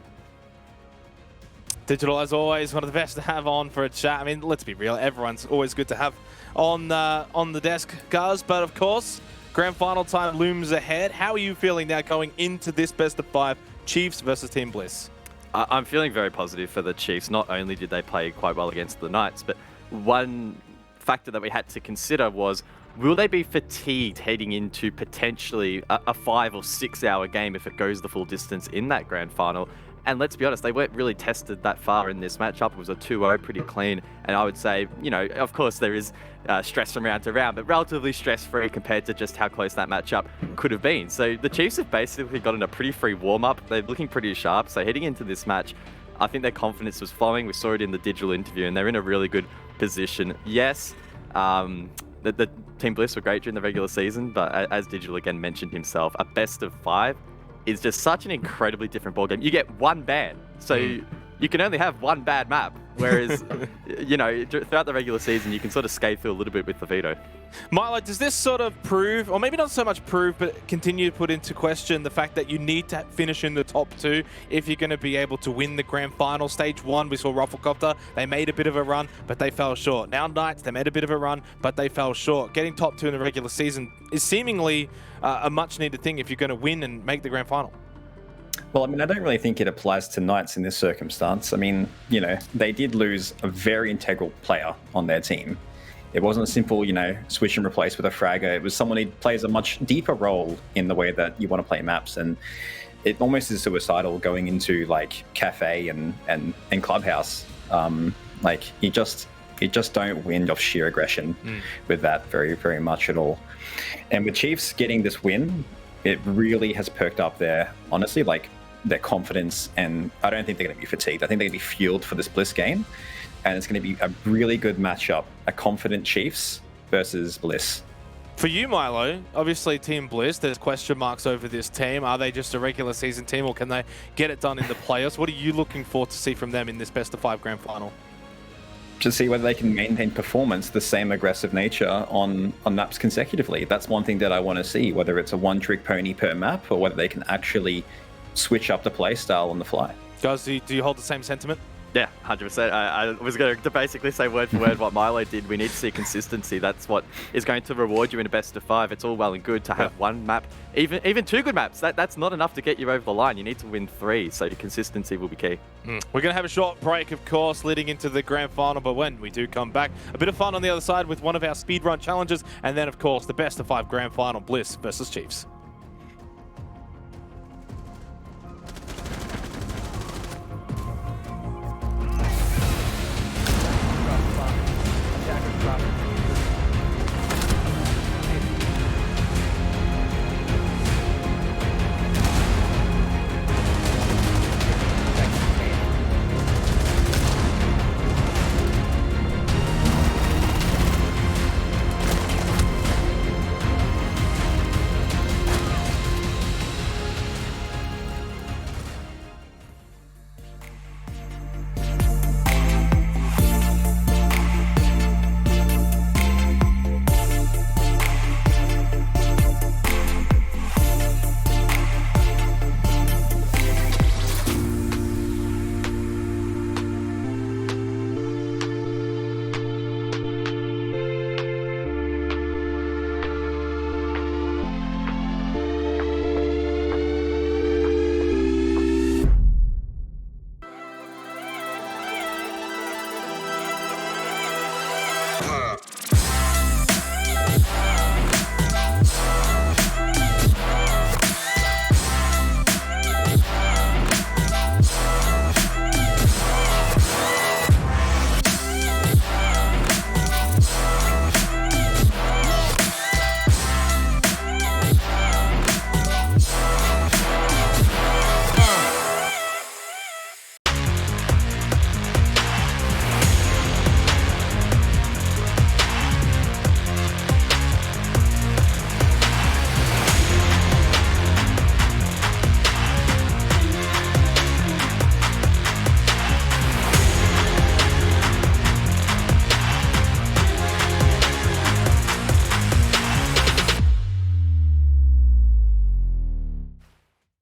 [SPEAKER 2] Digital, as always, one of the best to have on for a chat. I mean, let's be real. Everyone's always good to have on the desk, guys. But, of course, grand final time looms ahead. How are you feeling now going into this best of 5, Chiefs versus Team Bliss?
[SPEAKER 3] I'm feeling very positive for the Chiefs. Not only did they play quite well against the Knights, but one factor that we had to consider was, will they be fatigued heading into potentially a 5 or 6 hour game if it goes the full distance in that grand final? And let's be honest, they weren't really tested that far in this matchup. It was a 2-0, pretty clean. And I would say, of course there is stress from round to round, but relatively stress-free compared to just how close that matchup could have been. So the Chiefs have basically gotten a pretty free warm-up. They're looking pretty sharp. So heading into this match, I think their confidence was flowing. We saw it in the digital interview, and they're in a really good position. Yes, the Team Bliss were great during the regular season, but as Digital again mentioned himself, a best of 5 is just such an incredibly different ballgame. You get one ban, so you can only have one bad map, whereas, throughout the regular season, you can sort of skate through a little bit with the veto.
[SPEAKER 2] Milo, does this sort of prove, or maybe not so much prove, but continue to put into question the fact that you need to finish in the top 2 if you're going to be able to win the grand final? Stage 1, we saw Rufflecopter. They made a bit of a run, but they fell short. Now Knights, they made a bit of a run, but they fell short. Getting top 2 in the regular season is seemingly a much-needed thing if you're going to win and make the grand final.
[SPEAKER 4] Well, I mean, I don't really think it applies to Knights in this circumstance. I mean, they did lose a very integral player on their team. It wasn't a simple, switch and replace with a fragger. It was someone who plays a much deeper role in the way that you want to play maps. And it almost is suicidal going into Cafe and Clubhouse. You just don't win off sheer aggression with that very, very much at all. And with Chiefs getting this win, it really has perked up their confidence, and I don't think they're going to be fatigued. I think they're going to be fueled for this Bliss game, and it's going to be a really good matchup, a confident Chiefs versus Bliss.
[SPEAKER 2] For you, Milo, obviously Team Bliss, there's question marks over this team. Are they just a regular season team or can they get it done in the playoffs? What are you looking for to see from them in this best of 5 grand final?
[SPEAKER 4] To see whether they can maintain performance, the same aggressive nature on maps consecutively. That's one thing that I want to see, whether it's a one-trick pony per map or whether they can actually switch up the playstyle on the fly.
[SPEAKER 2] Guys, do you hold the same sentiment?
[SPEAKER 3] Yeah, 100%. I was going to basically say word for word what Milo did. We need to see consistency. That's what is going to reward you in a best of 5. It's all well and good to have one map, even 2 good maps. That's not enough to get you over the line. You need to win 3, so your consistency will be key.
[SPEAKER 2] We're going to have a short break, of course, leading into the grand final, but when we do come back, a bit of fun on the other side with one of our speedrun challenges, and then, of course, the best of 5 grand final, Bliss versus Chiefs.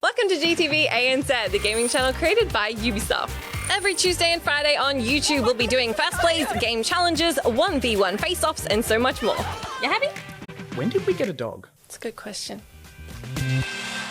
[SPEAKER 9] Welcome to GTV ANZ, the gaming channel created by Ubisoft. Every Tuesday and Friday on YouTube, we'll be doing fast plays, game challenges, 1v1 face-offs, and so much more. You happy?
[SPEAKER 10] When did we get a dog?
[SPEAKER 9] That's a good question.